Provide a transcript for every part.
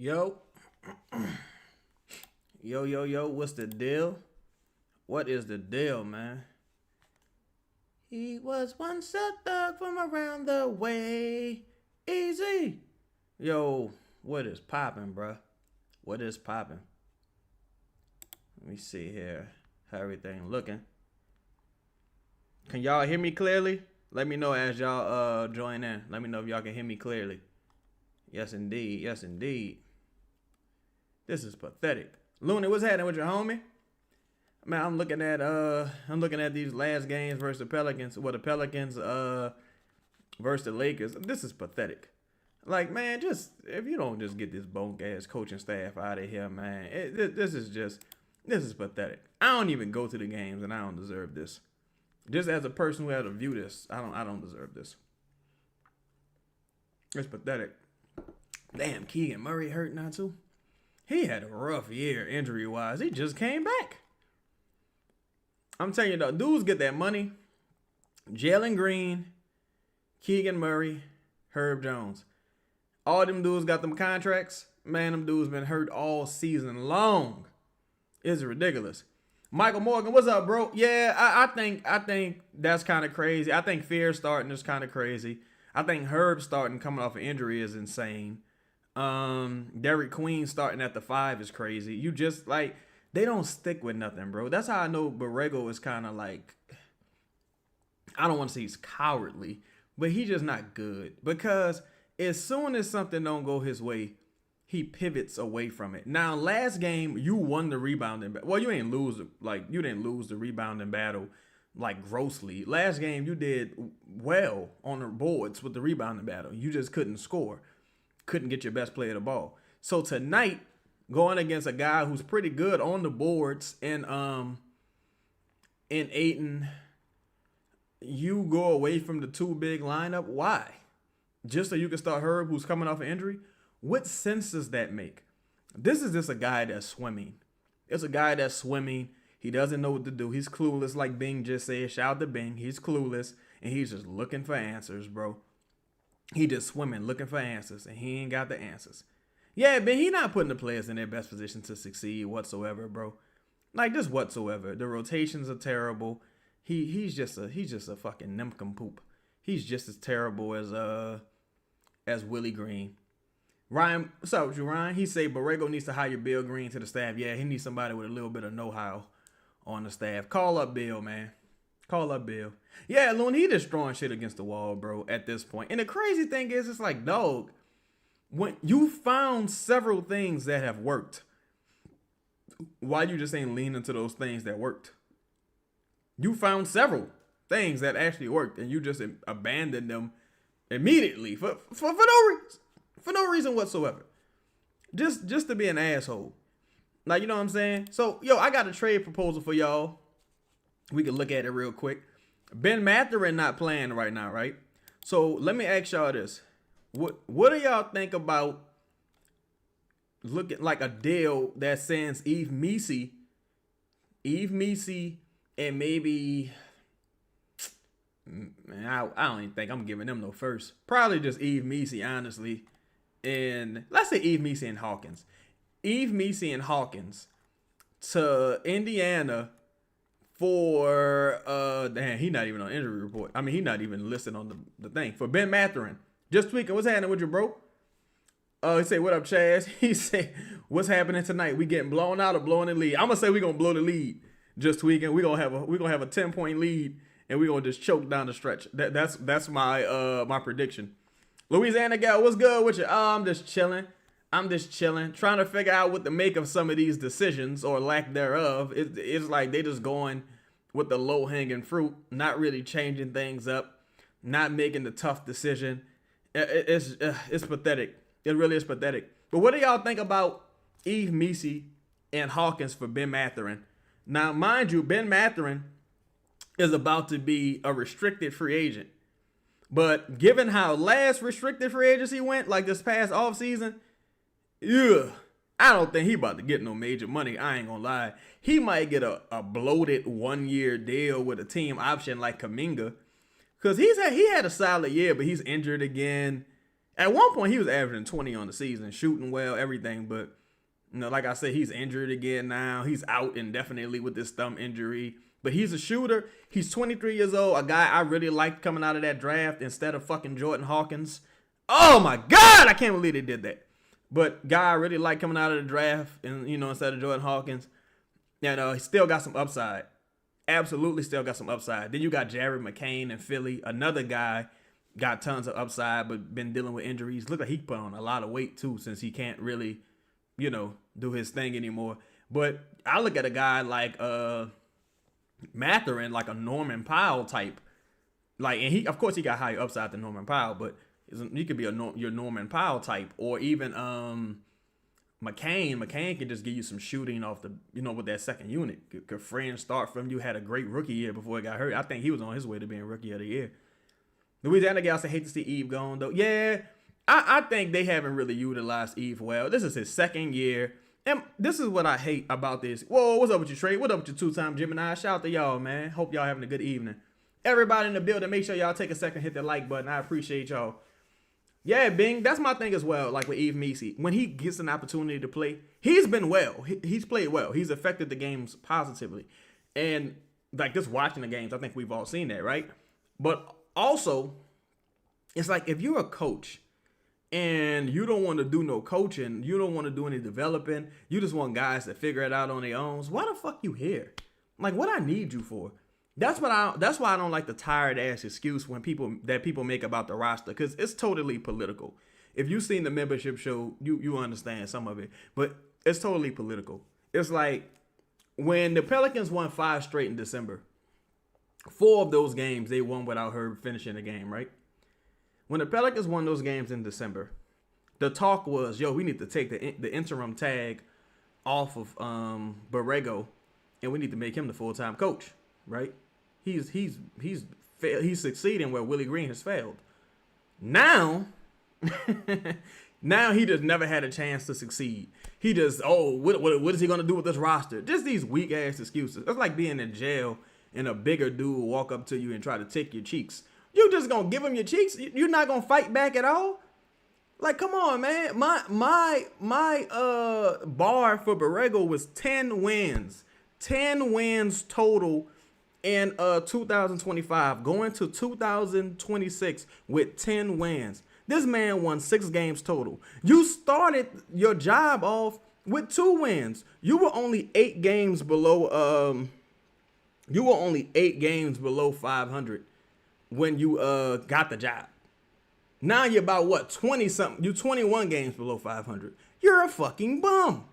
Yo, yo, what's the deal? What is the deal, man? He was once a thug from around the way. Easy. Yo, what is poppin', bruh? What is poppin'? Let me see here how everything looking. Can y'all hear me clearly? Let me know as y'all join in. Let me know if y'all can hear me clearly. Yes, indeed. Yes, indeed. This is pathetic. Looney, what's happening with your homie? Man, I'm looking at these last games versus the Pelicans. Well, the Pelicans versus the Lakers. This is pathetic. Like, man, just if you don't just get this bunk ass coaching staff out of here, man, this is pathetic. I don't even go to the games, and I don't deserve this. Just as a person who had to view this, I don't deserve this. It's pathetic. Damn, Keegan Murray hurt now too. He had a rough year injury-wise. He just came back. I'm telling you, though, dudes get that money. Jalen Green, Keegan Murray, Herb Jones. All them dudes got them contracts. Man, them dudes been hurt all season long. It's ridiculous. Michael Morgan, what's up, bro? Yeah, I think that's kind of crazy. I think Fear starting is kind of crazy. I think Herb starting coming off an injury is insane. Derik Queen starting at the 5 is crazy. You just like they don't stick with nothing, bro. That's how I know Borrego is kind of like, I don't want to say he's cowardly, but he's just not good because as soon as something don't go his way, he pivots away from it. Now, last game you won the rebounding. Well, you didn't lose the rebounding battle like grossly. Last game you did well on the boards with the rebounding battle. You just couldn't score. Couldn't get your best player the ball. So tonight, going against a guy who's pretty good on the boards in Ayton, you go away from the two big lineup. Why? Just so you can start Herb, who's coming off an injury? What sense does that make? This is just a guy that's swimming. It's a guy that's swimming. He doesn't know what to do. He's clueless, like Bing just said. Shout out to Bing. He's clueless, and he's just looking for answers, bro. He just swimming, looking for answers, and he ain't got the answers. Yeah, but he not putting the players in their best position to succeed whatsoever, bro. Like, just whatsoever. The rotations are terrible. He's just a fucking nincompoop. He's just as terrible as Willie Green. Ryan, what's up with you, Ryan? He say Borrego needs to hire Bill Green to the staff. Yeah, he needs somebody with a little bit of know-how on the staff. Call up Bill, man. Call up Bill. Yeah, Loon, he just throwing shit against the wall, bro, at this point. And the crazy thing is, it's like, dog, when you found several things that have worked, why you just ain't leaning to those things that worked? You found several things that actually worked, and you just abandoned them immediately for no reason. For no reason whatsoever. Just to be an asshole. Like, you know what I'm saying? So, yo, I got a trade proposal for y'all. We can look at it real quick. Ben Mathurin not playing right now, right? So let me ask y'all this. What do y'all think about looking like a deal that sends Eve Messi, and maybe, man, I don't even think I'm giving them no first. Probably just Eve Messi, honestly. And let's say Eve Messi and Hawkins. Eve Messi and Hawkins to Indiana for damn, he not even on injury report. I mean, he not even listed on the thing. For Ben Mathurin. Just tweaking. What's happening with you, bro? He say, what up, Chaz? He say, what's happening tonight? We getting blown out or blowing the lead? I'm gonna say we gonna blow the lead. Just tweaking. We gonna have a 10-point lead and we gonna just choke down the stretch. That's my my prediction. Louisiana gal, what's good with you? Oh, I'm just chilling, trying to figure out what to make of some of these decisions or lack thereof. It's like they just going with the low-hanging fruit, not really changing things up, not making the tough decision. It's pathetic. It really is pathetic. But what do y'all think about Eve Messi and Hawkins for Ben Mathurin? Now, mind you, Ben Mathurin is about to be a restricted free agent. But given how last restricted free agency went, like this past offseason, I don't think he about to get no major money. I ain't gonna lie. He might get a bloated 1-year deal with a team option like Kuminga. Because he had a solid year, but he's injured again. At one point, he was averaging 20 on the season, shooting well, everything. But, like I said, he's injured again now. He's out indefinitely with this thumb injury. But he's a shooter. He's 23 years old, a guy I really liked coming out of that draft instead of fucking Jordan Hawkins. Oh, my God, I can't believe they did that. But guy I really liked coming out of the draft, and instead of Jordan Hawkins, he still got some upside. Absolutely still got some upside. Then you got Jared McCain in Philly, another guy. Got tons of upside, but been dealing with injuries. Look like he put on a lot of weight, too, since he can't really, do his thing anymore. But I look at a guy like Mathurin, like a Norman Powell type. And he, of course, he got higher upside than Norman Powell, but he could be your Norman Powell type. Or even McCain. McCain can just give you some shooting off the, with that second unit. Could friend start from you, had a great rookie year before he got hurt. I think he was on his way to being rookie of the year. Louisiana guys, I hate to see Eve gone, though. Yeah, I think they haven't really utilized Eve well. This is his second year. And this is what I hate about this. Whoa, what's up with you, Trey? What up with you, two-time Gemini? Shout out to y'all, man. Hope y'all having a good evening. Everybody in the building, make sure y'all take a second, hit the like button. I appreciate y'all. Yeah, Bing, that's my thing as well, like with Eve Messi. When he gets an opportunity to play, he's been well. He's played well. He's affected the games positively. And, just watching the games, I think we've all seen that, right? But also, it's like if you're a coach and you don't want to do no coaching, you don't want to do any developing, you just want guys to figure it out on their own. Why the fuck you here? Like, what I need you for? That's why I don't like the tired ass excuse when people make about the roster, because it's totally political. If you've seen the membership show, you understand some of it, but it's totally political. It's like when the Pelicans won 5 straight in December. 4 of those games, they won without her finishing the game, right? When the Pelicans won those games in December, the talk was, we need to take the interim tag off of Borrego, and we need to make him the full-time coach, right? He's succeeding where Willie Green has failed. Now, he just never had a chance to succeed. He just, what is he going to do with this roster? Just these weak-ass excuses. It's like being in jail and a bigger dude walk up to you and try to tick your cheeks. You just gonna give him your cheeks? You're not gonna fight back at all? Like, come on, man. My bar for Borrego was 10 wins. 10 wins total in 2025. Going to 2026 with 10 wins. This man won 6 games total. You started your job off with 2 wins. You were only 8 games below 500 when you got the job. Now you're about 20-something. You're 21 games below 500. You're a fucking bum.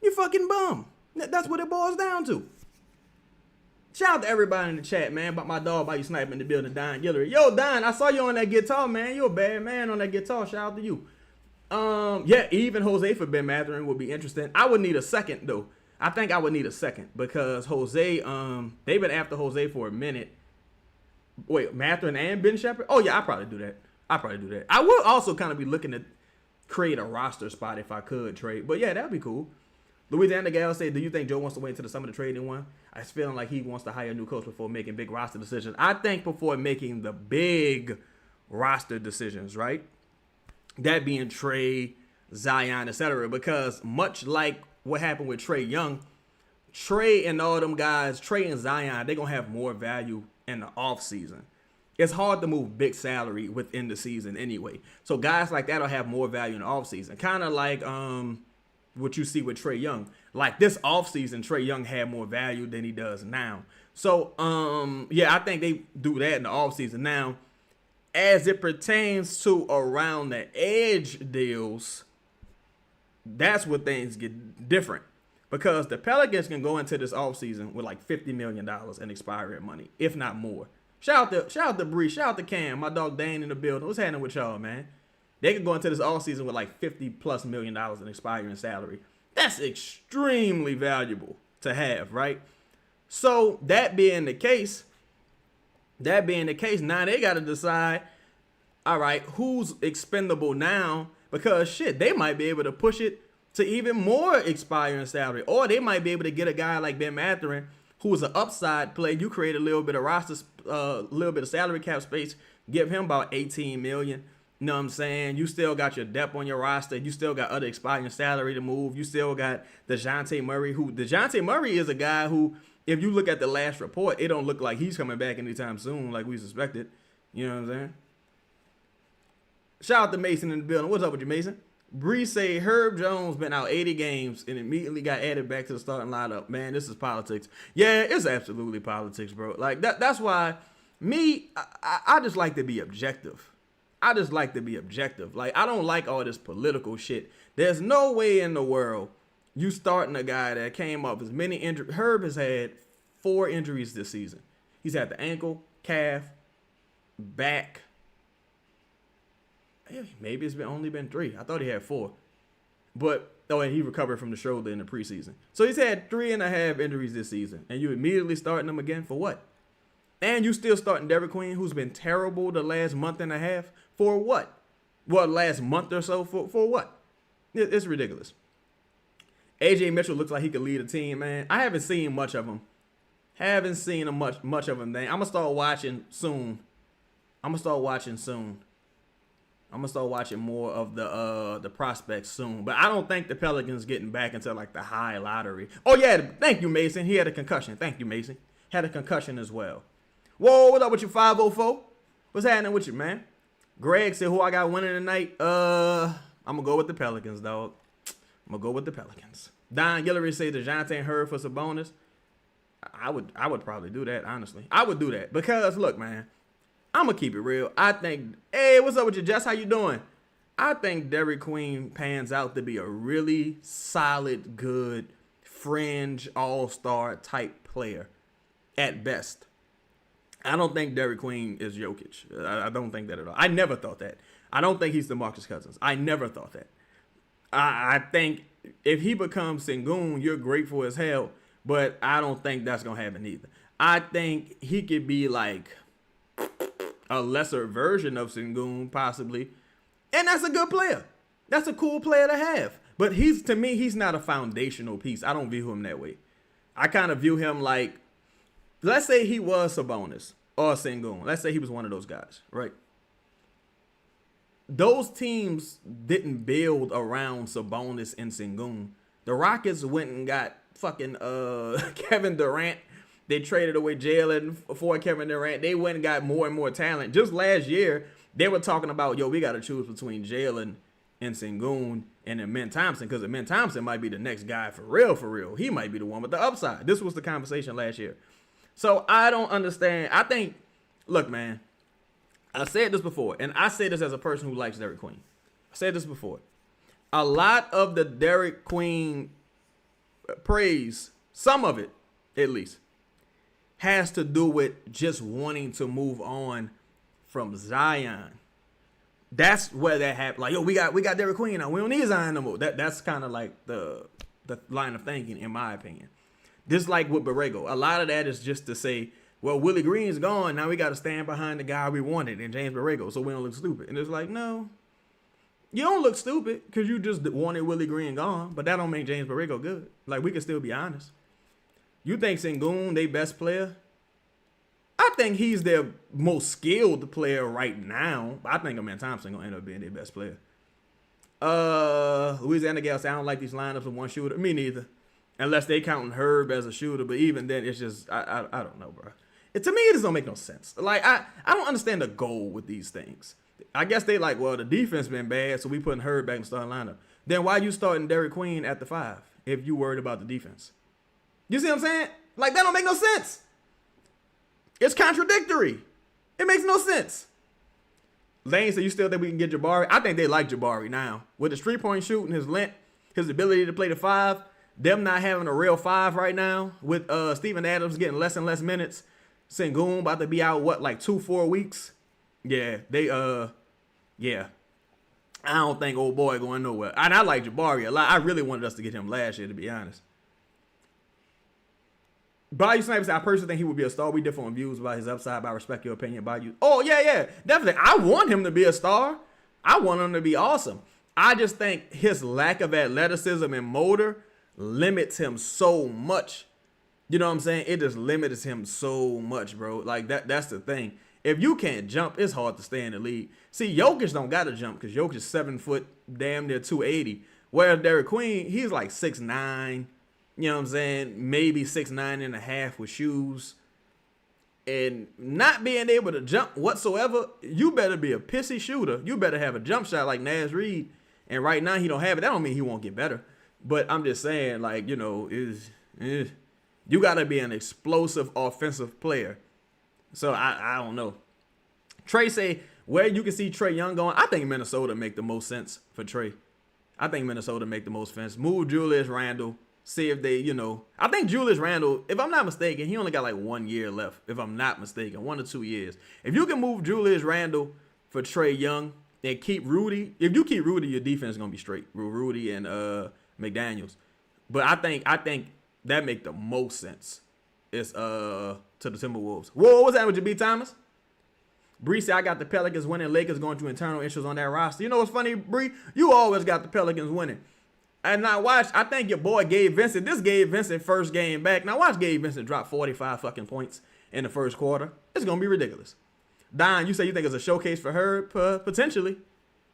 You're fucking bum. That's what it boils down to. Shout out to everybody in the chat, man, about my dog, about you sniping in the building, Don Guillory. Yo, Don, I saw you on that guitar, man. You're a bad man on that guitar. Shout out to you. Even Jose for Ben Mathurin would be interesting. I would need a second, though. I think I would need a second because Jose, they've been after Jose for a minute. Wait, Mathurin and Ben Shepherd? Oh, yeah, I'd probably do that. I would also kind of be looking to create a roster spot if I could trade. But, yeah, that'd be cool. Louisiana Gal said, do you think Joe wants to wait until the summer to trade anyone? I was feeling like he wants to hire a new coach before making big roster decisions. I think before making the big roster decisions, right? That being Trey, Zion, etc. Because much like what happened with Trae Young, Trey and all them guys, Trey and Zion, they're going to have more value in the offseason. It's hard to move big salary within the season anyway. So guys like that will have more value in the offseason. Kind of like what you see with Trae Young. Like this offseason, Trae Young had more value than he does now. So, I think they do that in the offseason. Now, as it pertains to around the edge deals, that's where things get different. Because the Pelicans can go into this offseason with like $50 million in expiring money, if not more. Shout out to Bree, shout out to Cam, my dog Dane in the building. What's happening with y'all, man? They can go into this offseason with like $50+ million in expiring salary. That's extremely valuable to have, right? So that being the case, now they got to decide, all right, who's expendable now? Because shit, they might be able to push it to even more expiring salary. Or they might be able to get a guy like Ben Mathurin, who is an upside play. You create a little bit of roster, little bit of salary cap space, give him about $18 million. You know what I'm saying? You still got your depth on your roster. You still got other expiring salary to move. You still got DeJounte Murray, DeJounte Murray is a guy who, if you look at the last report, it don't look like he's coming back anytime soon like we suspected. You know what I'm saying? Shout out to Mason in the building. What's up with you, Mason? Bree say Herb Jones been out 80 games and immediately got added back to the starting lineup. Man, this is politics. Yeah, it's absolutely politics, bro. Like that's why I just like to be objective. I just like to be objective. Like, I don't like all this political shit. There's no way in the world you starting a guy that came off as many injuries. Herb has had 4 injuries this season. He's had the ankle, calf, back. Maybe it's only been 3. I thought he had 4. But, and he recovered from the shoulder in the preseason. So he's had 3.5 injuries this season. And you immediately starting him again for what? And you still starting Derik Queen, who's been terrible the last month and a half. For what? Well, last month or so, for what? It's ridiculous. AJ Mitchell looks like he could lead a team, man. I haven't seen much of him. Haven't seen much of him, man. I'm going to start watching soon. I'm going to start watching more of the prospects soon. But I don't think the Pelicans getting back into like the high lottery. Oh, yeah. Thank you, Mason. He had a concussion. Thank you, Mason. Had a concussion as well. Whoa, what up with you, 504? What's happening with you, man? Greg said, who I got winning tonight? I'm going to go with the Pelicans, dog. I'm going to go with the Pelicans. Don Guillory said DeJounte and Herb for Sabonis. I would probably do that, honestly. I would do that because, look, man, I'm going to keep it real. I think, hey, what's up with you, Jess? How you doing? I think Derik Queen pans out to be a really solid, good, fringe, all-star type player at best. I don't think Derik Queen is Jokic. I don't think that at all. I never thought that. I don't think he's DeMarcus Cousins. I never thought that. I think if he becomes Sengun, you're grateful as hell, but I don't think that's going to happen either. I think he could be like a lesser version of Sengun, possibly, and that's a good player. That's a cool player to have. But to me, he's not a foundational piece. I don't view him that way. I kind of view him like, let's say he was Sabonis or Sengun. Let's say he was one of those guys, right? Those teams didn't build around Sabonis and Sengun. The Rockets went and got fucking Kevin Durant. They traded away Jalen for Kevin Durant. They went and got more and more talent. Just last year, they were talking about, we got to choose between Jalen and Sengun and then Min Thompson, because Min Thompson might be the next guy for real, for real. He might be the one with the upside. This was the conversation last year. So I don't understand. I think, look, man, I said this before, and I say this as a person who likes Derik Queen. I said this before. A lot of the Derik Queen praise, some of it at least, has to do with just wanting to move on from Zion. That's where that happened. Like, we got Derik Queen now. We don't need Zion no more. That's kind of like the line of thinking, in my opinion. Just like with Borrego. A lot of that is just to say, well, Willie Green's gone. Now we got to stand behind the guy we wanted in James Borrego so we don't look stupid. And it's like, no. You don't look stupid because you just wanted Willie Green gone. But that don't make James Borrego good. Like, we can still be honest. You think Sengun, they best player? I think he's their most skilled player right now. I think Min Thompson going to end up being their best player. Louisiana Gal said, I don't like these lineups of one shooter. Me neither. Unless they counting Herb as a shooter. But even then, it's just, I don't know, bro. To me, it just don't make no sense. Like, I don't understand the goal with these things. I guess they like, well, the defense been bad, so we putting Herb back in the starting lineup. Then why you starting Derik Queen at the 5 if you worried about the defense? You see what I'm saying? Like, that don't make no sense. It's contradictory. It makes no sense. Lane said, you still think we can get Jabari? I think they like Jabari now. With his 3-point shooting, his length, his ability to play the 5, them not having a real 5 right now, with Steven Adams getting less and less minutes, Sengun about to be out, like 2-4 weeks? Yeah, yeah. I don't think old boy going nowhere. And I like Jabari a lot. I really wanted us to get him last year, to be honest. Bayou Sniper said, I personally think he would be a star. We differ on views about his upside, but I respect your opinion, Bayou. Oh, yeah, definitely. I want him to be a star. I want him to be awesome. I just think his lack of athleticism and motor limits him so much. You know what I'm saying? It just limits him so much, bro. Like, that's the thing. If you can't jump, it's hard to stay in the league. See, Jokic don't got to jump because Jokic is 7 foot, damn near 280. Whereas Derik Queen, he's like 6'9", you know what I'm saying? Maybe 6'9.5" with shoes. And not being able to jump whatsoever, you better be a pissy shooter. You better have a jump shot like Naz Reid. And right now he don't have it. That don't mean he won't get better. But I'm just saying, like, you know, you got to be an explosive offensive player. So I don't know. Trey say where you can see Trae Young going. I think Minnesota make the most sense for Trey. I think Minnesota make the most sense. Move Julius Randle. See if they, you know. I think Julius Randle, if I'm not mistaken, he only got like 1 year left. If I'm not mistaken, 1 or 2 years. If you can move Julius Randle for Trae Young and keep Rudy. If you keep Rudy, your defense is going to be straight. Rudy and McDaniels. But I think that make the most sense. It's to the Timberwolves. Whoa, what's that with your B. Thomas? Bree said, I got the Pelicans winning. Lakers going through internal issues on that roster. You know what's funny, Bree? You always got the Pelicans winning. And now watch, I think your boy Gabe Vincent, this Gabe Vincent first game back. Now watch Gabe Vincent drop 45 fucking points in the first quarter. It's going to be ridiculous. Don, you say you think it's a showcase for her? Potentially.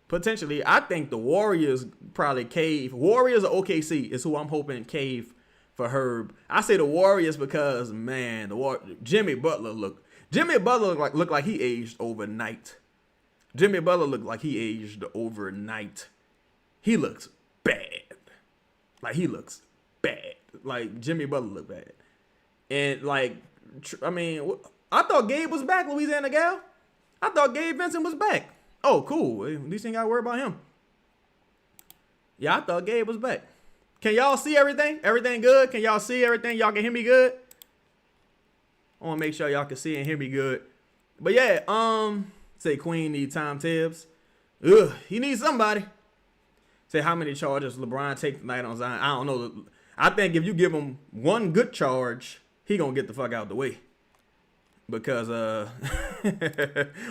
Potentially. I think the Warriors probably cave. Warriors or OKC is who I'm hoping cave for Herb. I say the Warriors because, man, Jimmy Butler looked like he aged overnight. Jimmy Butler looked like he aged overnight. He looks bad. Like, he looks bad. Like, Jimmy Butler looked bad. And, like, I mean, I thought Gabe was back, Louisiana Gal. I thought Gabe Vincent was back. Oh, cool. At least ain't got to worry about him. Yeah, I thought Gabe was back. Can y'all see everything? Everything good? Can y'all see everything? Y'all can hear me good? I want to make sure y'all can see and hear me good. But yeah, say Queen need Tom Tibbs. Ugh, he needs somebody. Say how many charges LeBron take tonight on Zion. I don't know. I think if you give him one good charge, he gonna get the fuck out the way. Because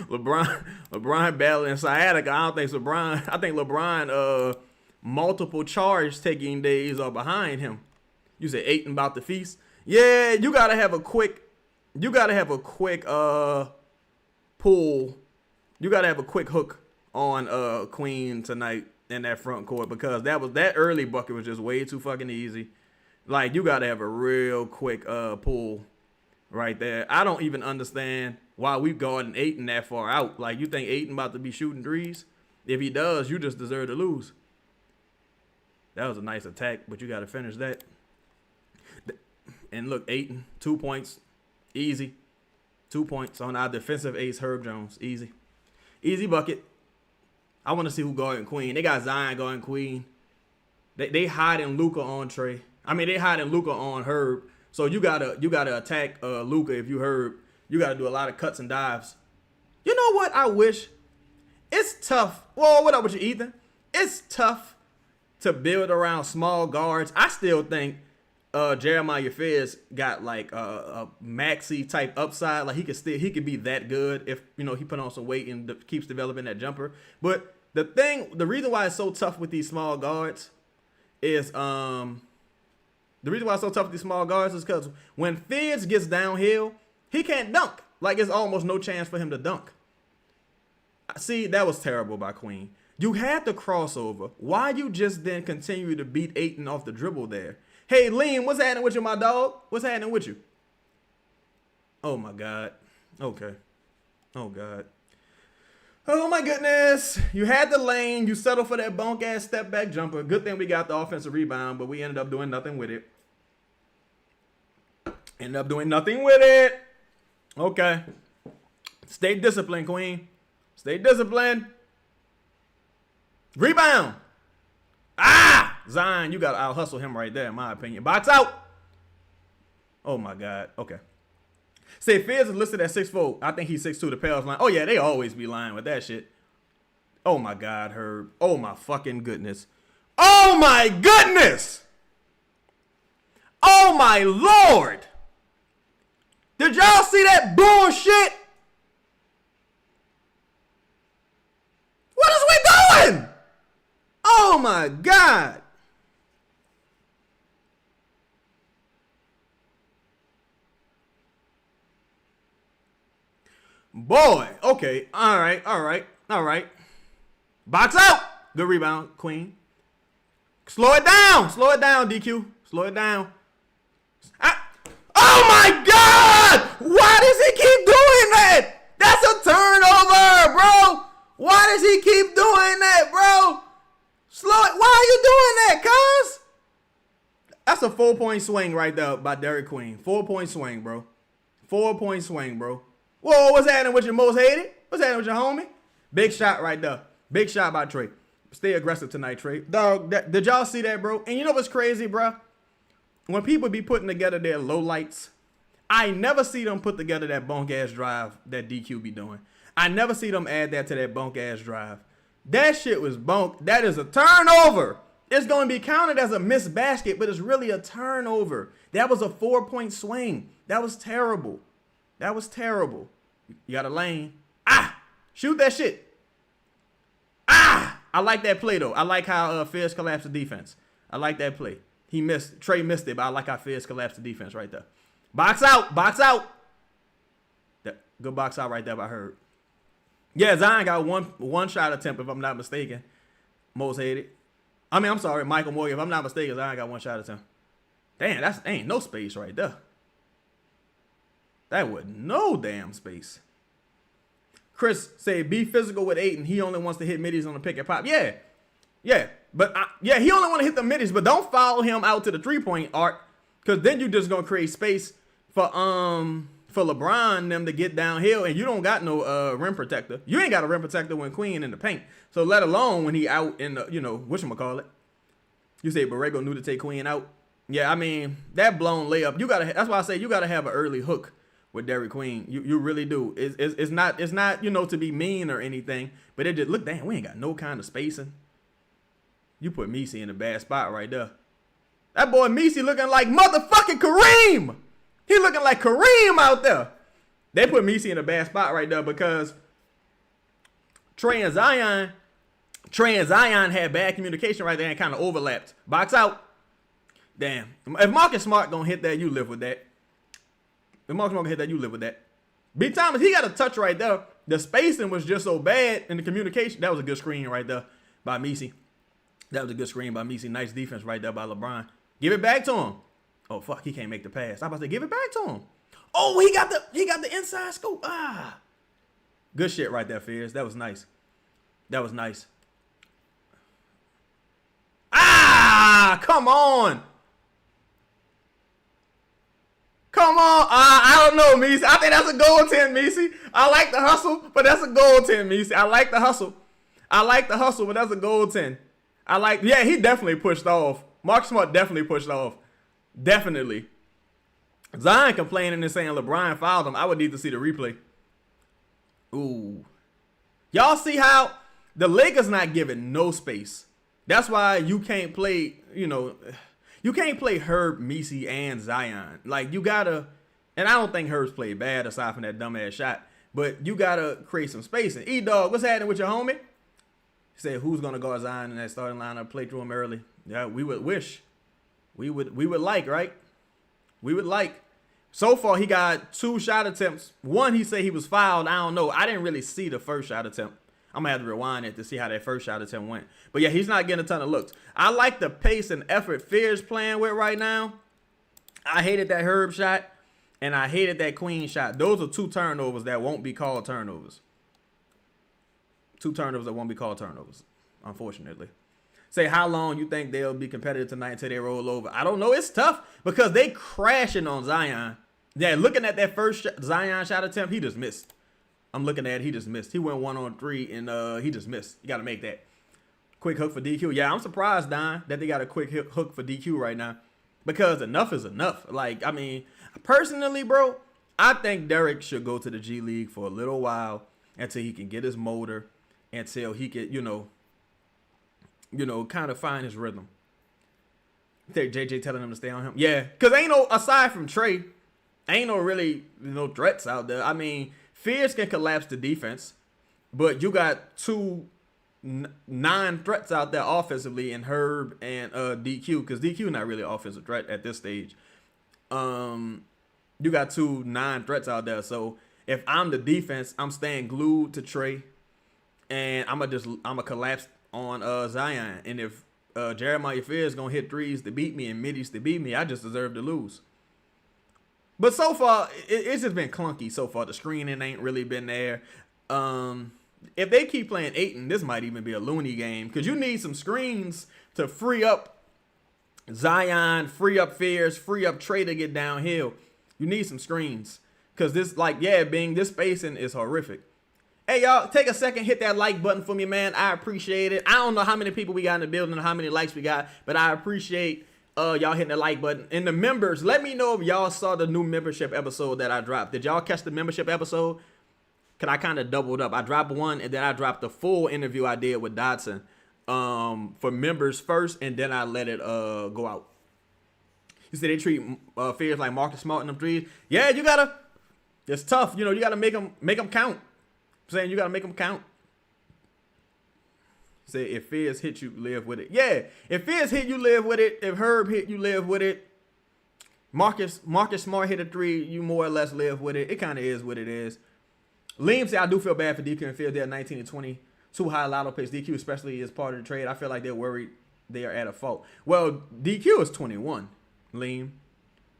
LeBron battling sciatica. I think LeBron multiple charge taking days are behind him. You say Ayton about the feast. Yeah, you gotta have a quick pull. You gotta have a quick hook on Queen tonight in that front court because that early bucket was just way too fucking easy. Like, you gotta have a real quick pull right there. I don't even understand why we guarding Ayton that far out. Like, you think Ayton about to be shooting threes? If he does, you just deserve to lose. That was a nice attack, but you got to finish that. And look, Ayton, 2 points, easy. 2 points on our defensive ace, Herb Jones, easy. Easy bucket. I want to see who guarding Queen. They got Zion guarding Queen. They hiding Luka on Trey. I mean, they hiding Luka on Herb. So you gotta attack Luka if you Herb. You gotta do a lot of cuts and dives. You know what? I wish. It's tough. Well, what up with you, Ethan? It's tough to build around small guards. I still think Jeremiah Fez got like a maxi type upside. Like, he could be that good if, you know, he put on some weight and keeps developing that jumper. But the reason why it's so tough with these small guards is because when Fez gets downhill, he can't dunk. Like, it's almost no chance for him to dunk. See, that was terrible by Queen. You had the crossover. Why you just then continue to beat Ayton off the dribble there? Hey, Liam, what's happening with you, my dog? What's happening with you? Oh, my God. Okay. Oh, God. Oh, my goodness. You had the lane. You settled for that bunk-ass step-back jumper. Good thing we got the offensive rebound, but we ended up doing nothing with it. Okay. Stay disciplined, Queen. Stay disciplined. Rebound. Zion, you got to out-hustle him right there, in my opinion. Box out. Oh, my God. Okay. Say, Fizz is listed at 6'4". I think he's 6'2". The Pels line. Oh, yeah, they always be lying with that shit. Oh, my God, Herb. Oh, my fucking goodness. Oh, my goodness. Oh, my Lord. Did y'all see that bullshit? What is we doing? Oh, my God. Boy, okay. All right. Box out. Good rebound, Queen. Slow it down, DQ. Slow it down. Oh my God! Why does he keep doing that? That's a turnover, bro. Why does he keep doing that, bro? Slow it. Why are you doing that, cuz? That's a 4-point swing right there by Derik Queen. 4-point swing, bro. 4-point swing, bro. Whoa, what's happening with your most hated? What's happening with your homie? Big shot right there. Big shot by Trey. Stay aggressive tonight, Trey. Dog, did y'all see that, bro? And you know what's crazy, bro? When people be putting together their lowlights, I never see them put together that bunk-ass drive that DQ be doing. I never see them add that to that bunk-ass drive. That shit was bunk. That is a turnover. It's going to be counted as a missed basket, but it's really a turnover. That was a 4-point swing. That was terrible. That was terrible. You got a lane. Shoot that shit. I like that play, though. I like how Fierce collapsed the defense. I like that play. He missed. Trey missed it, but I like how Fierce collapsed the defense right there. Box out. Box out. Good box out right there by Herb. Yeah, Zion got one shot attempt, if I'm not mistaken. Most hated. I'm sorry, Michael Morgan. If I'm not mistaken, Zion got one shot attempt. Damn, that ain't no space right there. That was no damn space. Chris said, be physical with Ayton. He only wants to hit middies on the pick and pop. Yeah. But he only want to hit the middies, but don't follow him out to the 3-point arc, because then you're just going to create space for LeBron and them to get downhill, and you don't got no rim protector. You ain't got a rim protector when Queen in the paint. So let alone when he out in the, whatchamacallit. You say Borrego knew to take Queen out. Yeah, I mean, that blown layup, that's why I say you got to have an early hook with Derik Queen. You really do. It's not to be mean or anything, but it just look, damn, we ain't got no kind of spacing. You put Messi in a bad spot right there. That boy Messi looking like motherfucking Kareem. He looking like Kareem out there. They put Messi in a bad spot right there because Trey and Zion had bad communication right there and kind of overlapped. Box out. Damn. If Marcus Smart gonna hit that, you live with that. If Marcus Smart gonna hit that, you live with that. B. Thomas, he got a touch right there. The spacing was just so bad in the communication. That was a good screen right there by Messi. Nice defense right there by LeBron. Give it back to him. Oh, fuck, he can't make the pass. I was about to say, give it back to him. Oh, he got the inside scoop. Good shit right there, Fierce. That was nice. Come on. I don't know, Messi. I think that's a goaltend, Messi. I like the hustle, but that's a goaltend, Messi. I like the hustle, but that's a goaltend. He definitely pushed off. Marcus Smart definitely pushed off. Definitely. Zion complaining and saying LeBron fouled him. I would need to see the replay. Ooh. Y'all see how the Lakers not giving no space. That's why you can't play, you can't play Herb, Messi, and Zion. Like, you gotta, and I don't think Herb's played bad aside from that dumbass shot, but you gotta create some space. And E-Dog, what's happening with your homie? He said, who's gonna guard Zion in that starting lineup? Play through him early. Yeah, we would wish. We would like, right? We would like. So far, he got 2 shot attempts. One, he said he was fouled. I don't know. I didn't really see the first shot attempt. I'm going to have to rewind it to see how that first shot attempt went. But, yeah, he's not getting a ton of looks. I like the pace and effort Fear's playing with right now. I hated that Herb shot, and I hated that Queen shot. Those are 2 turnovers that won't be called turnovers. 2 turnovers that won't be called turnovers, unfortunately. Say how long you think they'll be competitive tonight until they roll over. I don't know. It's tough because they crashing on Zion. Yeah, looking at that first Zion shot attempt, he just missed. I'm looking at it, he just missed. He went 1-on-3 and he just missed. You got to make that. Quick hook for DQ. Yeah, I'm surprised, Don, that they got a quick hook for DQ right now because enough is enough. Like, I mean, personally, bro, I think Derik should go to the G League for a little while until he can get his motor, until he could, kind of find his rhythm. I think JJ telling him to stay on him. Yeah, because aside from Trey, ain't no really, threats out there. I mean, Fierce can collapse the defense, but you got 2 non-threats out there offensively in Herb and DQ, because DQ not really an offensive threat at this stage. You got 2 non-threats out there, so If I'm the defense, I'm staying glued to Trey, and I'ma collapse on Zion. And if Jeremiah Fears gonna hit threes to beat me and middies to beat me, I just deserve to lose. But so far, it's just been clunky so far. The screening ain't really been there. If they keep playing Ayton, this might even be a loony game because you need some screens to free up Zion, free up Fears, free up Trey to get downhill. You need some screens because this spacing is horrific. Hey, y'all, take a second, hit that like button for me, man. I appreciate it. I don't know how many people we got in the building and how many likes we got, but I appreciate y'all hitting the like button. And the members, let me know if y'all saw the new membership episode that I dropped. Did y'all catch the membership episode? Cause I kind of doubled up. I dropped one and then I dropped the full interview I did with Dotson for members first, and then I let it go out. You said they treat Fears like Marcus Smart in them threes. Yeah, it's tough. You gotta make them count. I'm saying you gotta make them count. Say if Fears hit you, live with it. Yeah, if Fears hit you, live with it. If Herb hit you, live with it. Marcus Smart hit a three, you more or less live with it. It kind of is what it is. Liam said, I do feel bad for DQ and Fears. They're 19 and 20. Too high lotto picks. DQ especially is part of the trade. I feel like they're worried they are at a fault. Well, DQ is 21, Liam.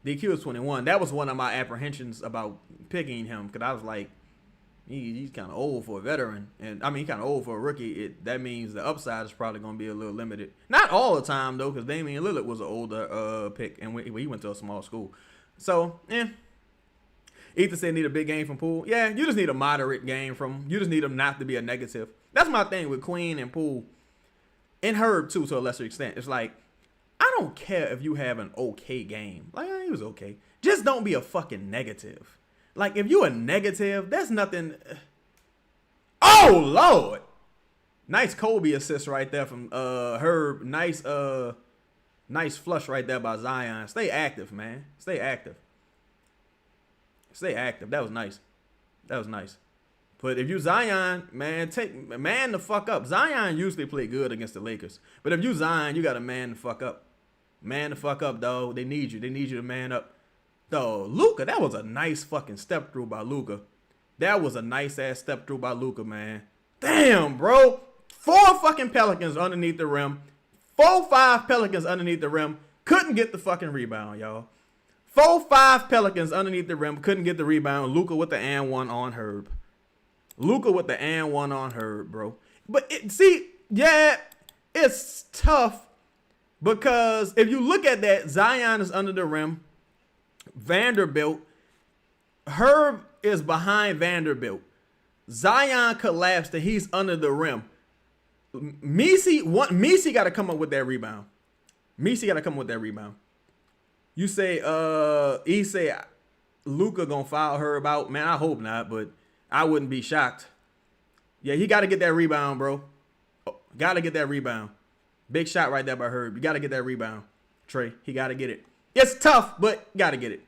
DQ is 21. That was one of my apprehensions about picking him because I was like, he's kind of old for a veteran. And I mean, he's kind of old for a rookie. That means the upside is probably going to be a little limited. Not all the time, though, because Damian Lillard was an older pick, and he went to a small school. So, Ethan said need a big game from Poole. Yeah, you just need a moderate game from him. You just need him not to be a negative. That's my thing with Queen and Poole. And Herb, too, to a lesser extent. It's like, I don't care if you have an okay game. Like, he was okay. Just don't be a fucking negative. Like, if you a negative, that's nothing. Oh, Lord. Nice Kobe assist right there from Herb. Nice flush right there by Zion. Stay active, man. Stay active. Stay active. That was nice. But if you Zion, man, man the fuck up. Zion usually play good against the Lakers. But if you Zion, you got to man the fuck up. Man the fuck up, dog. They need you. They need you to man up. Though, Luka, that was a nice fucking step through by Luka. That was a nice ass step through by Luka, man. Damn, bro. 4 fucking Pelicans underneath the rim. 5 Pelicans underneath the rim. Couldn't get the fucking rebound, y'all. 5 Pelicans underneath the rim. Couldn't get the rebound. Luka with the and one on Herb. Luka with the and one on Herb, bro. But it's tough because if you look at that, Zion is under the rim. Vanderbilt. Herb is behind Vanderbilt. Zion collapsed and he's under the rim. Messi got to come up with that rebound. You say, he say Luka gonna foul Herb out. Man, I hope not, but I wouldn't be shocked. Yeah, he got to get that rebound, bro. Got to get that rebound. Big shot right there by Herb. You got to get that rebound, Trey. He got to get it. It's tough, but got to get it.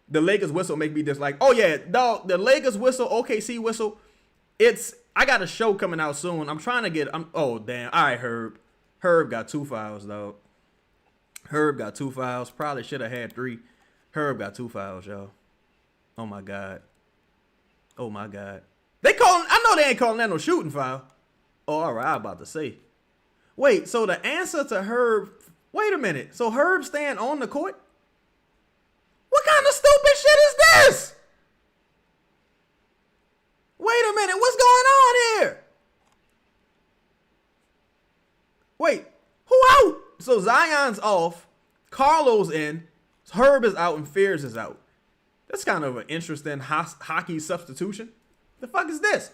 The Lakers whistle make me just like, oh yeah, dog. The Lakers whistle, OKC whistle. I got a show coming out soon. I'm trying to get. Oh damn. All right, Herb. Herb got 2 fouls, dog. Herb got 2 fouls. Probably should have had 3. Herb got 2 fouls, y'all. Oh my god. I know they ain't calling that no shooting foul. Oh, all right. I was about to say. Wait. So the answer to Herb. Wait a minute. So Herb staying on the court? What kind of stupid shit is this? Wait a minute. What's going on here? Wait. Who out? So Zion's off. Carlo's in. Herb is out and Fears is out. That's kind of an interesting hockey substitution. The fuck is this?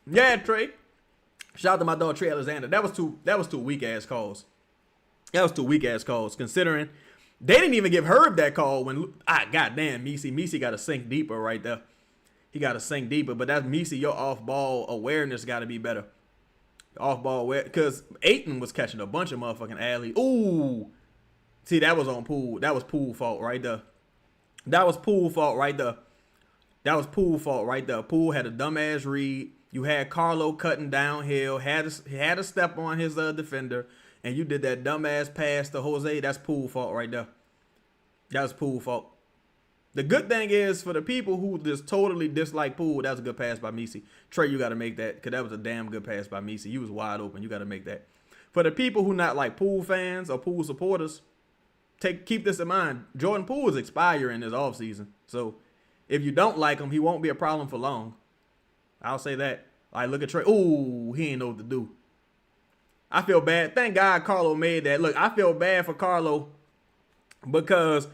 Yeah, Trey. Shout out to my dog Trey Alexander. That was two weak ass calls. Considering they didn't even give Herb that call when goddamn Messi got to sink deeper right there. He got to sink deeper, but that's Messi. Your off ball awareness got to be better. Off ball aware because Ayton was catching a bunch of motherfucking alley. Ooh, see that was on Poole. That was Poole fault right there. Poole had a dumbass read. You had Carlo cutting downhill, had a step on his defender, and you did that dumbass pass to Jose. That's Poole fault right there. That was Poole fault. The good thing is, for the people who just totally dislike Poole, that was a good pass by Messi. Trey, you got to make that, because that was a damn good pass by Messi. You was wide open. You got to make that. For the people who not like Poole fans or Poole supporters, keep this in mind. Jordan Poole is expiring this offseason. So if you don't like him, he won't be a problem for long. I'll say that. All right, look at Trey. Ooh, he ain't know what to do. I feel bad. Thank God Carlo made that. Look, I feel bad for Carlo because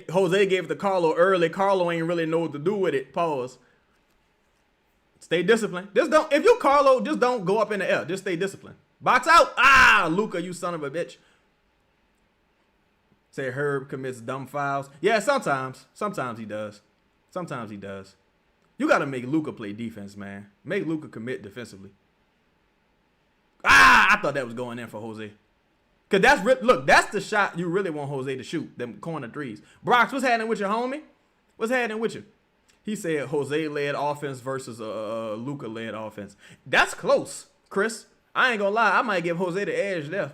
Jose gave it to Carlo early. Carlo ain't really know what to do with it. Pause. Stay disciplined. If you Carlo, just don't go up in the air. Just stay disciplined. Box out. Ah, Luka, you son of a bitch. Say Herb commits dumb fouls. Yeah, sometimes. Sometimes he does. Sometimes he does. You got to make Luka play defense, man. Make Luka commit defensively. Ah, I thought that was going in for Jose. Because that's the shot you really want Jose to shoot, them corner threes. Brox, what's happening with you, homie? What's happening with you? He said Jose-led offense versus Luka-led offense. That's close, Chris. I ain't going to lie. I might give Jose the edge there.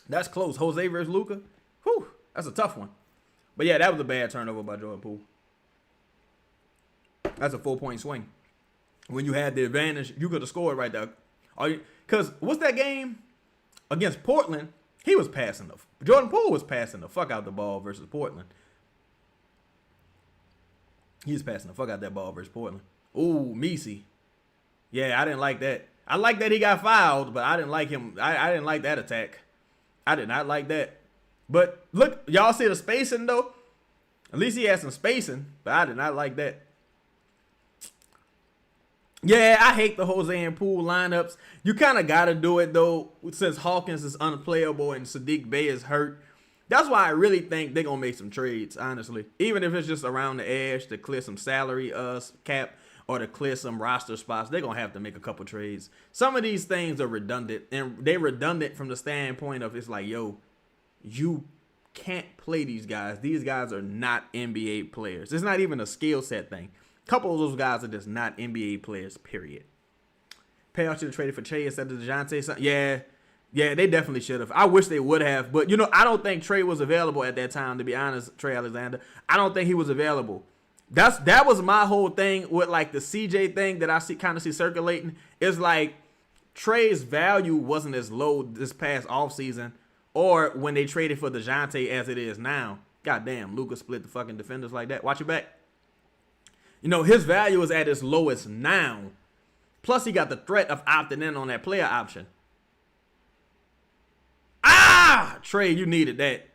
That's close. Jose versus Luka. Whew, that's a tough one. But, yeah, that was a bad turnover by Jordan Poole. That's a 4-point swing. When you had the advantage, you could have scored right there. Because what's that game? Against Portland, he was passing Jordan Poole was passing the fuck out the ball versus Portland. He was passing the fuck out that ball versus Portland. Ooh, Messi. Yeah, I didn't like that. I like that he got fouled, but I didn't like him. I didn't like that attack. I did not like that. But look, y'all see the spacing though? At least he had some spacing, but I did not like that. Yeah, I hate the Jose and Poole lineups. You kind of got to do it, though, since Hawkins is unplayable and Sadiq Bey is hurt. That's why I really think they're going to make some trades, honestly. Even if it's just around the edge to clear some salary cap or to clear some roster spots, they're going to have to make a couple trades. Some of these things are redundant, and they're redundant from the standpoint of it's like, yo, you can't play these guys. These guys are not NBA players. It's not even a skill set thing. Couple of those guys are just not NBA players, period. Payout should have traded for Trey instead of DeJounte. Yeah, they definitely should have. I wish they would have. But, I don't think Trey was available at that time, to be honest, Trey Alexander. I don't think he was available. That was my whole thing with, like, the CJ thing that I kind of see circulating. It's like Trey's value wasn't as low this past offseason or when they traded for DeJounte as it is now. Goddamn, Luka split the fucking defenders like that. Watch your back. His value is at its lowest now. Plus, he got the threat of opting in on that player option. Ah! Trey, you needed that.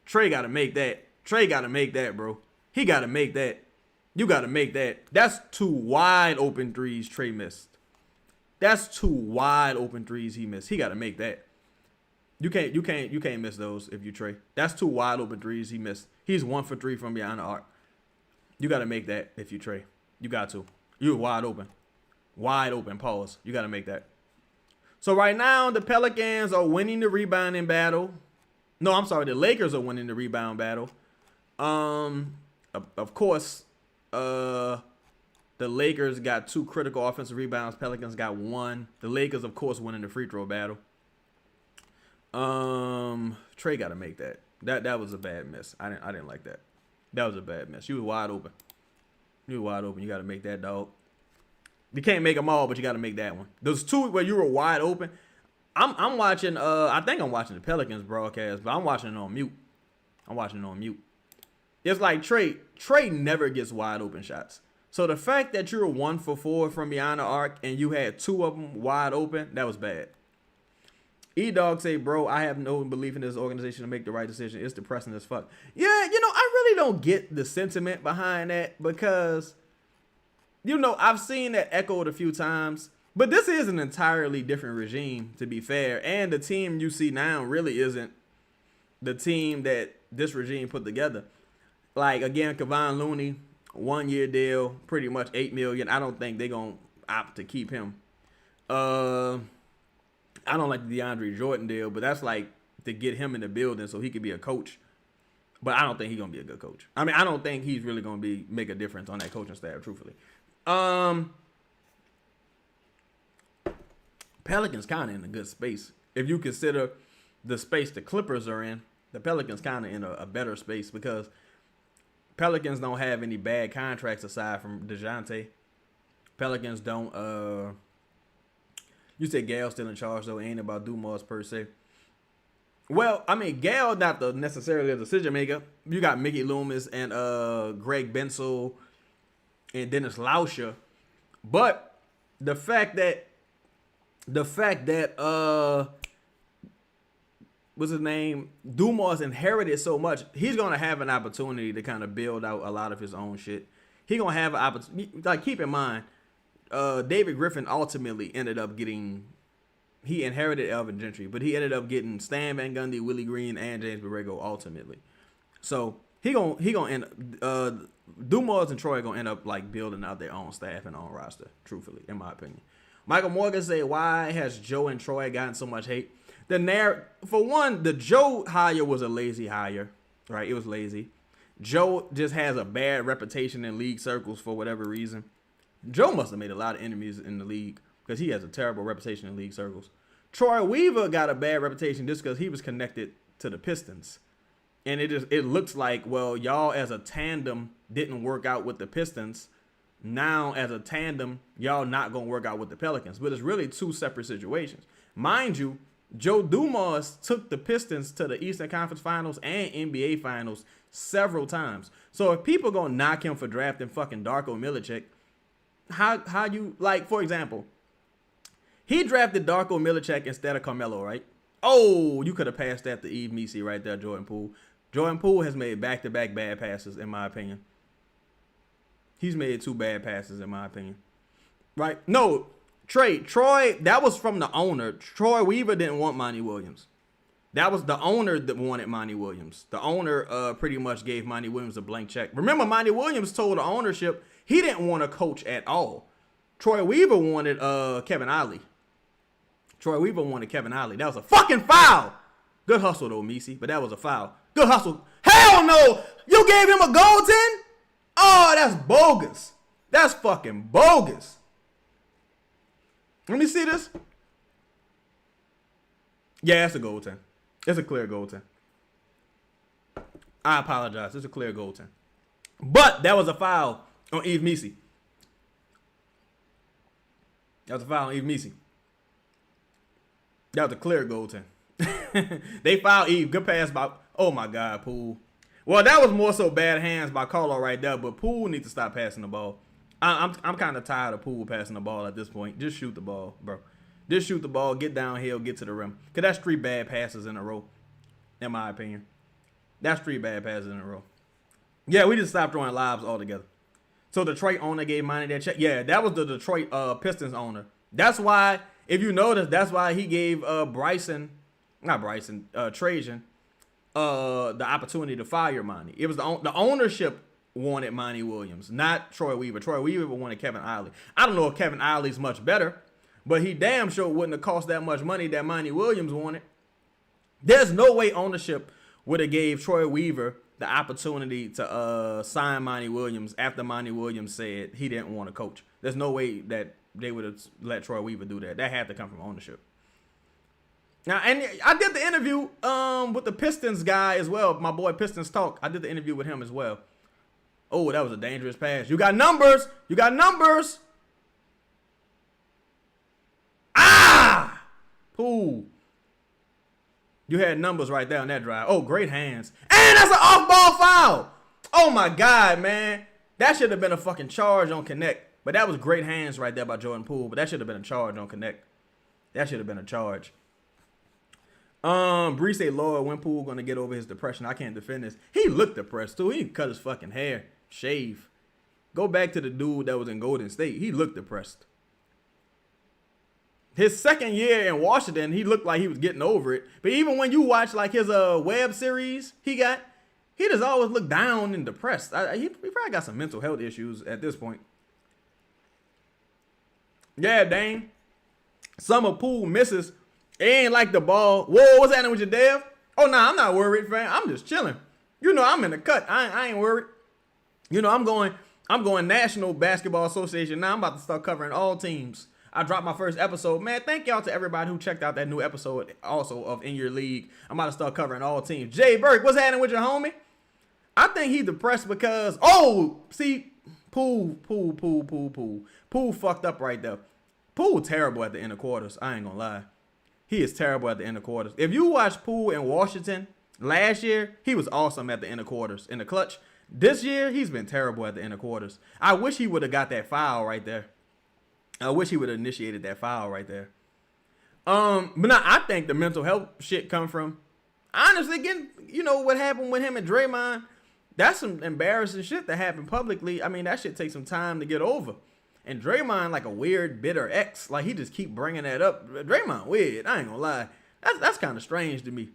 Trey got to make that. Trey got to make that, bro. He got to make that. You got to make that. That's 2 wide open threes Trey missed. That's 2 wide open threes he missed. He got to make that. You can't miss those if you Trey. That's 2 wide open threes he missed. He's 1 for 3 from behind the arc. You got to make that if you Trey. You got to. You're wide open. Wide open. Pause. You got to make that. So right now, the Pelicans are winning the rebounding battle. No, I'm sorry. The Lakers are winning the rebound battle. Of course, the Lakers got 2 critical offensive rebounds. Pelicans got 1. The Lakers, of course, winning the free throw battle. Trey got to make that. That was a bad miss. I didn't like that. That was a bad miss. You was wide open. You got to make that, dog. You can't make them all, but you got to make that one. Those 2 where you were wide open. I'm watching. I think I'm watching the Pelicans broadcast, but I'm watching it on mute. It's like Trey never gets wide open shots. So the fact that you're 1 for 4 from behind the arc and you had 2 of them wide open, that was bad. E-Dog say, bro, I have no belief in this organization to make the right decision. It's depressing as fuck. Yeah, I really don't get the sentiment behind that because, I've seen that echoed a few times. But this is an entirely different regime, to be fair. And the team you see now really isn't the team that this regime put together. Like, again, Kevon Looney, 1-year deal, pretty much $8 million. I don't think they're going to opt to keep him. I don't like the DeAndre Jordan deal, but that's like to get him in the building so he could be a coach. But I don't think he's going to be a good coach. I mean, I don't think he's really going to make a difference on that coaching staff, truthfully. Pelicans kind of in a good space. If you consider the space the Clippers are in, the Pelicans kind of in a better space because Pelicans don't have any bad contracts aside from DeJounte. Pelicans don't. You said Gale's still in charge, though. It ain't about Dumas per se. Well, I mean, Gale not necessarily a decision maker. You got Mickey Loomis and Greg Bensel and Dennis Lauscher. But the fact that what's his name? Dumas inherited so much, he's gonna have an opportunity to kind of build out a lot of his own shit. He gonna have an opportunity. Like, keep in mind, David Griffin ultimately ended up getting. He inherited Elvin Gentry, but he ended up getting Stan Van Gundy, Willie Green, and James Borrego ultimately. So he gonna end. Dumas and Troy gonna end up like building out their own staff and own roster. Truthfully, in my opinion. Michael Morgan said, "Why has Joe and Troy gotten so much hate?" For one, the Joe hire was a lazy hire, right? It was lazy. Joe just has a bad reputation in league circles for whatever reason. Joe must have made a lot of enemies in the league because he has a terrible reputation in league circles. Troy Weaver got a bad reputation just because he was connected to the Pistons. And it looks like, well, y'all as a tandem didn't work out with the Pistons. Now, as a tandem, y'all not going to work out with the Pelicans. But it's really two separate situations. Mind you, Joe Dumas took the Pistons to the Eastern Conference Finals and NBA Finals several times. So if people going to knock him for drafting fucking Darko Milicic, how you, like, for example, he drafted Darko Milicic instead of Carmelo, right? Oh, you could have passed that to Yves Missi right there, Jordan Poole. Jordan Poole has made back-to-back bad passes, in my opinion. He's made 2 bad passes, in my opinion. Right? No, Troy, that was from the owner. Troy Weaver didn't want Monty Williams. That was the owner that wanted Monty Williams. The owner pretty much gave Monty Williams a blank check. Remember, Monty Williams told the ownership he didn't want to coach at all. Troy Weaver wanted Kevin Ollie. Troy Weaver wanted Kevin Ollie. That was a fucking foul. Good hustle, though, Misi, but that was a foul. Good hustle. Hell no! You gave him a goaltend? Oh, that's bogus. That's fucking bogus. Let me see this. Yeah, it's a goaltend. It's a clear goaltend. I apologize. It's a clear goaltend. But that was a foul on Yves Missi. That was a foul on Yves Missi. That was a clear goaltend. They fouled Eve. Good pass by. Oh my God, Poole. Well, that was more so bad hands by Carlo right there. But Poole needs to stop passing the ball. I'm kind of tired of Poole passing the ball at this point. Just shoot the ball, bro. Just shoot the ball. Get downhill. Get to the rim. Cause that's 3 bad passes in a row. In my opinion, that's 3 bad passes in a row. Yeah, we just stopped throwing lobs altogether. So Detroit owner gave Monty that check. Yeah, that was the Detroit Pistons owner. That's why, if you notice, that's why he gave Trajan, the opportunity to fire Monty. It was the ownership wanted Monty Williams, not Troy Weaver. Troy Weaver wanted Kevin Ollie. I don't know if Kevin Ollie's much better, but he damn sure wouldn't have cost that much money that Monty Williams wanted. There's no way ownership would have gave Troy Weaver the opportunity to sign Monty Williams after Monty Williams said he didn't want to coach. There's no way that they would have let Troy Weaver do that. That had to come from ownership. Now, and I did the interview with the Pistons guy as well. My boy Pistons Talk. I did the interview with him as well. Oh, that was a dangerous pass. You got numbers. You got numbers. Ah! Poole. You had numbers right there on that drive. Oh, great hands. And that's an off-ball foul. Oh, my God, man. That should have been a fucking charge on Connect. But that was great hands right there by Jordan Poole. But that should have been a charge on Connect. That should have been a charge. Bree say, Lord, when Poole going to get over his depression? I can't defend this. He looked depressed, too. He cut his fucking hair. Shave. Go back to the dude that was in Golden State. He looked depressed. His second year in Washington, he looked like he was getting over it. But even when you watch like his web series he just always looked down and depressed. He probably got some mental health issues at this point. Yeah, Dane. Summer Poole misses. It ain't like the ball. Whoa, what's happening with your Dev? Oh, nah, I'm not worried, fam. I'm just chilling. You know, I'm in the cut. I ain't worried. You know, I'm going National Basketball Association now. I'm about to start covering all teams. I dropped my first episode. Man, thank y'all to everybody who checked out that new episode also of In Your League. I'm about to start covering all teams. Jay Burke, what's happening with your homie? I think he depressed because see, Poole fucked up right there. Poole terrible at the end of quarters. I ain't gonna lie. He is terrible at the end of quarters. If you watch Poole in Washington last year, he was awesome at the end of quarters. In the clutch. This year, he's been terrible at the end of quarters. I wish he would have got that foul right there. I wish he would have initiated that foul right there. But now I think the mental health shit come from, honestly, again, you know what happened with him and Draymond? That's some embarrassing shit that happened publicly. I mean, that shit takes some time to get over. And Draymond, like a weird, bitter ex, like he just keep bringing that up. Draymond weird. I ain't gonna lie. That's kind of strange to me.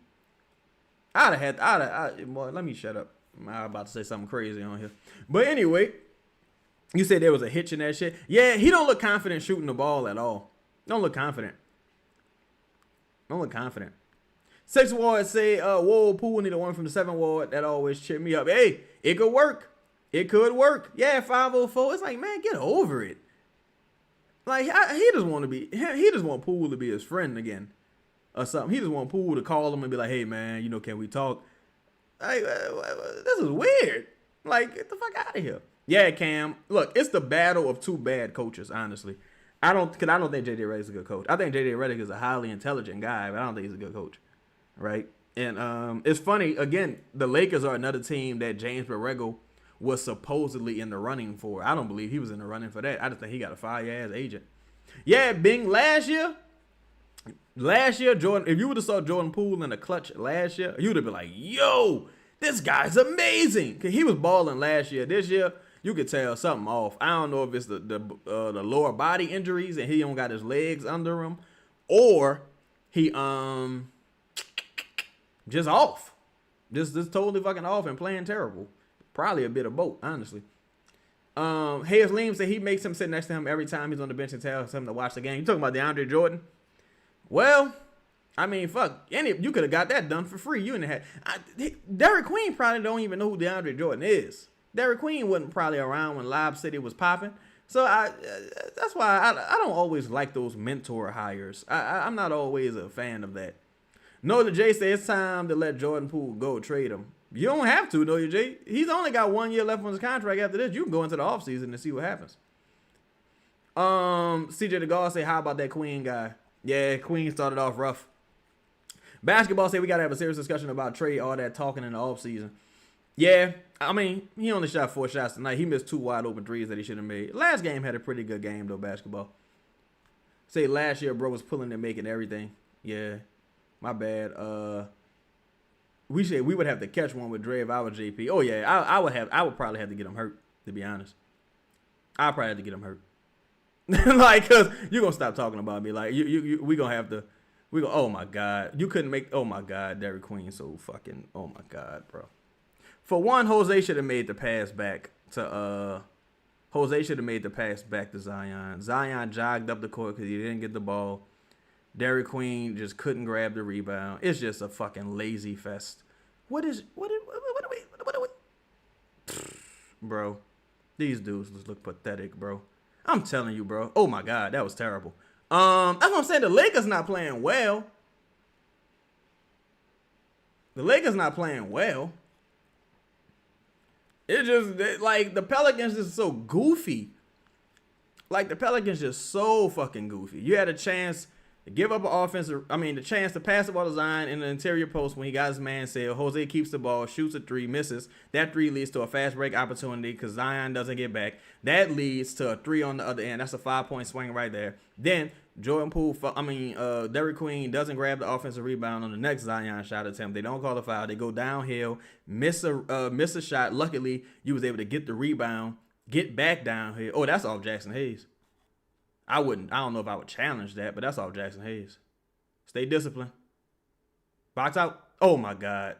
Boy, let me shut up. I'm about to say something crazy on here. But anyway, you said there was a hitch in that shit. Yeah, he don't look confident shooting the ball at all. Don't look confident. 6 Ward say, whoa, Poole need a one from the 7 Ward. That always cheer me up. Hey, it could work. It could work. Yeah, 504. It's like, man, get over it. Like, he just want Poole to be his friend again or something. He just want Poole to call him and be like, hey, man, you know, can we talk? Like, this is weird. Like, get the fuck out of here. Yeah, Cam. Look, it's the battle of two bad coaches, honestly. I don't think JJ Redick's a good coach. I think JJ Redick is a highly intelligent guy, but I don't think he's a good coach. Right? And it's funny, again, the Lakers are another team that James Borrego was supposedly in the running for. I don't believe he was in the running for that. I just think he got a fire-ass agent. Yeah, Bing, last year, Jordan, if you would have saw Jordan Poole in the clutch last year, you would have been like, yo, this guy's amazing. Cause he was balling last year. This year, you could tell something off. I don't know if it's the lower body injuries and he don't got his legs under him, or he just off. Just totally fucking off and playing terrible. Probably a bit of both, honestly. Hayes Liam said he makes him sit next to him every time he's on the bench and tells him to watch the game. You talking about DeAndre Jordan? Well, I mean, fuck. You could have got that done for free. You didn't have. Derik Queen probably don't even know who DeAndre Jordan is. Derik Queen wasn't probably around when Lob City was popping. So that's why I don't always like those mentor hires. I'm not always a fan of that. Noah J said it's time to let Jordan Poole go trade him. You don't have to, Noah J. He's only got 1 year left on his contract after this. You can go into the offseason and see what happens. CJ DeGaulle say, how about that Queen guy? Yeah, Queen started off rough. Basketball say we got to have a serious discussion about trade, all that talking in the offseason. Yeah, I mean, he only shot 4 shots tonight. He missed 2 wide open threes that he should have made. Last game had a pretty good game, though, basketball. Say last year, bro was pulling and making everything. Yeah, my bad. We would have to catch one with Dre if I was JP. Oh, yeah, I would probably have to get him hurt, to be honest. I'd probably have to get him hurt. Like, cause you're gonna stop talking about me. Like, we gonna have to. Oh my God, you couldn't make. Oh my God, Derik Queen. So fucking. Oh my God, bro. For one, Jose should have made the pass back to. Jose should have made the pass back to Zion. Zion jogged up the court because he didn't get the ball. Derik Queen just couldn't grab the rebound. It's just a fucking lazy fest. What are we? Bro, these dudes look pathetic, bro. I'm telling you, bro. Oh my God, that was terrible. That's what I'm saying. The Lakers not playing well. It just like the Pelicans is so goofy. Like the Pelicans just so fucking goofy. You had a chance to give up the chance to pass the ball to Zion in the interior post when he got his man said. Jose keeps the ball, shoots a 3, misses. That 3 leads to a fast break opportunity because Zion doesn't get back. That leads to a 3 on the other end. That's a 5-point swing right there. Then Derik Queen doesn't grab the offensive rebound on the next Zion shot attempt. They don't call the foul. They go downhill, miss a shot. Luckily, you was able to get the rebound, get back downhill. Oh, that's off Jackson Hayes. I don't know if I would challenge that, but that's off Jackson Hayes. Stay disciplined. Box out. Oh, my God.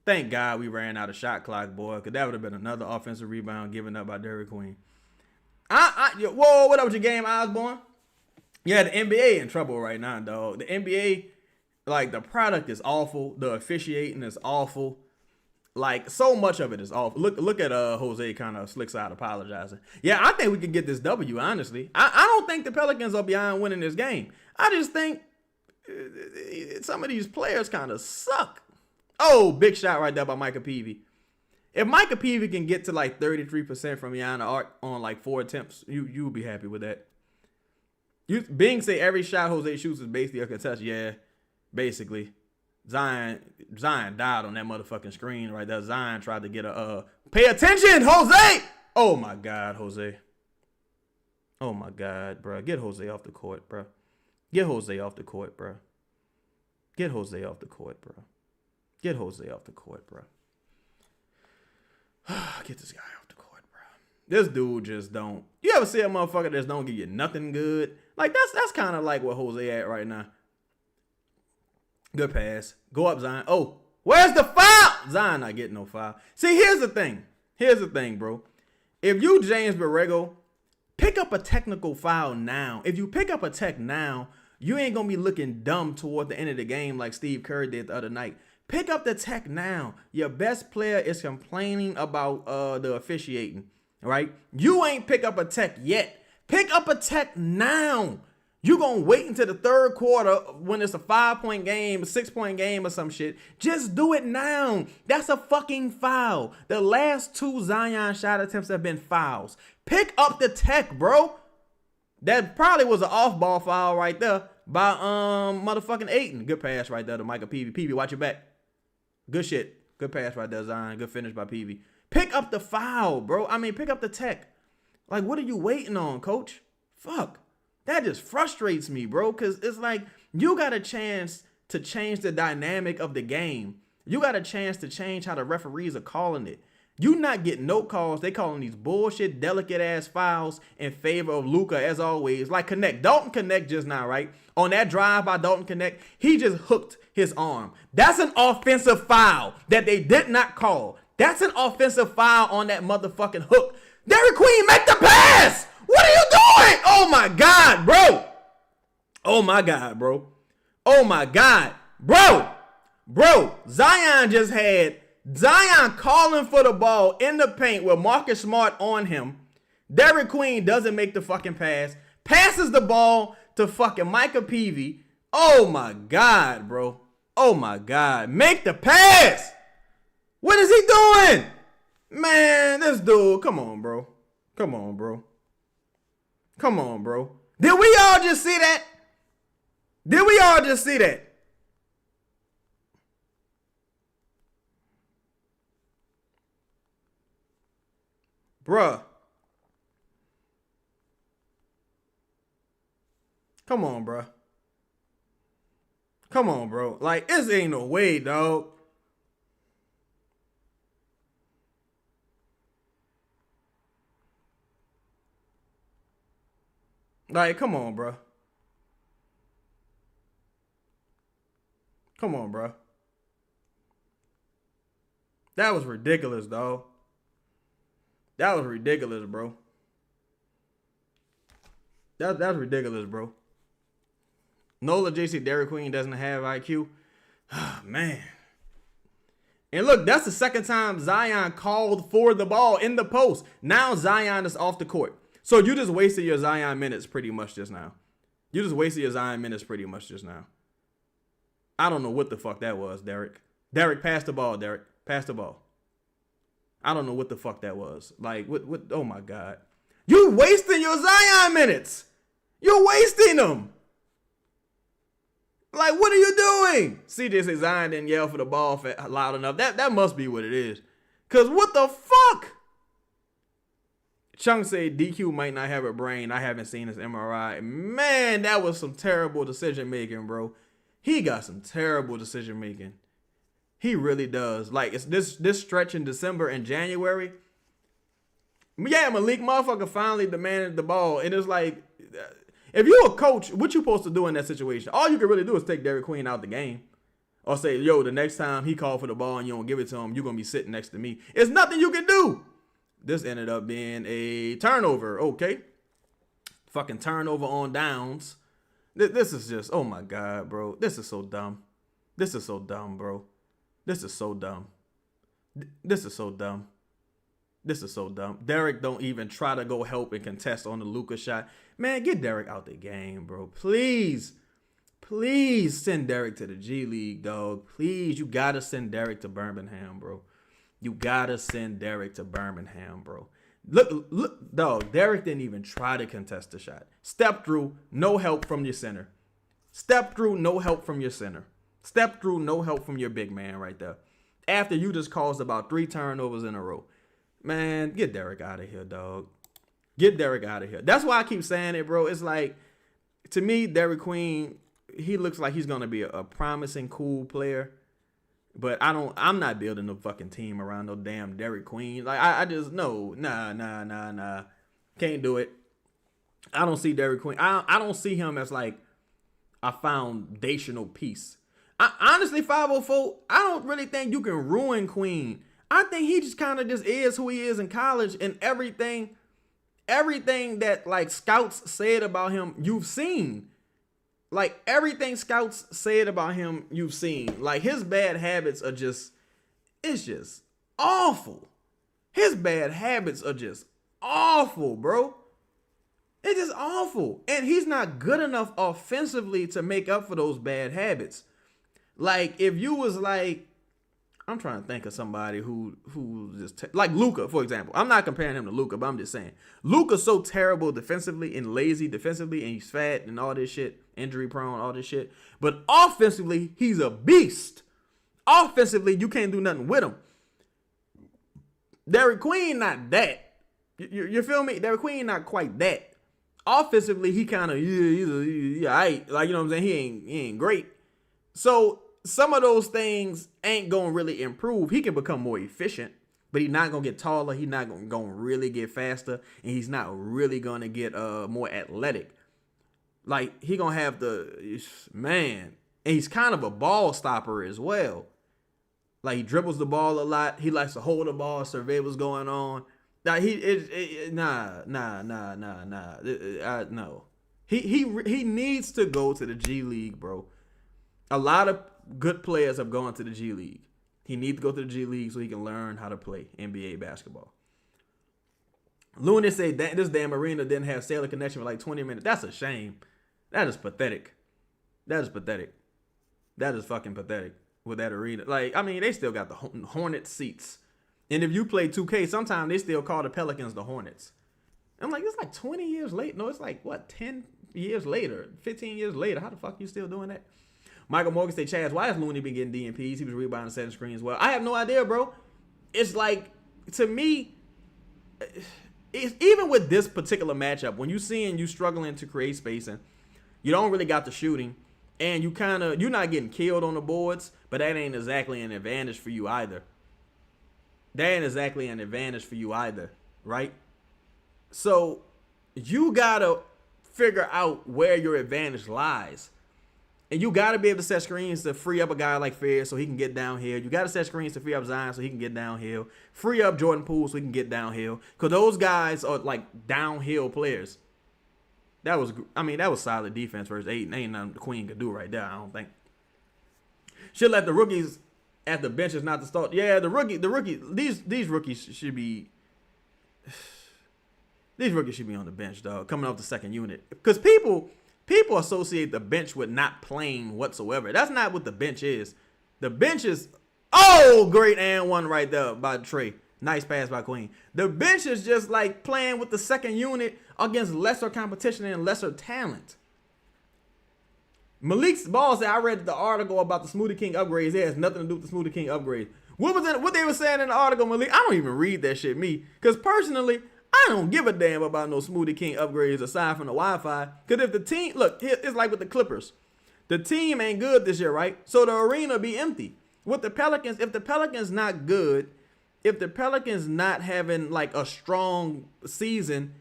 Thank God we ran out of shot clock, boy, because that would have been another offensive rebound given up by Derik Queen. Whoa, what up with your game, Osborne? Yeah, the NBA in trouble right now, dog. The NBA, like, the product is awful. The officiating is awful. Like, so much of it is awful. Look at Jose kind of slicks out apologizing. Yeah, I think we could get this W, honestly. I don't think the Pelicans are beyond winning this game. I just think some of these players kind of suck. Oh, big shot right there by Micah Peavy. If Micah Peavy can get to like 33% from behind the arc on like 4 attempts, you would be happy with that. Bing say every shot Jose shoots is basically a contest. Yeah, basically. Zion died on that motherfucking screen right there. Zion tried to get pay attention, Jose! Oh my God, Jose. Oh my God, bro. Get Jose off the court, bro. Get Jose off the court, bro. Get Jose off the court, bro. Get Jose off the court, bro. Get this guy off the court, bro. This dude just don't. You ever see a motherfucker that just don't give you nothing good? Like, that's kind of like what Jose at right now. Good pass. Go up, Zion. Oh, where's the foul? Zion not getting no foul. See, here's the thing. Here's the thing, bro. If you James Borrego, pick up a technical foul now. If you pick up a tech now, you ain't going to be looking dumb toward the end of the game like Steve Kerr did the other night. Pick up the tech now. Your best player is complaining about the officiating, right? You ain't pick up a tech yet. Pick up a tech now. You gonna wait until the third quarter when it's a 5-point game, a 6-point game or some shit. Just do it now. That's a fucking foul. The last 2 Zion shot attempts have been fouls. Pick up the tech, bro. That probably was an off-ball foul right there by motherfucking Ayton. Good pass right there to Micah Peavy. Peavy, watch your back. Good shit. Good pass right there, Zion. Good finish by Peavy. Pick up the foul, bro. I mean, pick up the tech. Like, what are you waiting on, coach? Fuck. That just frustrates me, bro, because it's like you got a chance to change the dynamic of the game. You got a chance to change how the referees are calling it. You not getting no calls. They calling these bullshit, delicate-ass fouls in favor of Luka, as always. Like Connect. Dalton Connect just now, right? On that drive by Dalton Connect, he just hooked his arm. That's an offensive foul that they did not call. That's an offensive foul on that motherfucking hook. Derik Queen, make the pass! What are you doing? Oh, my God, bro. Oh, my God, bro. Oh, my God. Bro, Zion just had Zion calling for the ball in the paint with Marcus Smart on him. Derik Queen doesn't make the fucking pass. Passes the ball to fucking Micah Peavy. Oh, my God, bro. Oh, my God. Make the pass. What is he doing? Man, this dude. Come on, bro. Come on, bro. Come on, bro. Did we all just see that? Did we all just see that? Bruh. Come on, bro. Come on, bro. Like, this ain't no way, dog. Like, come on, bro. Come on, bro. That was ridiculous, dog. That was ridiculous, bro. That's ridiculous, bro. Nola JC Derik Queen doesn't have IQ. Oh, man. And look, that's the second time Zion called for the ball in the post. Now Zion is off the court. So you just wasted your Zion minutes pretty much just now. You just wasted your Zion minutes pretty much just now. I don't know what the fuck that was, Derik. Derik, pass the ball, Derik. Pass the ball. I don't know what the fuck that was. Like, what, oh my God. You wasting your Zion minutes. You're wasting them. Like, what are you doing? CJ said Zion didn't yell for the ball loud enough. That must be what it is. Because what the fuck? Chung said DQ might not have a brain. I haven't seen his MRI. Man, that was some terrible decision making, bro. He got some terrible decision making. He really does. Like, it's this stretch in December and January. Yeah, Malik motherfucker finally demanded the ball. And it's like, if you're a coach, what you supposed to do in that situation? All you can really do is take Derik Queen out the game. Or say, yo, the next time he called for the ball and you don't give it to him, you're going to be sitting next to me. It's nothing you can do. This ended up being a turnover. Okay. Fucking turnover on downs. This is just, oh my God, bro. This is so dumb. This is so dumb, bro. This is so dumb. This is so dumb. This is so dumb. Derik don't even try to go help and contest on the Luka shot. Man, get Derik out the game, bro. Please. Please send Derik to the G League, dog. Please, you got to send Derik to Birmingham, bro. You gotta send Derik to Birmingham, bro. Look, dog. Derik didn't even try to contest the shot. Step through, no help from your center. Step through, no help from your center. Step through, no help from your big man right there. After you just caused about 3 turnovers in a row. Man, get Derik out of here, dog. Get Derik out of here. That's why I keep saying it, bro. It's like, to me, Derik Queen, he looks like he's gonna be a promising, cool player. But I'm not building no fucking team around no damn Derik Queen. Like, I just, no, nah. Can't do it. I don't see Derik Queen. I don't see him as like a foundational piece. Honestly, 504, I don't really think you can ruin Queen. I think he just kind of just is who he is in college, and everything that like scouts said about him, you've seen. Like, everything scouts said about him, you've seen. Like, his bad habits are just, it's just awful. His bad habits are just awful, bro. It's just awful. And he's not good enough offensively to make up for those bad habits. Like, if you was like, I'm trying to think of somebody who just like Luka, for example. I'm not comparing him to Luka, but I'm just saying Luka's so terrible defensively and lazy defensively, and he's fat and all this shit, injury prone, all this shit. But offensively, he's a beast. Offensively, you can't do nothing with him. Derik Queen, not that. You feel me? Derik Queen, not quite that. Offensively, he kind of like, you know what I'm saying. He ain't great. So some of those things ain't gonna really improve. He can become more efficient, but he's not gonna get taller. He's not gonna really get faster, and he's not really gonna get more athletic. Like, he gonna have and he's kind of a ball stopper as well. Like, he dribbles the ball a lot. He likes to hold the ball, survey what's going on. Now no. He needs to go to the G League, bro. A lot of good players have gone to the G League. He needs to go to the G League so he can learn how to play NBA basketball. Looney said that this damn arena didn't have cellular connection for like 20 minutes. That's a shame. That is pathetic. That is fucking pathetic with that arena. Like, I mean, they still got the Hornet seats. And if you play 2K, sometimes they still call the Pelicans the Hornets. I'm like, it's like 20 years late. No, it's like, what, 10 years later, 15 years later. How the fuck you still doing that? Michael Morgan say, Chaz, why has Looney been getting DNPs? He was rebounding, setting screens well. I have no idea, bro. It's like, to me, it's, even with this particular matchup, when you seeing you struggling to create spacing, you don't really got the shooting, and you're not getting killed on the boards, but that ain't exactly an advantage for you either. Right? So you gotta figure out where your advantage lies. And you got to be able to set screens to free up a guy like Fed so he can get downhill. You got to set screens to free up Zion so he can get downhill. Free up Jordan Poole so he can get downhill. Because those guys are like downhill players. That was solid defense versus 8. Ain't nothing the Queen could do right there, I don't think. Should let the rookies at the benches not to start. Yeah, these rookies should be... These rookies should be on the bench, dog, coming off the second unit. Because people associate the bench with not playing whatsoever. That's not what the bench is. The bench is, great and one right there by Trey. Nice pass by Queen. The bench is just like playing with the second unit against lesser competition and lesser talent. Malik's Ball said, I read the article about the Smoothie King upgrades. It has nothing to do with the Smoothie King upgrades. What they were saying in the article, Malik? I don't even read that shit, me. Because personally, I don't give a damn about no Smoothie King upgrades aside from the Wi-Fi. Because if the team, look, it's like with the Clippers. The team ain't good this year, right? So the arena be empty. With the Pelicans, if the Pelicans not good, if the Pelicans not having like a strong season,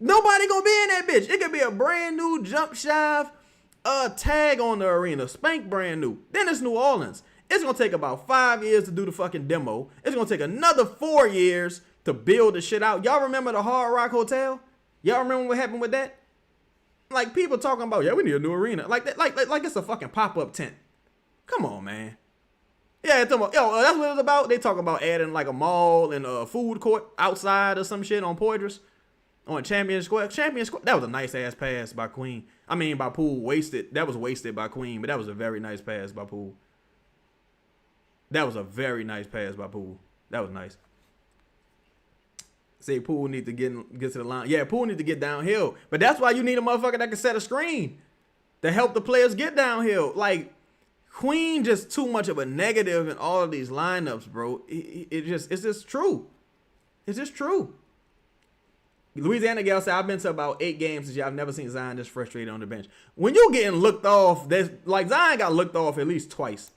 nobody gonna be in that bitch. It could be a brand new jump shaft, tag on the arena, spank brand new. Then it's New Orleans. It's gonna take about 5 years to do the fucking demo. It's gonna take another 4 years to build the shit out. Y'all remember the Hard Rock Hotel? Y'all remember what happened with that? Like, people talking about, yeah, we need a new arena. Like that, like it's a fucking pop-up tent. Come on, man. Yeah, that's what it's about. They talk about adding like a mall and a food court outside or some shit on Poydras. On Champion Square. That was a nice ass pass by Queen. By Poole. Wasted. That was wasted by Queen, but that was a very nice pass by Poole. That was nice. Say Poole need to get to the line. Yeah, Poole need to get downhill. But that's why you need a motherfucker that can set a screen to help the players get downhill. Like, Queen just too much of a negative in all of these lineups, bro. It's just true. It's just true. Louisiana Gal said, I've been to about 8 games this year. I've never seen Zion this frustrated on the bench. When you getting looked off, like Zion got looked off at least twice.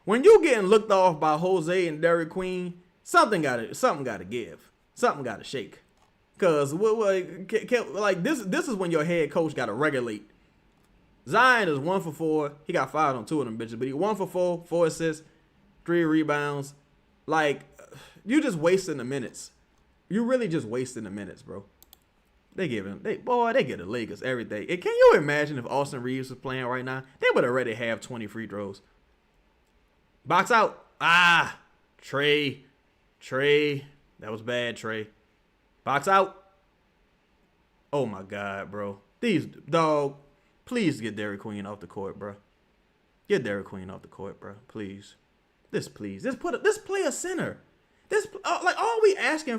When you getting looked off by Jose and Derik Queen, something gotta give. Something gotta shake. Cause like this is when your head coach gotta regulate. Zion is 1 for 4. He got 5 on 2 of them bitches, but he 1 for 4, 4 assists, 3 rebounds. Like, you just wasting the minutes. You really just wasting the minutes, bro. They give the Lakers everything. And can you imagine if Austin Reeves was playing right now? They would already have 20 free throws. Box out. Trey. That was bad, Trey. Box out. Oh my God, bro. Please get Derik Queen off the court, bro. Get Derik Queen off the court, bro. Please. Just play a center. All we asking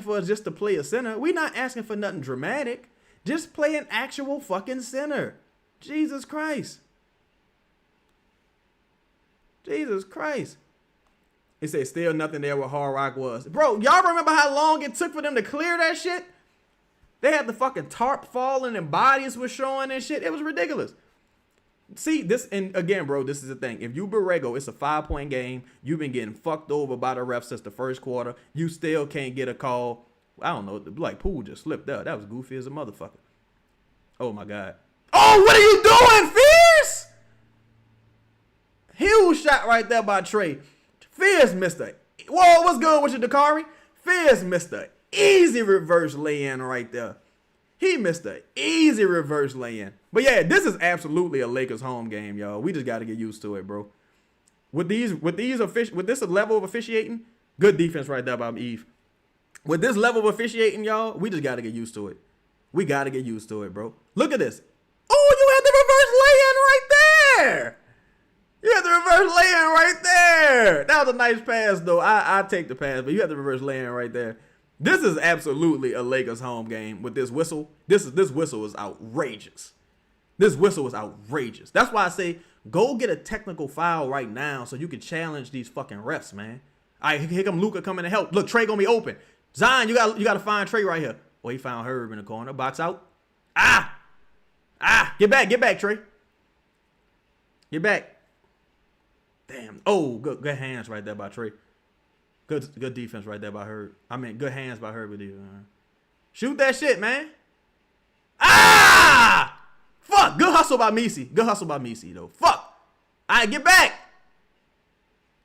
for is just to play a center. We not asking for nothing dramatic. Just play an actual fucking center. Jesus Christ. Jesus Christ. He said still nothing there where Hard Rock was. Bro, y'all remember how long it took for them to clear that shit? They had the fucking tarp falling and bodies were showing and shit. It was ridiculous. See, this, and again, bro, this is the thing. If you Borrego, it's a 5-point game. You've been getting fucked over by the refs since the first quarter. You still can't get a call. I don't know. Like, Poole just slipped out. That was goofy as a motherfucker. Oh, my God. Oh, what are you doing, Fierce? Huge shot right there by Trey. Fierce missed it. Whoa, what's good with you, Dakari? Fierce missed it. Easy reverse lay-in right there. He missed an easy reverse lay-in. But yeah, this is absolutely a Lakers home game, y'all. We just got to get used to it, bro. With this level of officiating, good defense right there by Eve. With this level of officiating, y'all, we just got to get used to it. We got to get used to it, bro. Look at this. Oh, you had the reverse lay-in right there. You had the reverse lay-in right there. That was a nice pass, though. I take the pass, but you had the reverse lay-in right there. This is absolutely a Lakers home game with this whistle. This whistle is outrageous. This whistle is outrageous. That's why I say go get a technical foul right now so you can challenge these fucking refs, man. All right, here come Luka coming to help. Look, Trey gonna be open. Zion, you got to find Trey right here. Well, he found Herb in the corner. Box out. Get back, Trey. Get back. Damn. Oh, good hands right there by Trey. Good defense right there by Herb. I mean, good hands by Herb. Shoot that shit, man. Fuck. Good hustle by Misi. Though. Fuck. All right, get back.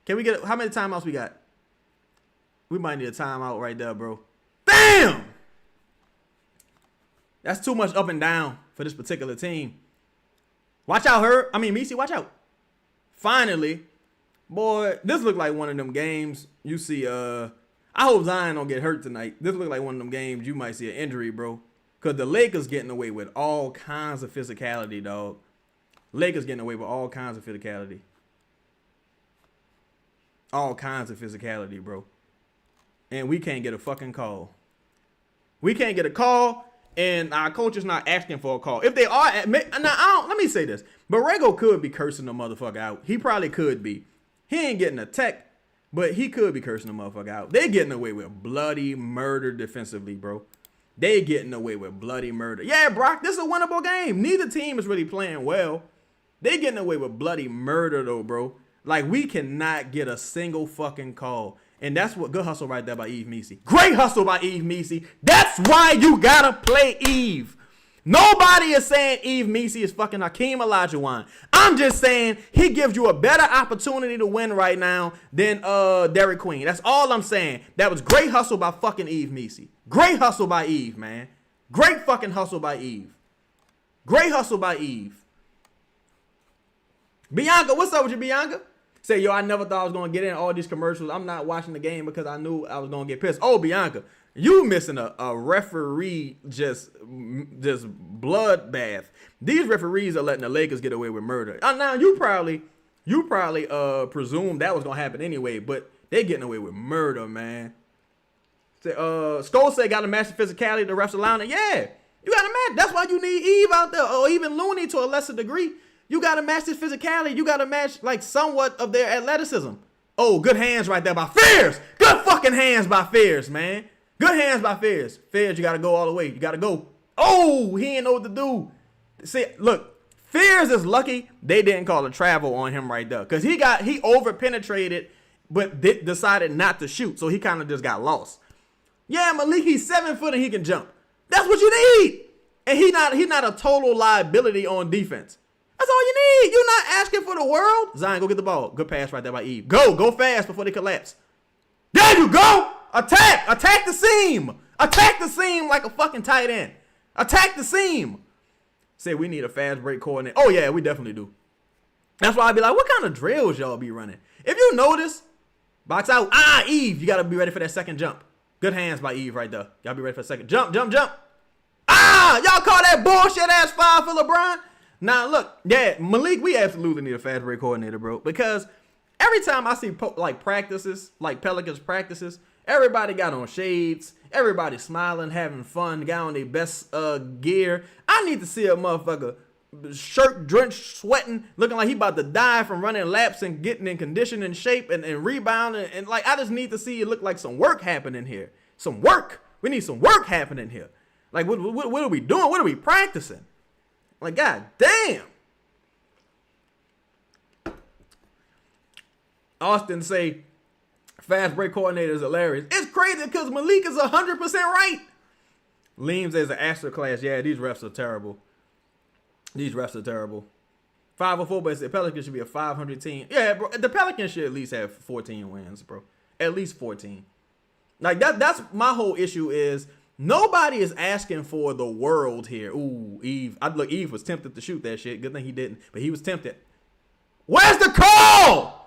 Can we get how many timeouts we got? We might need a timeout right there, bro. Damn. That's too much up and down for this particular team. Watch out, Misi, watch out. Finally. Boy, this look like one of them games you see. I hope Zion don't get hurt tonight. This look like one of them games you might see an injury, bro. Because the Lakers getting away with all kinds of physicality, dog. Lakers getting away with all kinds of physicality. All kinds of physicality, bro. And we can't get a fucking call. We can't get a call, and our coach is not asking for a call. If they are, let me say this. Borrego could be cursing the motherfucker out. He probably could be. He ain't getting a tech, but he could be cursing the motherfucker out. They getting away with bloody murder defensively, bro. They getting away with bloody murder. Yeah, Brock, this is a winnable game. Neither team is really playing well. They getting away with bloody murder, though, bro. Like, we cannot get a single fucking call. And that's what good hustle right there by Eve Misi. Great hustle by Eve Misi. That's why you gotta play Eve. Nobody is saying Eve Misi is fucking Hakeem Olajuwon. I'm just saying he gives you a better opportunity to win right now than Derik Queen. That's all I'm saying. That was great hustle by fucking Eve Misi. Great hustle by Eve, man. Great fucking hustle by Eve. Great hustle by Eve. Bianca, what's up with you, Bianca? Say, yo, I never thought I was going to get in all these commercials. I'm not watching the game because I knew I was going to get pissed. Oh, Bianca, you missing a referee just bloodbath. These referees are letting the Lakers get away with murder. Now, you You probably presumed that was gonna happen anyway, but they getting away with murder, man. Skull say got to match the physicality. The refs allowing it. Yeah, you got to match. That's why you need Eve out there, or even Looney to a lesser degree. You got to match this physicality. You got to match like somewhat of their athleticism. Oh, good hands right there by Fears. Good fucking hands by Fears, man. Good hands by Fears. Fears, you got to go all the way. You got to go. Oh, he ain't know what to do. See, look, Fears is lucky they didn't call a travel on him right there, because he over penetrated, but decided not to shoot, so he kind of just got lost. Yeah, Malik, he's 7 foot and he can jump. That's what you need. And he's not a total liability on defense. That's all you need. You're not asking for the world. Zion, go get the ball. Good pass right there by Eve. Go fast before they collapse. There you go. Attack the seam. Attack the seam like a fucking tight end. Attack the seam. Say we need a fast break coordinator. Oh yeah, we definitely do. That's why I be like, what kind of drills y'all be running? If you notice, box out. Eve, you got to be ready for that second jump. Good hands by Eve right there. Y'all be ready for a second. Jump. Y'all call that bullshit ass foul for LeBron? Now, look, yeah, Malik, we absolutely need a fast break coordinator, bro. Because every time I see, practices, like Pelicans practices, everybody got on shades. Everybody smiling, having fun, got on their best gear. I need to see a motherfucker shirt drenched, sweating, looking like he about to die from running laps and getting in condition and shape and rebounding. And like, I just need to see it look like some work happening here. Some work. We need some work happening here. Like, what are we doing? What are we practicing? Like, god damn. Austin say, fast break coordinator is hilarious. It's crazy because Malik is 100% right. Leems is an Astro class. Yeah, these refs are terrible. 504, but the Pelicans should be a 500 team. Yeah, bro. The Pelicans should at least have 14 wins, bro. At least 14. Like, that's my whole issue is nobody is asking for the world here. Ooh, Eve. Eve was tempted to shoot that shit. Good thing he didn't, but he was tempted. Where's the call?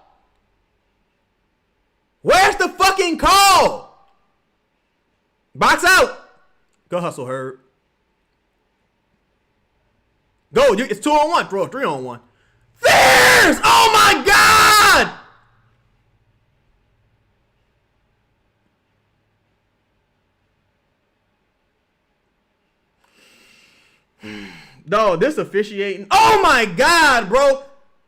Where's the fucking call? Box out. Go hustle, Herb. Go. It's 2-on-1. Throw a 3-on-1. Fierce! Oh my God! No, this officiating. Oh my God, bro.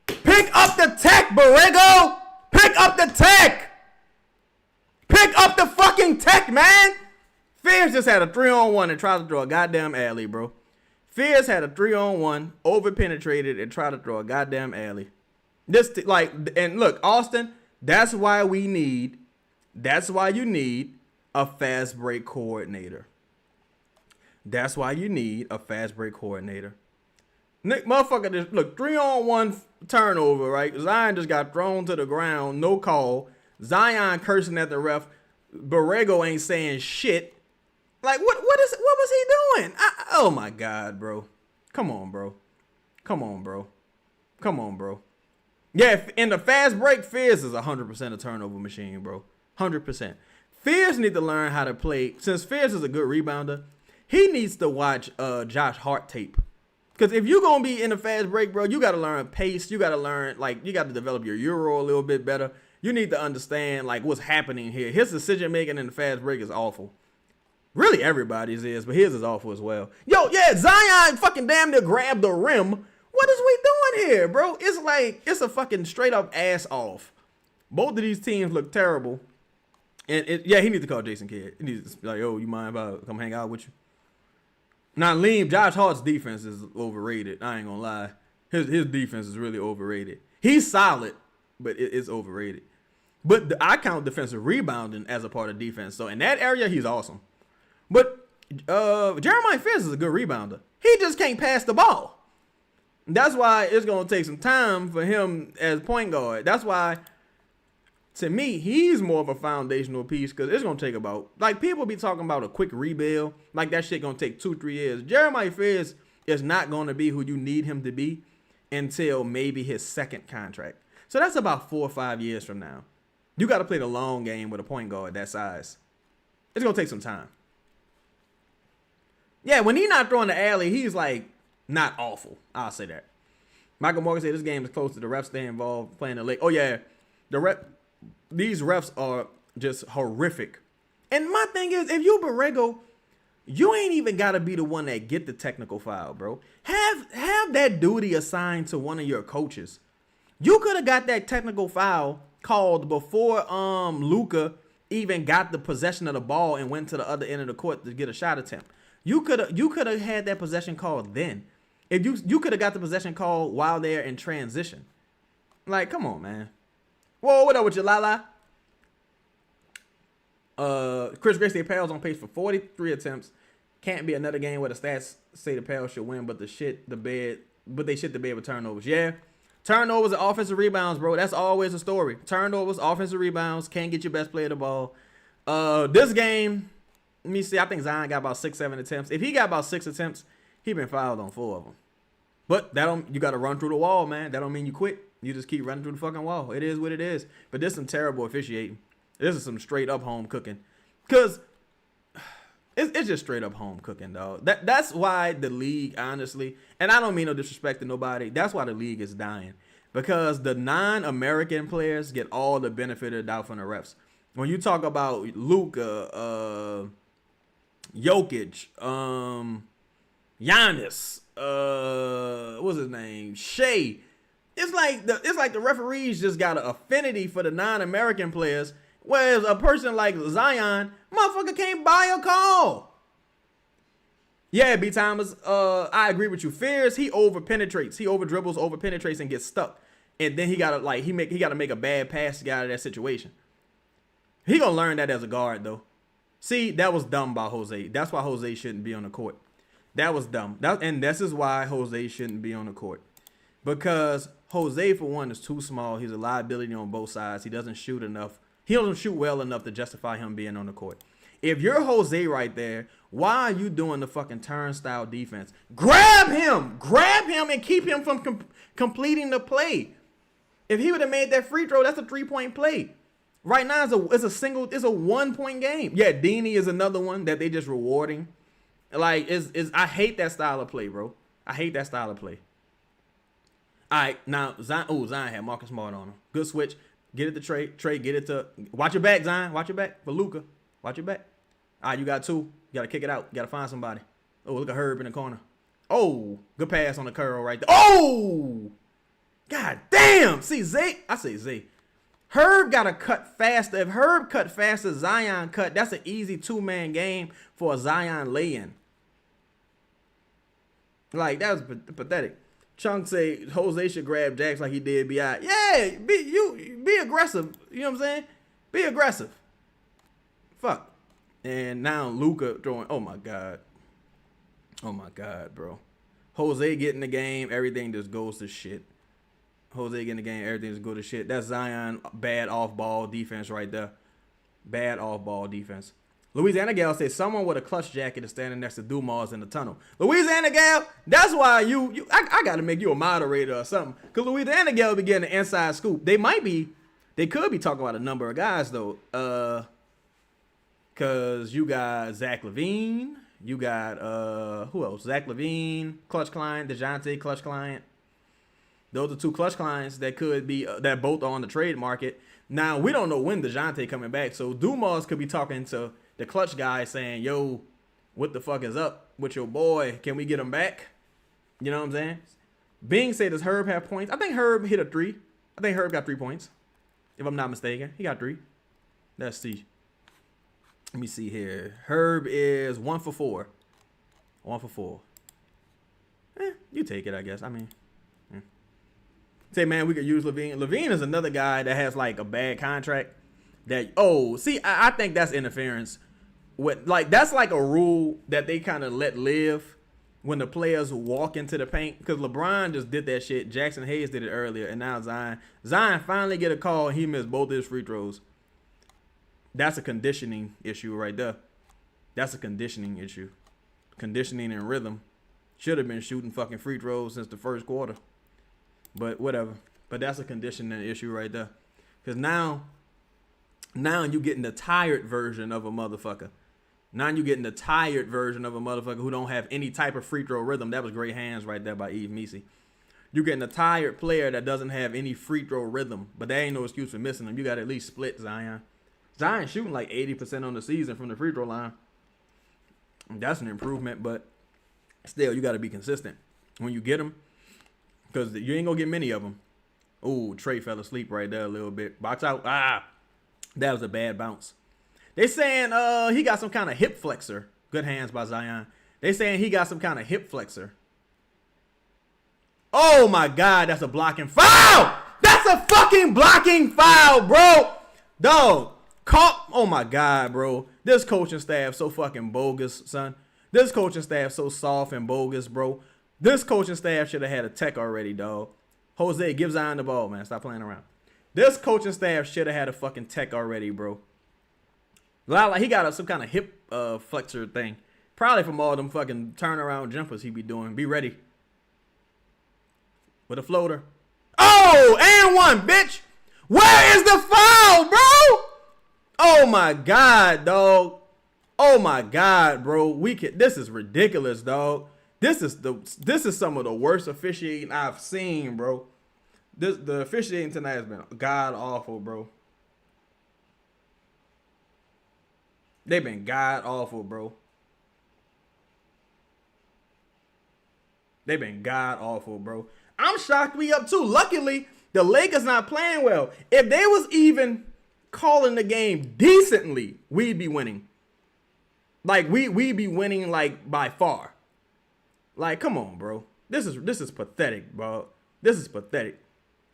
Pick up the tech, Borrego. Pick up the tech. Pick up the fucking tech, man. Fierce just had a 3-on-1 and tried to throw a goddamn alley, bro. Fierce had a 3-on-1, over penetrated, and tried to throw a goddamn alley. And look, Austin, that's why you need a fast break coordinator. That's why you need a fast break coordinator. Nick, motherfucker, just look, 3-on-1 turnover, right? Zion just got thrown to the ground, no call. Zion cursing at the ref. Borrego ain't saying shit. Like, what was he doing? Oh my God, bro. Come on, bro. Yeah, in the fast break, Fierce is 100% a turnover machine, bro. 100%. Fierce need to learn how to play. Since Fierce is a good rebounder, he needs to watch Josh Hart tape. Because if you're going to be in a fast break, bro, you got to learn pace. You got to learn, you got to develop your Euro a little bit better. You need to understand, what's happening here. His decision-making in the fast break is awful. Really, everybody's is, but his is awful as well. Yo, yeah, Zion fucking damn near grabbed the rim. What is we doing here, bro? It's a fucking straight-up ass off. Both of these teams look terrible. And, he needs to call Jason Kidd. He needs to be like, yo, you mind if I come hang out with you? Now, Josh Hart's defense is overrated. I ain't gonna lie. His defense is really overrated. He's solid, but it's overrated. But I count defensive rebounding as a part of defense. So in that area, he's awesome. But Jeremiah Fierce is a good rebounder. He just can't pass the ball. That's why it's going to take some time for him as point guard. That's why, to me, he's more of a foundational piece because it's going to take about, people be talking about a quick rebuild. Like, that shit going to take 2-3 years. Jeremiah Fierce is not going to be who you need him to be until maybe his second contract. So that's about 4 or 5 years from now. You got to play the long game with a point guard that size. It's going to take some time. Yeah, when he's not throwing the alley, he's not awful. I'll say that. Michael Morgan said this game is close to the refs staying involved playing the late. Oh yeah, these refs are just horrific. And my thing is, if you Borrego, you ain't even gotta be the one that get the technical foul, bro. Have that duty assigned to one of your coaches. You could have got that technical foul called before Luka even got the possession of the ball and went to the other end of the court to get a shot attempt. You could have had that possession called then. If you could have got the possession called while they're in transition. Like, come on, man. Whoa, what up with you, Lala? Chris Gracie Pals on pace for 43 attempts. Can't be another game where the stats say the Pals should win, but they shit the bed with turnovers. Yeah. Turnovers and offensive rebounds, bro. That's always a story. Turnovers, offensive rebounds, can't get your best player the ball. This game, let me see. I think Zion got about 6-7 attempts. If he got about 6 attempts, he been fouled on 4 of them. But you got to run through the wall, man. That don't mean you quit. You just keep running through the fucking wall. It is what it is. But this is some terrible officiating. This is some straight up home cooking. Because it's just straight up home cooking, dog. That's why the league, honestly, and I don't mean no disrespect to nobody, that's why the league is dying. Because the non-American players get all the benefit of the doubt from the refs. When you talk about Luka, Jokic, Giannis, what's his name? Shea. It's like the referees just got an affinity for the non-American players, whereas a person like Zion, motherfucker can't buy a call. Yeah, B Thomas, I agree with you. Fears, he over penetrates, he over dribbles, over penetrates, and gets stuck. And then he gotta make a bad pass to get out of that situation. He gonna learn that as a guard though. See, that was dumb by Jose. That's why Jose shouldn't be on the court. That was dumb. And this is why Jose shouldn't be on the court. Because Jose, for one, is too small. He's a liability on both sides. He doesn't shoot enough. He doesn't shoot well enough to justify him being on the court. If you're Jose right there, why are you doing the fucking turnstile defense? Grab him and keep him from completing the play. If he would have made that free throw, that's a 3-point play. Right now, it's a 1-point game. Yeah, Dini is another one that they just rewarding. Like, I hate that style of play, bro. I hate that style of play. All right, now, Zion had Marcus Smart on him. Good switch. Get it to Trey. Trey, get it to... Watch your back, Zion. Watch your back for Luka. Watch your back. All right, you got 2. You got to kick it out. You got to find somebody. Oh, look at Herb in the corner. Oh, good pass on the curl right there. Oh! God damn! See, Zay. Herb got to cut faster. If Herb cut faster, Zion cut. That's an easy 2-man game for a Zion lay-in. Like, that was pathetic. Chunk say Jose should grab Jax like he did B.I. Yeah, be aggressive. You know what I'm saying? Be aggressive. Fuck. And now Luka throwing. Oh my god, bro. Jose getting the game, everything just goes to shit. Jose getting the game, everything just goes to shit. That's Zion bad off ball defense right there. Bad off ball defense. Louisiana Gal says someone with a clutch jacket is standing next to Dumas in the tunnel. Louisiana Gal, that's why I got to make you a moderator or something. Because Louisiana Gal be getting the inside scoop. They could be talking about a number of guys though. Because you got Zach LaVine. You got, who else? Zach LaVine, clutch client, DeJounte, clutch client. Those are 2 clutch clients that could be, that both are on the trade market. Now, we don't know when DeJounte coming back. So Dumas could be talking to the clutch guy saying, yo, what the fuck is up with your boy? Can we get him back? You know what I'm saying? Bing said, does Herb have points? I think Herb hit a 3. I think Herb got 3 points. If I'm not mistaken. He got 3. Let's see. Let me see here. Herb is 1 for 4. 1 for 4. You take it, I guess. I mean, say, man, we could use LaVine. LaVine is another guy that has like a bad contract. I think that's interference. That's like a rule that they kind of let live when the players walk into the paint. Because LeBron just did that shit. Jackson Hayes did it earlier, and now Zion finally get a call. And he missed both his free throws. That's a conditioning issue right there. That's a conditioning issue. Conditioning and rhythm. Should have been shooting fucking free throws since the first quarter. But whatever. But that's a conditioning issue right there. Because now you're getting the tired version of a motherfucker. Now you're getting the tired version of a motherfucker who don't have any type of free throw rhythm. That was great hands right there by Eve Meesey. You're getting a tired player that doesn't have any free throw rhythm, but that ain't no excuse for missing them. You got to at least split Zion. Zion shooting like 80% on the season from the free throw line. That's an improvement, but still, you got to be consistent when you get them because you ain't going to get many of them. Ooh, Trey fell asleep right there a little bit. Box out. That was a bad bounce. They saying he got some kind of hip flexor. Good hands by Zion. They saying he got some kind of hip flexor. Oh, my God. That's a blocking foul. That's a fucking blocking foul, bro. Dog. Oh, my God, bro. This coaching staff so fucking bogus, son. This coaching staff so soft and bogus, bro. This coaching staff should have had a tech already, dog. Jose, give Zion the ball, man. Stop playing around. This coaching staff should have had a fucking tech already, bro. Like he got some kind of hip flexor thing. Probably from all them fucking turnaround jumpers he be doing. Be ready. With a floater. Oh, and one, bitch. Where is the foul, bro? Oh, my God, dog. Oh, my God, bro. This is ridiculous, dog. This is some of the worst officiating I've seen, bro. The officiating tonight has been god awful, bro. They've been god awful, bro. They've been god awful, bro. I'm shocked we up too. Luckily, the Lakers not playing well. If they was even calling the game decently, we'd be winning. Like we'd be winning like by far. Like, come on, bro. This is pathetic, bro. This is pathetic.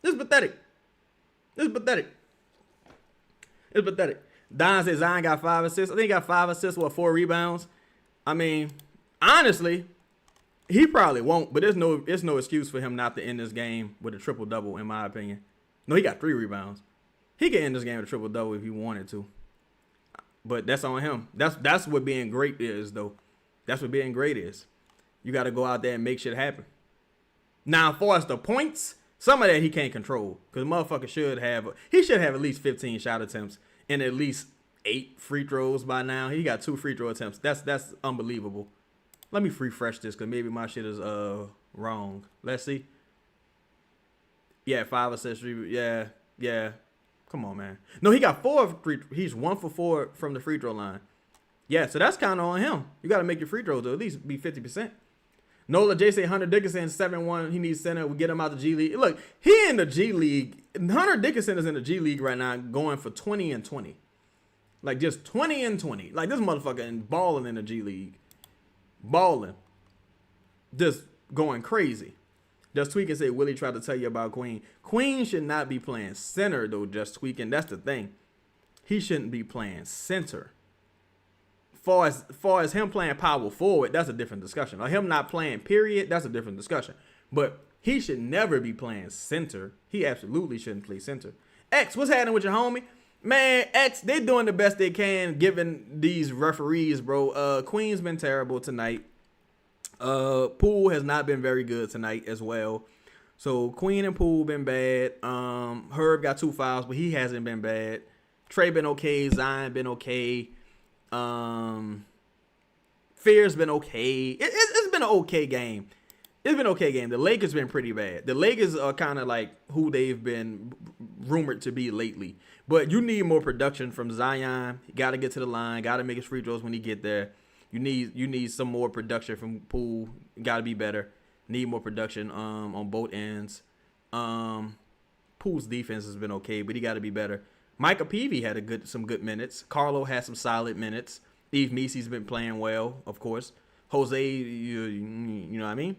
This is pathetic. This is pathetic. It's pathetic. Don says Zion got 5 assists. I think he got 5 assists, 4 rebounds. I mean, honestly, he probably won't, but there's no excuse for him not to end this game with a triple-double, in my opinion. No, he got 3 rebounds. He could end this game with a triple-double if he wanted to. But that's on him. That's what being great is, though. That's what being great is. You got to go out there and make shit happen. Now, as far as the points, some of that he can't control. Because motherfucker should have at least 15 shot attempts and at least 8 free throws by now. He got 2 free throw attempts. That's unbelievable. Let me refresh this because maybe my shit is wrong. Let's see. Yeah, 5 assists. Yeah. Come on, man. No, he got 4 he's 1 for 4 from the free throw line. Yeah, so that's kind of on him. You got to make your free throws to at least be 50%. Nola J say Hunter Dickinson 7-1. He needs center. We get him out the G League. Look, he in the G League. Hunter Dickinson is in the G League right now, going for 20-20. Like just 20-20. Like this motherfucker balling in the G League. Balling. Just going crazy. Just Tweaking say Willie tried to tell you about Queen. Queen should not be playing center though. Just Tweaking. That's the thing. He shouldn't be playing center. Far as him playing power forward, that's a different discussion. Like him not playing period, that's a different discussion. But he should never be playing center. He absolutely shouldn't play center. X, what's happening with your homie? Man, X, they doing the best they can given these referees, bro. Queen's been terrible tonight. Poole has not been very good tonight as well. So Queen and Poole been bad. Herb got 2 fouls, but he hasn't been bad. Trey been okay. Zion been okay. Fear's been okay. It's been an okay game. It's been an okay game. The Lakers been pretty bad. The Lakers are kind of like who they've been rumored to be lately. But you need more production from Zion. You got to get to the line. Got to make his free throws when he get there. You need some more production from Poole. Got to be better. Need more production on both ends. Poole's defense has been okay, but he got to be better. Micah Peavy had some good minutes. Carlo had some solid minutes. Steve Meese's been playing well, of course. Jose, you know what I mean?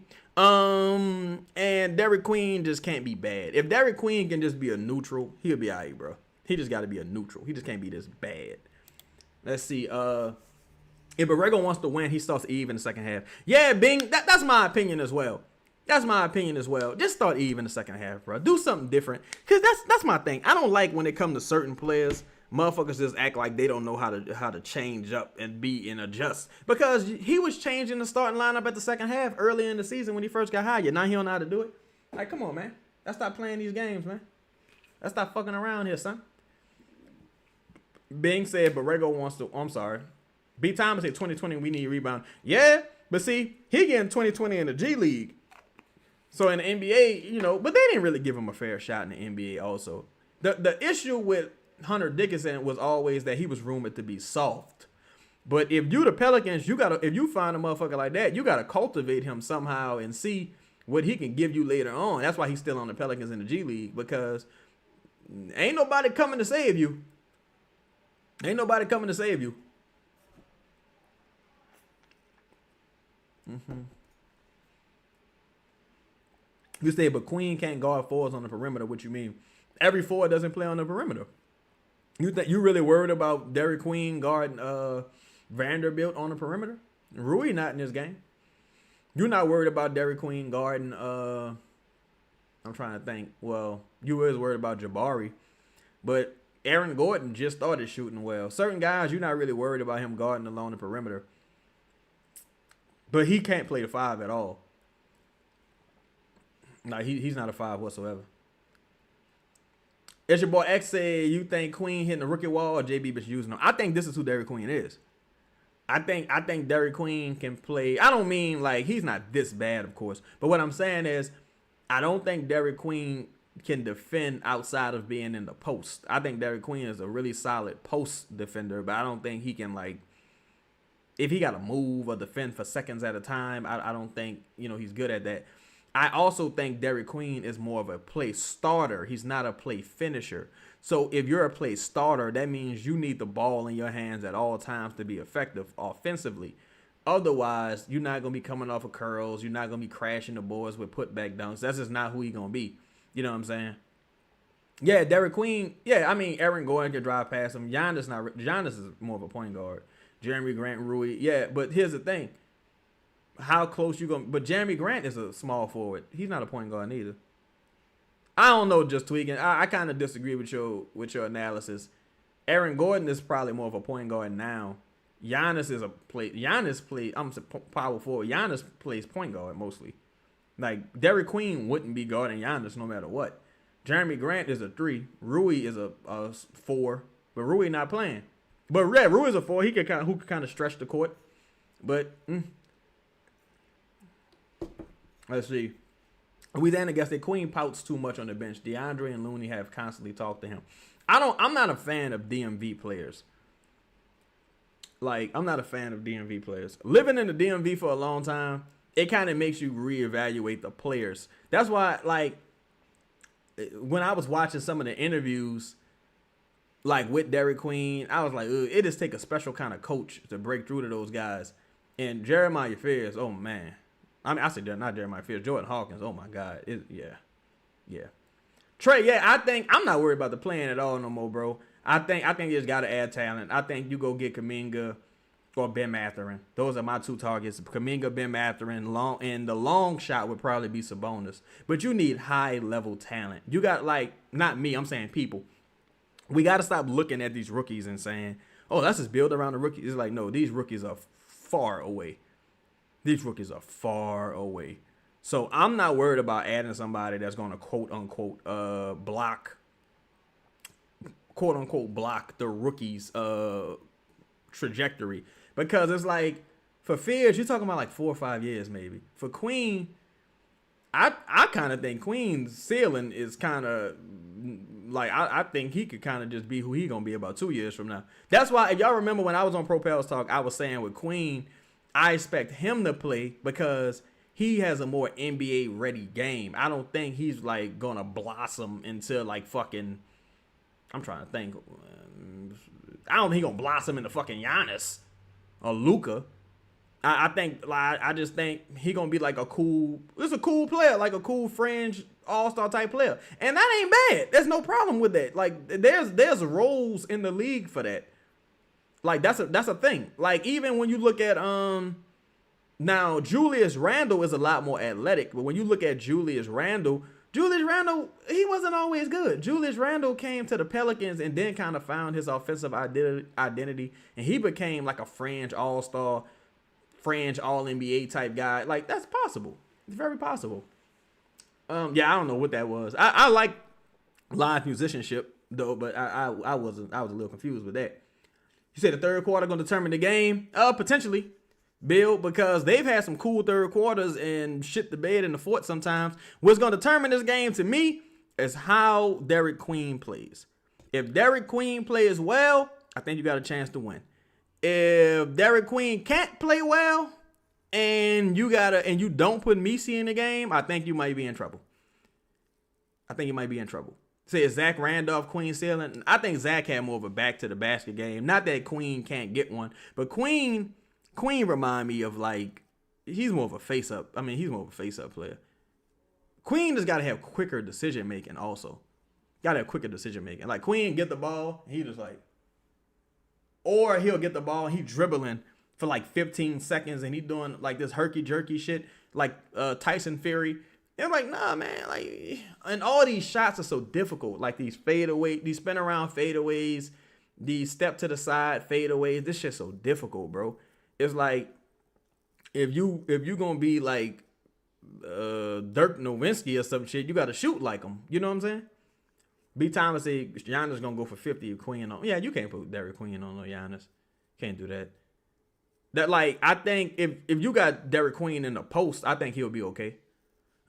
And Derik Queen just can't be bad. If Derik Queen can just be a neutral, he'll be all right, bro. He just got to be a neutral. He just can't be this bad. Let's see. If Borrego wants to win, he starts Eve in the second half. Yeah, Bing, that's my opinion as well. That's my opinion as well. Just start Eve in the second half, bro. Do something different. Because that's my thing. I don't like when it comes to certain players, motherfuckers just act like they don't know how to change up and adjust. Because he was changing the starting lineup at the second half early in the season when he first got hired. Now he don't know how to do it. Like, come on, man. Let's stop playing these games, man. Let's stop fucking around here, son. Bing said Borrego wants to... I'm sorry. B. Thomas said 2020, we need rebound. Yeah, but see, he getting 2020 in the G League. So in the NBA, but they didn't really give him a fair shot in the NBA also. The issue with Hunter Dickinson was always that he was rumored to be soft. But if you the Pelicans, if you find a motherfucker like that, you gotta cultivate him somehow and see what he can give you later on. That's why he's still on the Pelicans in the G League, because ain't nobody coming to save you. Ain't nobody coming to save you. You say, but Queen can't guard fours on the perimeter. What you mean? Every four doesn't play on the perimeter. You think you really worried about Derik Queen guarding Vanderbilt on the perimeter? Rui not in this game. You're not worried about Derik Queen guarding I'm trying to think. Well, you was worried about Jabari, but Aaron Gordon just started shooting well. Certain guys, you're not really worried about him guarding along the perimeter. But he can't play the five at all. No, he's not a five whatsoever. It's your boy X said, you think Queen hitting the rookie wall or JB just using him? I think this is who Derik Queen is. I think Derik Queen can play. I don't mean like he's not this bad, of course. But what I'm saying is, I don't think Derik Queen can defend outside of being in the post. I think Derik Queen is a really solid post defender, but I don't think he can, like, if he got to move or defend for seconds at a time, I don't think, he's good at that. I also think Derik Queen is more of a play starter. He's not a play finisher. So if you're a play starter, that means you need the ball in your hands at all times to be effective offensively. Otherwise, you're not going to be coming off of curls. You're not going to be crashing the boards with putback dunks. That's just not who he's going to be. You know what I'm saying? Yeah, Derik Queen. Yeah, I mean, Aaron Gordon can drive past him. Giannis is more of a point guard. Jeremy Grant, Rui. Yeah, but here's the thing. How close you going? But Jeremy Grant is a small forward. He's not a point guard neither. I don't know, just tweaking. I kind of disagree with your analysis. Aaron Gordon is probably more of a point guard now. Giannis is a play. I'm power forward. Giannis plays point guard mostly. Like Derik Queen wouldn't be guarding Giannis no matter what. Jeremy Grant is a 3. Rui is a 4, but Rui not playing. But Rui is a 4. He could kind of stretch the court. But let's see. Louisiana guess that Queen pouts too much on the bench. DeAndre and Looney have constantly talked to him. I'm not a fan of DMV players. Like, I'm not a fan of DMV players. Living in the DMV for a long time, it kind of makes you reevaluate the players. That's why, like, when I was watching some of the interviews, like with Derik Queen, I was like, it just take a special kind of coach to break through to those guys. And Jeremiah Fears, oh man. I mean, I said not Jeremiah Fears, Jordan Hawkins. Oh my God. Yeah. Trey, yeah, I'm not worried about the playing at all no more, bro. I think you just gotta add talent. I think you go get Kuminga or Ben Mathurin. Those are my two targets. Kuminga, Ben Mathurin, and the long shot would probably be Sabonis. But you need high level talent. You got, like, not me, I'm saying people. We gotta stop looking at these rookies and saying, oh, that's just build around the rookies. It's like, no, these rookies are far away. So I'm not worried about adding somebody that's going to quote unquote block the rookie's trajectory, because it's like for Fears, you're talking about like 4 or 5 years maybe. For Queen, I kind of think Queen's ceiling is kind of like I think he could kind of just be who he gonna be about 2 years from now. That's why, if y'all remember when I was on Propels Talk, I was saying with Queen, I expect him to play because he has a more NBA ready game. I don't think he's like gonna blossom into like fucking. I'm trying to think. I don't think he's gonna blossom into fucking Giannis or Luka. I just think he gonna be like a cool player, like a cool fringe all-star type player, and that ain't bad. There's no problem with that. Like there's roles in the league for that. Like that's a thing. Like even when you look at now Julius Randle is a lot more athletic, but when you look at Julius Randle, he wasn't always good. Julius Randle came to the Pelicans and then kind of found his offensive identity, and he became like a fringe all-star, fringe all-NBA type guy. Like that's possible. It's very possible. Yeah, I don't know what that was. I like live musicianship though, but I was a little confused with that. You said the third quarter gonna determine the game? Potentially. build because they've had some cool third quarters and shit the bed in the fourth sometimes. What's going to determine this game to me is how Derik Queen plays. If Derik Queen plays well, I think you got a chance to win. If Derik Queen can't play well and you don't put Messi in the game, I think you might be in trouble. Say Zach Randolph Queen ceiling. I think Zach had more of a back to the basket game. Not that Queen can't get one, but Queen remind me of like he's more of a face up. I mean, he's more of a face up player. Queen just gotta have quicker decision making also. Gotta have quicker decision making. Like Queen get the ball, he just like, or he'll get the ball and he dribbling for like 15 seconds and he doing like this herky jerky shit like Tyson Fury. And I'm like, nah, man, like, and all these shots are so difficult. Like these fadeaway, these spin around fadeaways, these step to the side fadeaways. This shit's so difficult, bro. It's like if you gonna be like Dirk Nowitzki or some shit, you gotta shoot like him. You know what I'm saying? B. Thomas say Giannis gonna go for 50 if Queen on. Yeah, you can't put Derik Queen on no Giannis. Can't do that. That like I think if you got Derik Queen in the post, I think he'll be okay.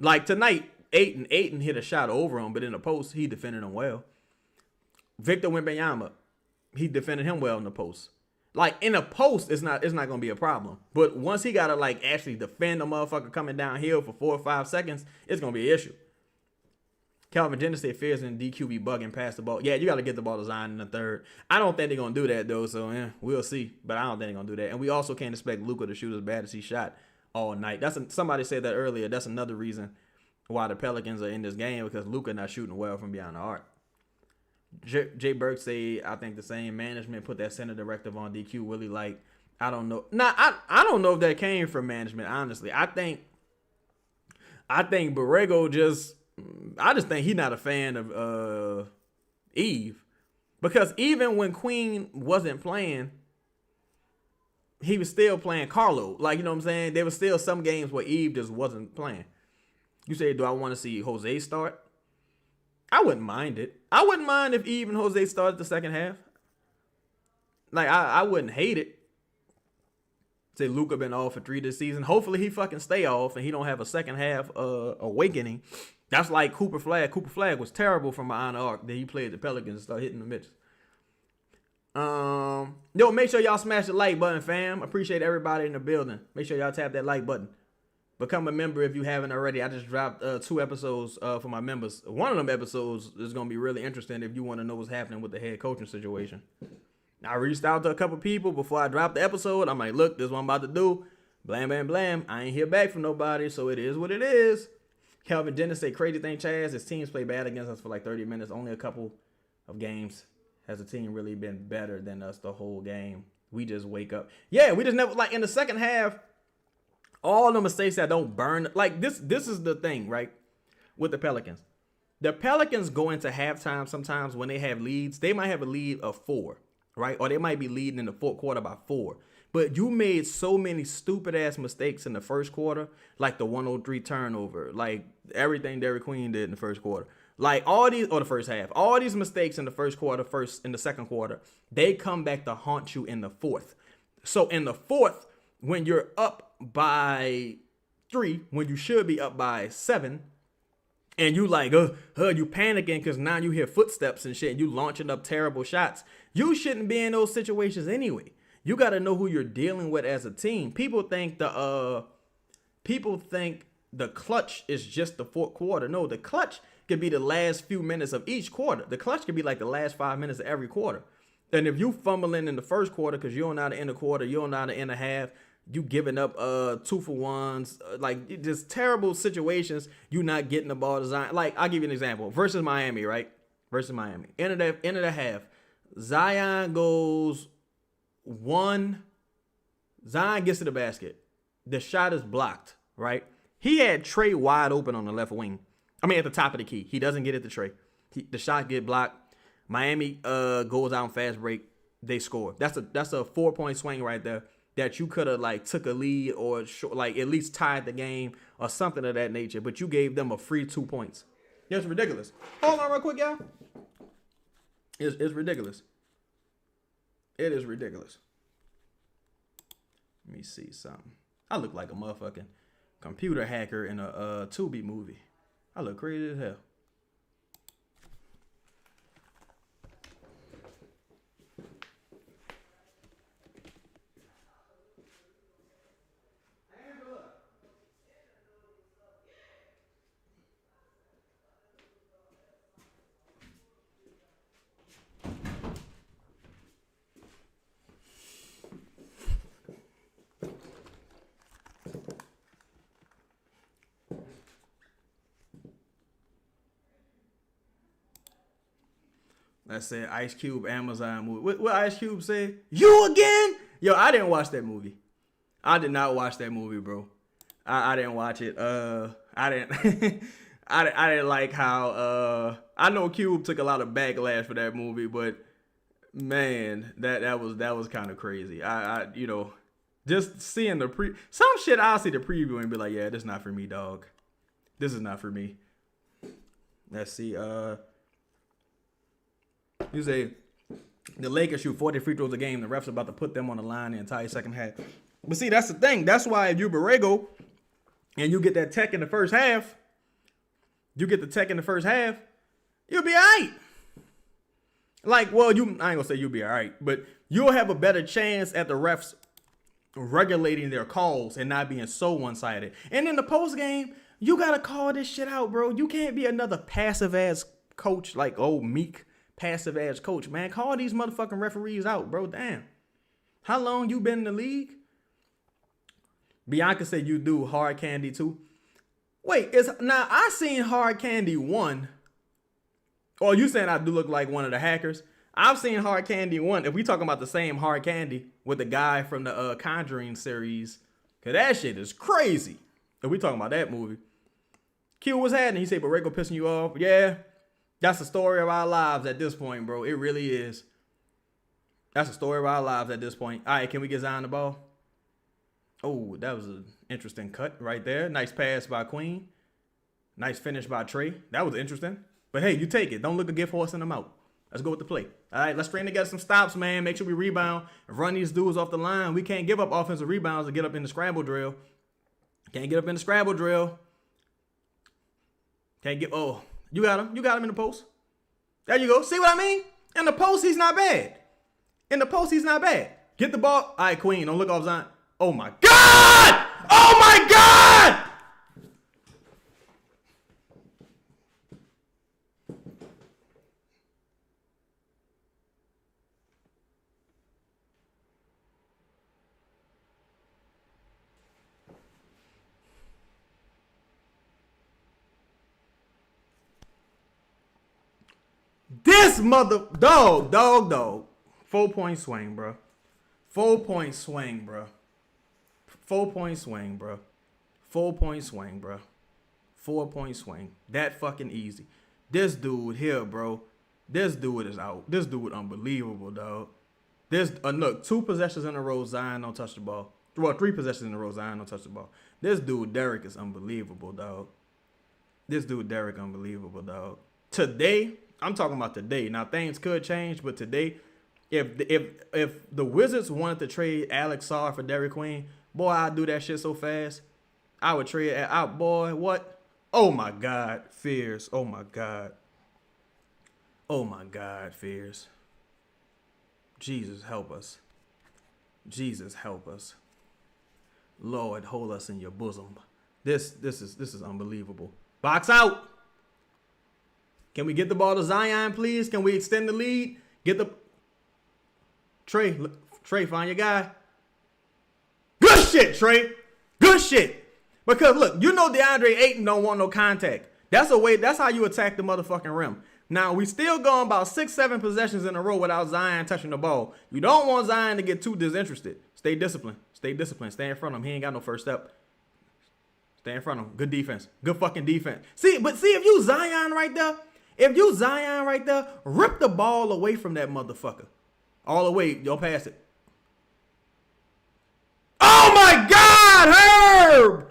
Like tonight, Ayton hit a shot over him, but in the post, he defended him well. Victor Wembanyama, he defended him well in the post. Like in the post, it's not gonna be a problem. But once he gotta like actually defend a motherfucker coming downhill for 4 or 5 seconds, it's gonna be an issue. Calvin Jennings said fears and DQ bugging past the ball. Yeah, you gotta get the ball to Zion in the third. I don't think they're gonna do that though, so we'll see. But I don't think they're gonna do that. And we also can't expect Luka to shoot as bad as he shot all night. Somebody said that earlier. That's another reason why the Pelicans are in this game, because Luka not shooting well from beyond the arc. Jay Burke say I think the same management put that center directive on DQ. Willie like I don't know. I don't know if that came from management. Honestly, I think Borrego just think he's not a fan of Eve, because even when Queen wasn't playing, he was still playing Carlo. Like, you know what I'm saying? There was still some games where Eve just wasn't playing. You say, do I want to see Jose start? I wouldn't mind it. I wouldn't mind if Eve and Jose started the second half. Like, I wouldn't hate it. Say Luka been off for 3 this season. Hopefully he fucking stay off and he don't have a second half awakening. That's like Cooper Flag. Cooper Flag was terrible from behind the arc. Then he played the Pelicans and started hitting the mitts. Yo, make sure y'all smash the like button, fam. Appreciate everybody in the building. Make sure y'all tap that like button. Become a member if you haven't already. I just dropped 2 episodes for my members. One of them episodes is going to be really interesting if you want to know what's happening with the head coaching situation. I reached out to a couple people before I dropped the episode. I'm like, look, this is what I'm about to do. Blam, blam, blam. I ain't hear back from nobody, so it is what it is. Calvin Jennings say, crazy thing, Chaz, his teams play bad against us for like 30 minutes. Only a couple of games has the team really been better than us the whole game. We just wake up. Yeah, we just never, like in the second half, all the mistakes that don't burn. Like this is the thing, right, with the Pelicans. The Pelicans go into halftime sometimes when they have leads. They might have a lead of 4, right? Or they might be leading in the fourth quarter by 4. But you made so many stupid-ass mistakes in the first quarter, like the 103 turnover, like everything Derik Queen did in the first quarter. Like all these, or the first half, all these mistakes in the first quarter, in the second quarter, they come back to haunt you in the fourth. So in the fourth, when you're up by 3, when you should be up by 7, and you like, you panicking because now you hear footsteps and shit, and you launching up terrible shots, you shouldn't be in those situations anyway. You got to know who you're dealing with as a team. People think the clutch is just the fourth quarter. No, the clutch could be the last few minutes of each quarter. The clutch could be like the last 5 minutes of every quarter. And if you fumbling in the first quarter because you don't know how to end a quarter, you don't know how to end a half, you giving up 2-for-1s, like just terrible situations, you not getting the ball to Zion. Like, I'll give you an example. Versus Miami, right? Versus Miami. End of the half. Zion goes 1. Zion gets to the basket. The shot is blocked, right? He had Trey wide open on the left wing. I mean, at the top of the key. He doesn't get it to Trey. The shot get blocked. Miami goes out on fast break. They score. That's a 4-point swing right there that you could have like took a lead or like at least tied the game or something of that nature. But you gave them a free 2 points. It's ridiculous. Hold on real quick, y'all. It's ridiculous. It is ridiculous. Let me see something. I look like a motherfucking computer hacker in a Tubi movie. I look crazy as hell. Let's say Ice Cube Amazon movie. What Ice Cube say? You again? Yo, I didn't watch that movie. I did not watch that movie, bro. I didn't watch it. I didn't. I didn't like how. I know Cube took a lot of backlash for that movie, but man, that was kind of crazy. I just seeing some shit. I'll see the preview and be like, yeah, this is not for me, dog. This is not for me. Let's see. You say the Lakers shoot 40 free throws a game. The refs about to put them on the line the entire second half. But see, that's the thing. That's why if you Borrego and you get that tech in the first half, you'll be all right. Like, well, I ain't gonna say you'll be all right, but you'll have a better chance at the refs regulating their calls and not being so one-sided. And in the post game, you gotta call this shit out, bro. You can't be another passive ass coach like Meek. Passive ass coach, man. Call these motherfucking referees out, bro. Damn. How long you been in the league? Bianca said you do hard candy too. Wait, now I seen hard candy 1. Or you saying I do look like one of the hackers? I've seen hard candy 1. If we talking about the same hard candy with the guy from the Conjuring series, cause that shit is crazy. If we talking about that movie. Q was happening. He said, but Rico pissing you off. Yeah. That's the story of our lives at this point, bro. It really is. That's the story of our lives at this point. All right, can we get Zion the ball? Oh, that was an interesting cut right there. Nice pass by Queen. Nice finish by Trey. That was interesting. But hey, you take it. Don't look a gift horse in the mouth. Let's go with the play. All right, let's string together some stops, man. Make sure we rebound and run these dudes off the line. We can't give up offensive rebounds to get up in the scramble drill. Can't get up in the scramble drill. Can't get, you got him. You got him in the post. There you go. See what I mean? In the post, he's not bad. Get the ball. All right, Queen. Don't look off Zion. Oh, my God. Oh, my God. This mother dog. 4-point swing, bro. 4-point swing, bro. 4-point swing, bro. 4-point swing, bro. 4-point swing. That fucking easy. This dude here, bro. This dude is out. This dude unbelievable, dog. Look, 2 possessions in a row, Zion don't touch the ball. Well, 3 possessions in a row, Zion don't touch the ball. This dude, Derik, is unbelievable, dog. Today, I'm talking about today. Now, things could change, but today, if the Wizards wanted to trade Alex Sarr for Derik Queen, boy, I'd do that shit so fast. I would trade out, boy. What? Oh, my God. Fears. Oh, my God. Fears. Jesus, help us. Lord, hold us in your bosom. This is unbelievable. Box out. Can we get the ball to Zion, please? Can we extend the lead? Get the Trey, find your guy. Good shit, Trey. Good shit. Because look, you know DeAndre Ayton don't want no contact. That's how you attack the motherfucking rim. Now, we still going about 6-7 possessions in a row without Zion touching the ball. You don't want Zion to get too disinterested. Stay disciplined. Stay in front of him. He ain't got no first step. Stay in front of him. Good defense. Good fucking defense. See, if you Zion right there, rip the ball away from that motherfucker. All the way. Don't pass it. Oh, my God, Herb!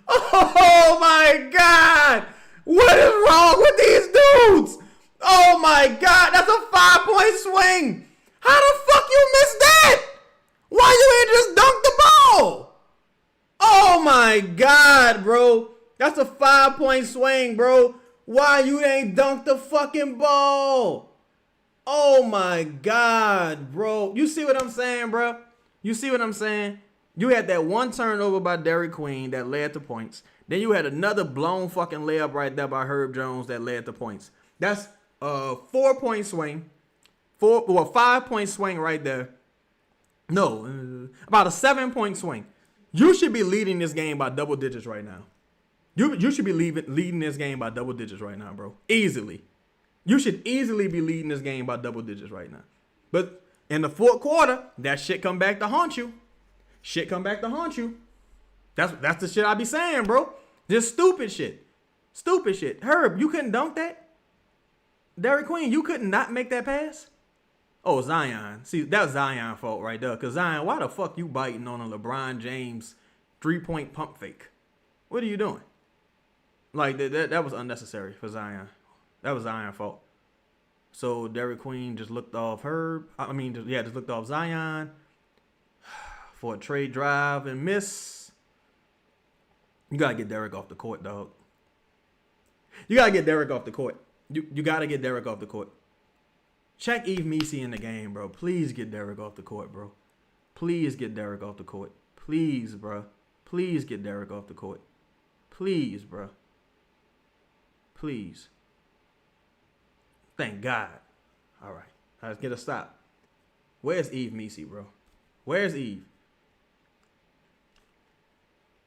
Oh, my God! What is wrong with these dudes? Oh, my God. That's a 5-point swing. How the fuck you missed that? Why you ain't just dunk the ball? Oh my God, bro. That's a 5-point swing, bro. Why you ain't dunk the fucking ball? Oh my God, bro. You see what I'm saying, bro? You see what I'm saying? You had that one turnover by Derik Queen that led to points. Then you had another blown fucking layup right there by Herb Jones that led to points. That's a 4-point swing. 5-point swing right there. No, about a 7-point swing. You should be leading this game by double digits right now. You should be leading this game by double digits right now, bro. Easily. You should easily be leading this game by double digits right now. But in the fourth quarter, that shit come back to haunt you. Shit come back to haunt you. That's the shit I be saying, bro. Just stupid shit. Stupid shit. Herb, you couldn't dunk that? Derik Queen, you couldn't not make that pass? Oh, Zion. See, that was Zion's fault right there. Because Zion, why the fuck you biting on a LeBron James 3-point pump fake? What are you doing? Like, that was unnecessary for Zion. That was Zion's fault. So, Derik Queen just looked off Herb. Just looked off Zion for a trade drive and miss. You got to get Derik off the court, dog. You got to get Derik off the court. You got to get Derik off the court. Check Eve Messi in the game, bro. Please get Derik off the court, bro. Please get Derik off the court. Please, bro. Please get Derik off the court. Please, bro. Please. Thank God. All right. Let's get a stop. Where's Eve Messi, bro? Where's Eve?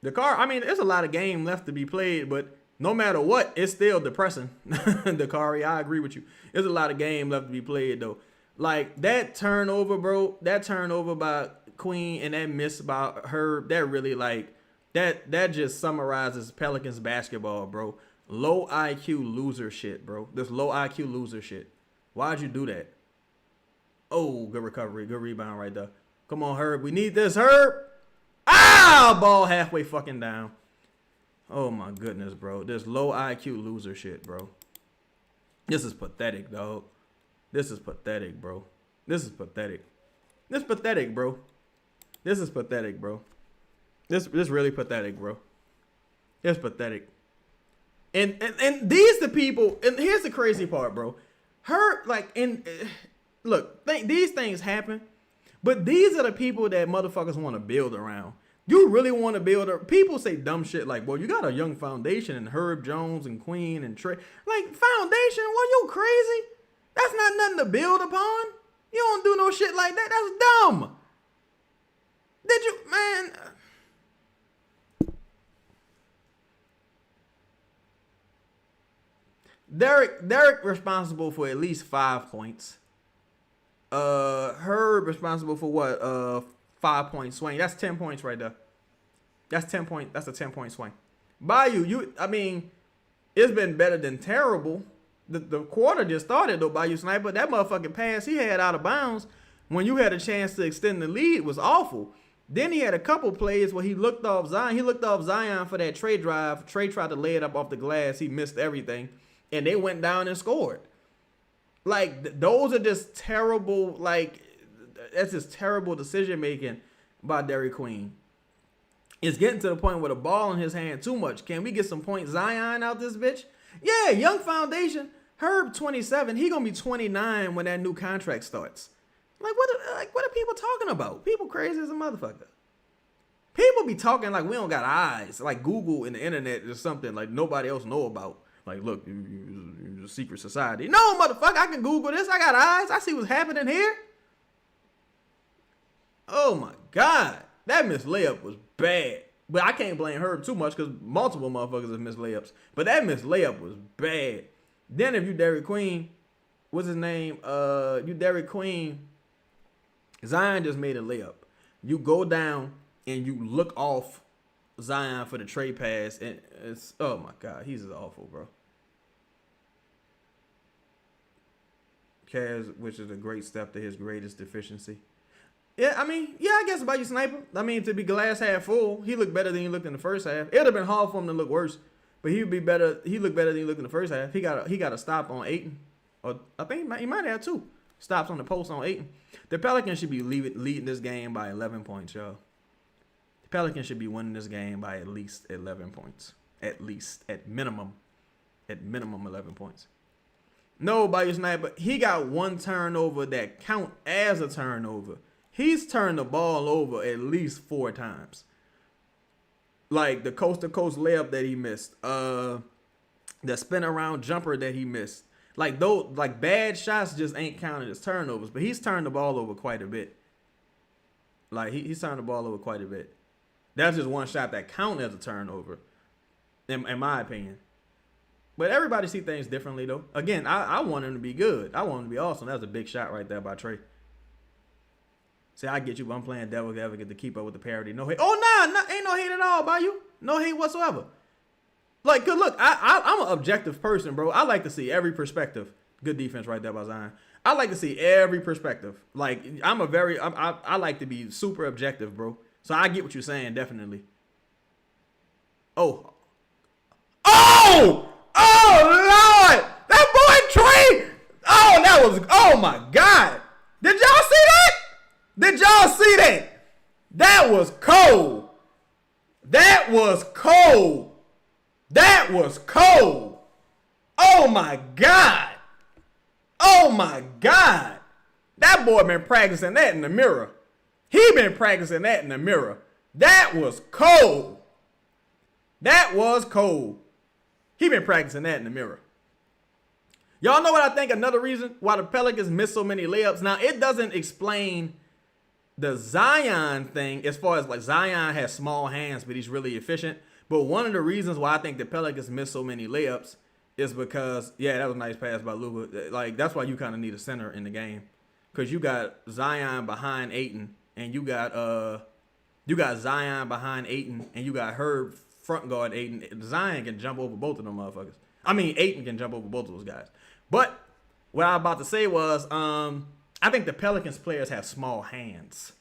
There's a lot of game left to be played, but no matter what, it's still depressing. Dakari, I agree with you. There's a lot of game left to be played, though. Like, that turnover, bro, that turnover by Queen and that miss by Herb, that really, like, that just summarizes Pelicans basketball, bro. Low IQ loser shit, bro. This low IQ loser shit. Why'd you do that? Oh, good recovery. Good rebound right there. Come on, Herb. We need this, Herb. Ah! Ball halfway fucking down. Oh, my goodness, bro. This low IQ loser shit, bro. This is pathetic, dog. This is pathetic, bro. This is pathetic. This is pathetic, bro. This is pathetic, bro. This really pathetic, bro. It's pathetic. And these the people, and here's the crazy part, bro. These things happen, but these are the people that motherfuckers want to build around. You really want to build people say dumb shit like, well, you got a young foundation and Herb Jones and Queen and Trey. Like, foundation? Well, you crazy? That's not nothing to build upon. You don't do no shit like that. That's dumb. Did you, man? Derik responsible for at least 5 points. Herb responsible for what? 5-point swing. That's 10 points right there. That's 10 point. That's a 10-point swing. Bayou, it's been better than terrible. The quarter just started though. Bayou Sniper, that motherfucking pass he had out of bounds when you had a chance to extend the lead was awful. Then he had a couple plays where he looked off Zion. He looked off Zion for that trade drive. Trey tried to lay it up off the glass. He missed everything. And they went down and scored. Like, those are just terrible, like, that's just terrible decision-making by Derik Queen. It's getting to the point where the ball in his hand too much. Can we get some point Zion out this bitch? Yeah, young foundation. Herb 27. He gonna be 29 when that new contract starts. Like, what are people talking about? People crazy as a motherfucker. People be talking like we don't got eyes. Like Google and the internet is something like nobody else know about. Like, look, you're a secret society. No, motherfucker, I can Google this. I got eyes. I see what's happening here. Oh, my God. That missed layup was bad. But I can't blame Herb too much because multiple motherfuckers have missed layups. But that missed layup was bad. Then if you Derik Queen, what's his name? You Derik Queen, Zion just made a layup. You go down and you look off Zion for the trade pass, and it's, oh my God, he's just awful, bro. Kaz, which is a great step to his greatest deficiency. Yeah, I guess about you, Sniper. To be glass half full, he looked better than he looked in the first half. It would have been hard for him to look worse, but he would be better. He looked better than he looked in the first half. He got a stop on Ayton, or I think he might have two. Stops on the post on Ayton. The Pelicans should be leading this game by 11 points, y'all. The Pelicans should be winning this game by at least 11 points. At least. At minimum 11 points. No, by your sniper, he got one turnover that count as a turnover. He's turned the ball over at least 4 times. Like the coast-to-coast layup that he missed. The spin-around jumper that he missed. Like those, like bad shots just ain't counted as turnovers. But he's turned the ball over quite a bit. Like he's turned the ball over quite a bit. That's just one shot that count as a turnover, in my opinion. But everybody see things differently, though. Again, I want him to be good. I want him to be awesome. That was a big shot right there by Trey. See, I get you, but I'm playing devil's advocate to keep up with the parody. No hate. Oh, nah, ain't no hate at all by you. No hate whatsoever. Like, good look, I'm an objective person, bro. I like to see every perspective. Good defense right there by Zion. I like to see every perspective. Like, I like to be super objective, bro. So I get what you're saying, definitely. Oh, Lord! That boy Trey! Oh my God! Did y'all see that? Did y'all see that? That was cold. That was cold. That was cold. Oh my God. Oh my God. That boy been practicing that in the mirror. He been practicing that in the mirror. That was cold. That was cold. He been practicing that in the mirror. Y'all know what I think another reason why the Pelicans miss so many layups? Now, it doesn't explain the Zion thing as far as like Zion has small hands, but he's really efficient. But one of the reasons why I think the Pelicans miss so many layups is because, yeah, that was a nice pass by Luka. Like, that's why you kind of need a center in the game. Because you got Zion behind Ayton, and you got Zion behind Ayton, and you got Herb front guard Ayton. Zion can jump over both of them motherfuckers. I mean, Ayton can jump over both of those guys. But what I was about to say was, I think the Pelicans players have small hands.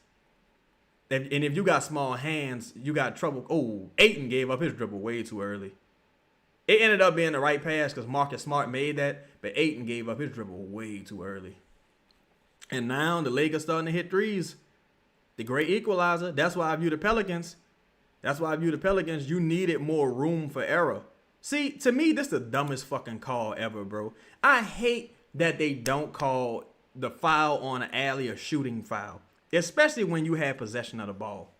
And if you got small hands, you got trouble. Oh, Ayton gave up his dribble way too early. It ended up being the right pass because Marcus Smart made that, but Ayton gave up his dribble way too early. And now the Lakers starting to hit threes. The great equalizer. That's why I view the Pelicans. You needed more room for error. See, to me, this is the dumbest fucking call ever, bro. I hate that they don't call the foul on an alley a shooting foul, especially when you have possession of the ball.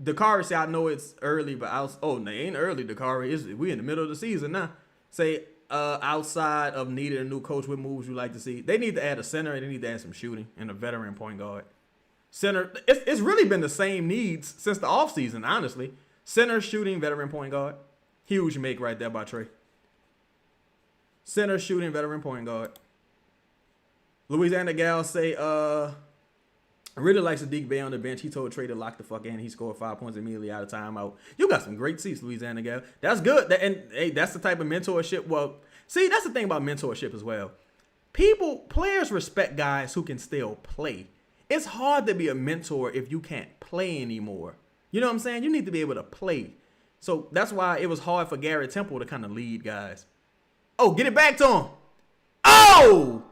Dakari say, I know it's early, but it ain't early, Dakari. We in the middle of the season now. Say, outside of needing a new coach, what moves you like to see? They need to add a center, and they need to add some shooting and a veteran point guard. Center, it's really been the same needs since the offseason, honestly. Center, shooting, veteran point guard. Huge make right there by Trey. Center, shooting, veteran point guard. Louisiana Gal say, really likes Sadiq Bey on the bench. He told Trey to lock the fuck in. He scored 5 points immediately out of timeout. You got some great seats, Louisiana Gal. That's good. And hey, that's the type of mentorship. Well, see, that's the thing about mentorship as well. Players respect guys who can still play. It's hard to be a mentor if you can't play anymore. You know what I'm saying? You need to be able to play. So that's why it was hard for Garrett Temple to kind of lead guys. Oh, get it back to him. Oh!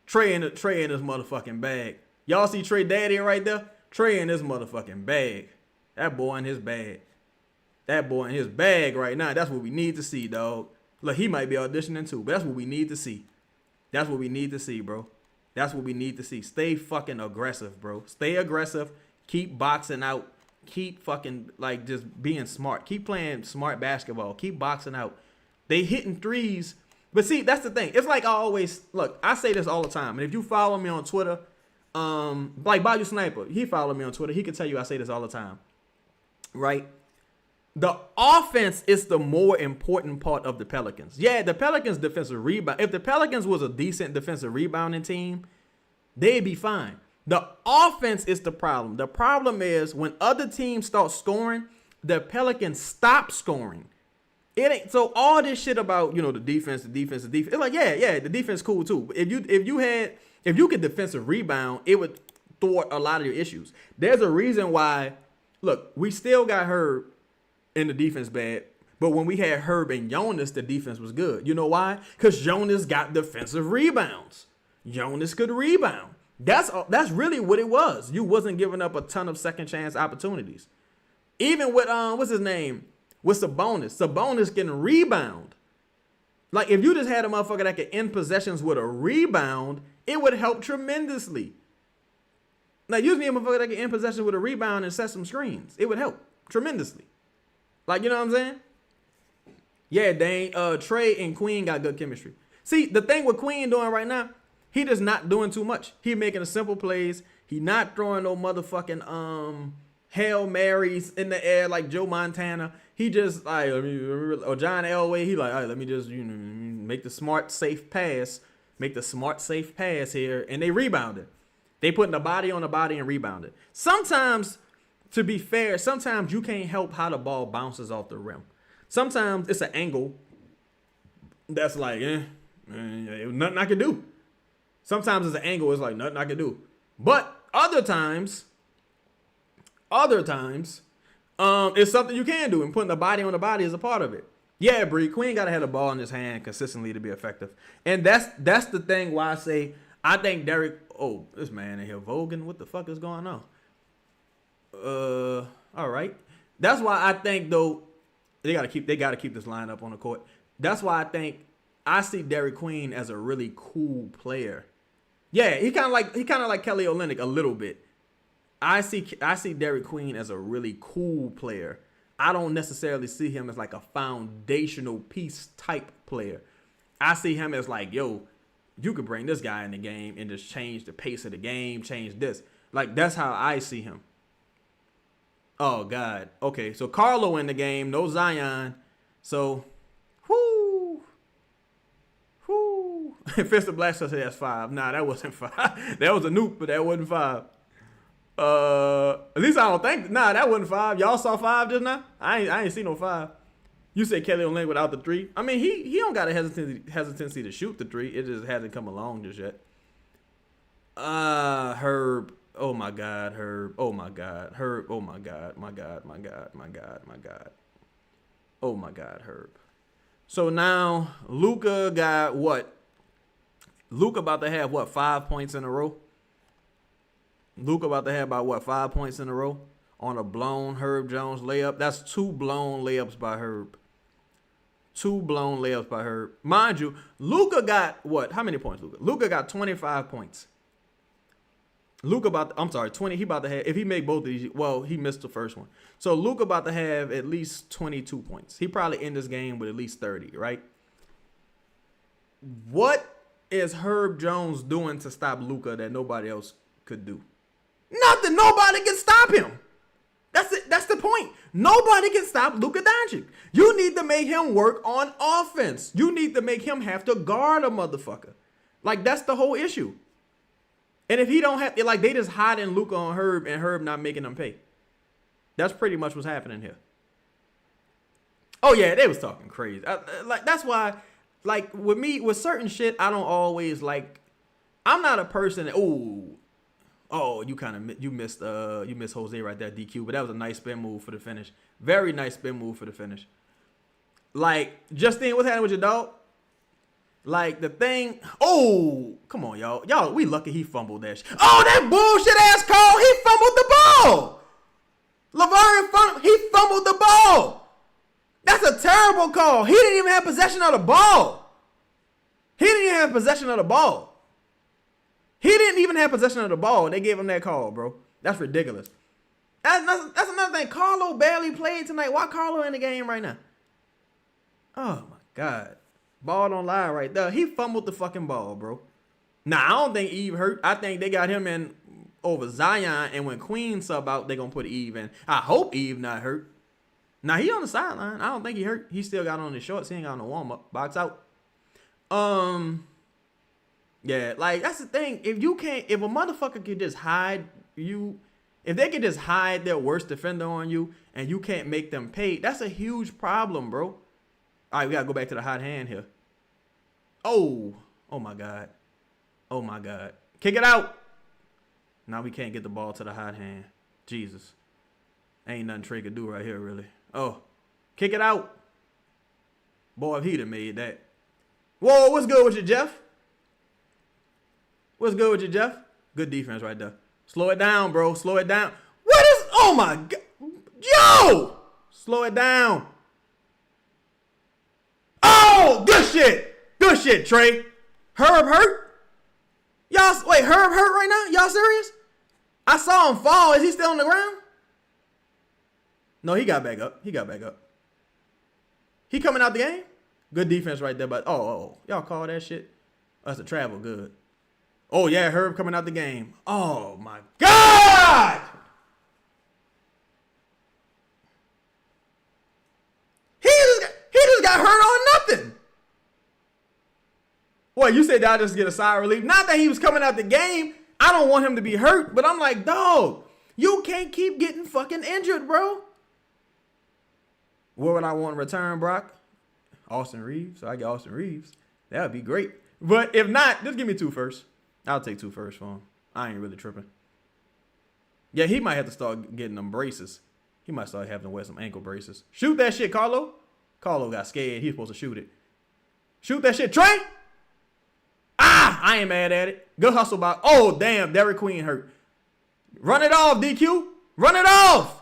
Trey in his motherfucking bag. Y'all see Trey Daddy right there? Trey in his motherfucking bag. That boy in his bag. That boy in his bag right now. That's what we need to see, dog. Look, he might be auditioning too, but that's what we need to see. That's what we need to see, bro. That's what we need to see. Stay fucking aggressive, bro. Stay aggressive. Keep boxing out. Keep fucking, like, just being smart. Keep playing smart basketball. Keep boxing out. They hitting threes. But see, that's the thing. It's like I always, look, I say this all the time. And if you follow me on Twitter, like Bayou Sniper, he followed me on Twitter. He can tell you I say this all the time. Right? The offense is the more important part of the Pelicans. Yeah, the Pelicans' defensive rebound. If the Pelicans was a decent defensive rebounding team, they'd be fine. The offense is the problem. The problem is when other teams start scoring, the Pelicans stop scoring. It ain't so all this shit about, the defense. It's like, yeah, the defense cool too. If you could defensive rebound, it would thwart a lot of your issues. There's a reason why. Look, we still got Herb in the defense bad, but when we had Herb and Jonas, the defense was good. You know why? Because Jonas got defensive rebounds. Jonas could rebound. That's really what it was. You wasn't giving up a ton of second chance opportunities. Even with what's his name? With Sabonis can rebound. Like if you just had a motherfucker that could end possessions with a rebound, it would help tremendously. Like usually a motherfucker that can end possessions with a rebound and set some screens. It would help tremendously. Like, you know what I'm saying? Yeah, Dane, Trey and Queen got good chemistry. See, the thing with Queen doing right now, he just not doing too much. He making the simple plays. He not throwing no motherfucking Hail Marys in the air like Joe Montana. He just like, or John Elway, he like, all right, let me just make the smart, safe pass. Make the smart, safe pass here. And they rebounded. They putting the body on the body and rebounded. Sometimes, to be fair, sometimes you can't help how the ball bounces off the rim. Sometimes it's an angle that's like, nothing I can do. Sometimes it's an angle, it's like nothing I can do. But other times, it's something you can do, and putting the body on the body is a part of it. Yeah, Bree, Queen gotta have the ball in his hand consistently to be effective. And that's the thing why I say I think Derik. Oh, this man in here, Vogan, what the fuck is going on? All right. That's why I think though they gotta keep this lineup on the court. That's why I think I see Derik Queen as a really cool player. Yeah, he kind of like Kelly Olynyk a little bit. I see Derik Queen as a really cool player. I don't necessarily see him as like a foundational piece type player. I see him as like, yo, you could bring this guy in the game and just change the pace of the game, change this. Like, that's how I see him. Oh, God. Okay, so Carlo in the game, no Zion. So, Fist of Black says that's 5. Nah, that wasn't 5. That was a nuke, but that wasn't 5. At least I don't think. Nah, that wasn't 5. Y'all saw 5 just now? I ain't see no 5. You said Kelly Olynyk without the 3. I mean, he don't got a hesitancy to shoot the 3. It just hasn't come along just yet. Herb. Oh my God, Herb. Oh my God, Herb. Oh my God, my God, my God, my God, my God. Oh my God, Herb. So now Luka got what? Luka about to have what? 5 points in a row. Luka about to have about what? 5 points in a row on a blown Herb Jones layup. That's 2 blown layups by Herb. 2 blown layups by Herb. Mind you, Luka got what? How many points, Luka? Luka got 25 points. 20. He about to have, if he make both of these, well, he missed the first one. So Luka about to have at least 22 points. He probably end this game with at least 30, right? What is Herb Jones doing to stop Luka that nobody else could do? Nothing. Nobody can stop him. That's it. That's the point. Nobody can stop Luka Doncic. You need to make him work on offense. You need to make him have to guard a motherfucker. Like, that's the whole issue. And if he don't have, like, they just hiding Luka on Herb and Herb not making them pay. That's pretty much what's happening here. Oh yeah, they was talking crazy. Like, that's why, like, with me, with certain shit, I don't always like. I'm not a person that, you missed Jose right there, DQ. But that was a nice spin move for the finish. Very nice spin move for the finish. Like, Justine, what's happening with your dog? Like, the thing, come on, y'all. Y'all, we lucky he fumbled that shit. Oh, that bullshit ass call. He fumbled the ball. He fumbled the ball. That's a terrible call. He didn't even have possession of the ball. He didn't even have possession of the ball. They gave him that call, bro. That's ridiculous. That's another thing. Carlo barely played tonight. Why Carlo in the game right now? Oh, my God. Ball don't lie right there. He fumbled the fucking ball, bro. Nah, I don't think Eve hurt. I think they got him in over Zion, and when Queen sub out, they gonna put Eve in. I hope Eve not hurt. Now, he on the sideline. I don't think he hurt. He still got on his shorts. He ain't got no warm-up. Box out. Yeah, like, that's the thing. If a motherfucker could just hide you, if they could just hide their worst defender on you, and you can't make them pay, that's a huge problem, bro. All right, we gotta go back to the hot hand here. Oh my God. Oh my God. Kick it out. Now we can't get the ball to the hot hand. Jesus. Ain't nothing Trey could do right here, really. Oh, kick it out. Boy, if he'd have made that. Whoa, what's good with you, Jeff? What's good with you, Jeff? Good defense right there. Slow it down, bro. Slow it down. What is? Oh my God, yo! Slow it down. Oh, good shit. Good shit, Trey. Herb hurt? Y'all, wait, Herb hurt right now? Y'all serious? I saw him fall. Is he still on the ground? No, he got back up. He got back up. He coming out the game? Good defense right there, but y'all call that shit? That's a travel, good. Oh yeah, Herb coming out the game. Oh my God! He just got hurt on nothing. What, you said I just get a sigh of relief? Not that he was coming out the game. I don't want him to be hurt, but I'm like, dog, you can't keep getting fucking injured, bro. What would I want in return, Brock? Austin Reeves. So I get Austin Reeves. That would be great. But if not, just give me 2 first. I'll take 2 first for him. I ain't really tripping. Yeah, he might have to start getting them braces. He might start having to wear some ankle braces. Shoot that shit, Carlo. Carlo got scared. He's supposed to shoot it. Shoot that shit, Trey. Ah, I ain't mad at it. Good hustle by. Oh, damn. Derik Queen hurt. Run it off, DQ. Run it off.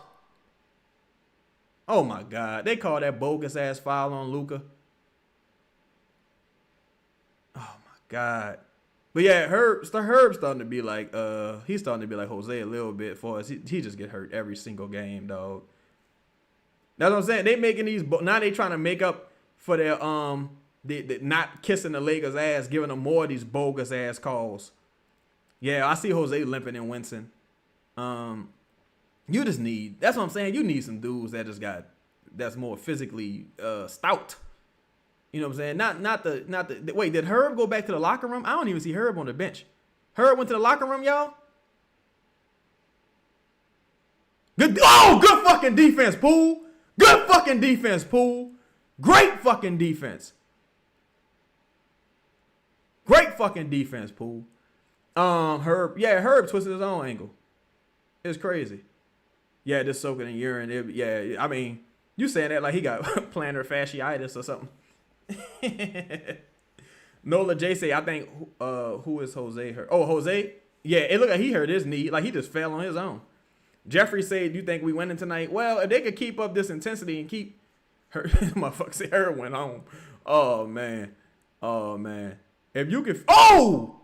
Oh, my God. They call that bogus-ass foul on Luka. Oh, my God. But, yeah, Herb's starting to be like, he's starting to be like Jose a little bit for us. He just get hurt every single game, dog. That's what I'm saying. They making these, now they trying to make up for their, the not kissing the Lakers' ass, giving them more of these bogus-ass calls. Yeah, I see Jose limping and wincing. You just need, that's what I'm saying, you need some dudes that's more physically stout. You know what I'm saying? Not the wait, did Herb go back to the locker room? I don't even see Herb on the bench. Herb went to the locker room, y'all? Good fucking defense, Poole. Good fucking defense, Poole. Great fucking defense. Great fucking defense, Poole. Herb twisted his own ankle. It's crazy. Yeah, just soaking in urine. I mean, you saying that like he got plantar fasciitis or something. Nola J say, I think, who is Jose hurt? Oh, Jose? Yeah, it looked like he hurt his knee. Like he just fell on his own. Jeffrey said, do you think we winning tonight? Well, if they could keep up this intensity and keep her, motherfucker say her went home. Oh, man. If you could, all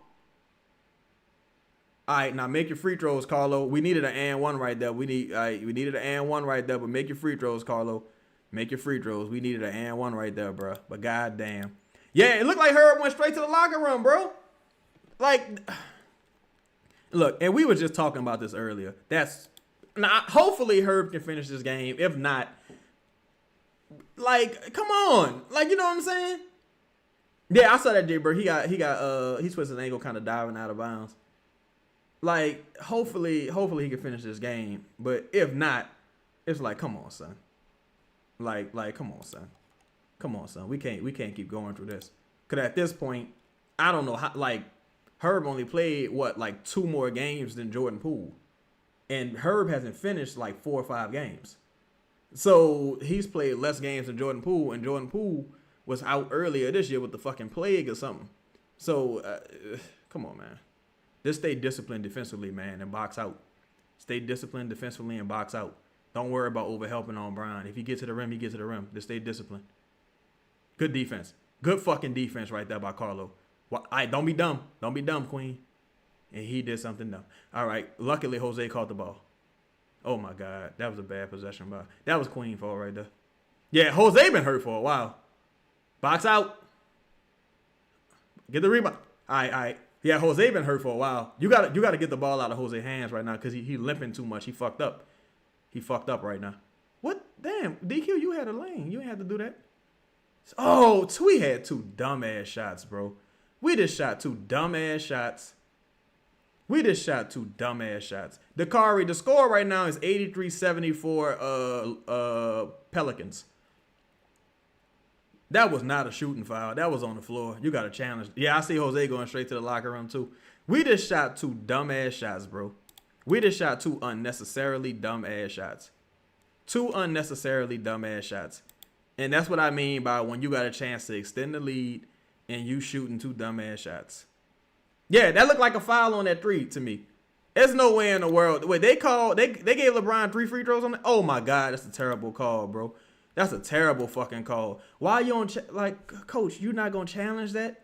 right, now make your free throws, Carlo. We needed an and one right there. We needed an and one right there, but make your free throws, Carlo. Make your free throws. We needed an and one right there, bro. But goddamn. Yeah, it looked like Herb went straight to the locker room, bro. Like, look, and we were just talking about this earlier. Now, hopefully Herb can finish this game. If not, like, come on. Like, you know what I'm saying? Yeah, I saw that, bro. He twisted his ankle kind of diving out of bounds. Like, hopefully he can finish this game. But if not, it's like, come on, son. Like, come on, son. Come on, son. We can't keep going through this. Because at this point, I don't know how, like, Herb only played, 2 more games than Jordan Poole. And Herb hasn't finished, 4 or 5 games. So, he's played less games than Jordan Poole, and Jordan Poole was out earlier this year with the fucking plague or something. So, come on, man. Just stay disciplined defensively, man, and box out. Stay disciplined defensively and box out. Don't worry about overhelping on Brown. If he gets to the rim, he gets to the rim. Just stay disciplined. Good defense. Good fucking defense right there by Carlo. Well, don't be dumb. Don't be dumb, Queen. And he did something dumb. All right. Luckily, Jose caught the ball. Oh, my God. That was a bad possession by. That was Queen fault right there. Yeah, Jose been hurt for a while. Box out. Get the rebound. All right. Yeah, Jose been hurt for a while. You gotta get the ball out of Jose's hands right now because he limping too much. He fucked up. He fucked up right now. What? Damn, DQ, you had a lane. You ain't have to do that. Oh, we had 2 dumbass shots, bro. We just shot 2 dumbass shots. Dakari, the score right now is 83-74 Pelicans. That was not a shooting foul. That was on the floor. You got to challenge. Yeah, I see Jose going straight to the locker room, too. We just shot 2 dumbass shots, bro. We just shot 2 unnecessarily dumbass shots. 2 unnecessarily dumbass shots. And that's what I mean by when you got a chance to extend the lead and you shooting 2 dumbass shots. Yeah, that looked like a foul on that 3 to me. There's no way in the world. Wait, they gave LeBron 3 free throws on it? Oh my God, that's a terrible call, bro. That's a terrible fucking call. Why are you on, coach, you not going to challenge that?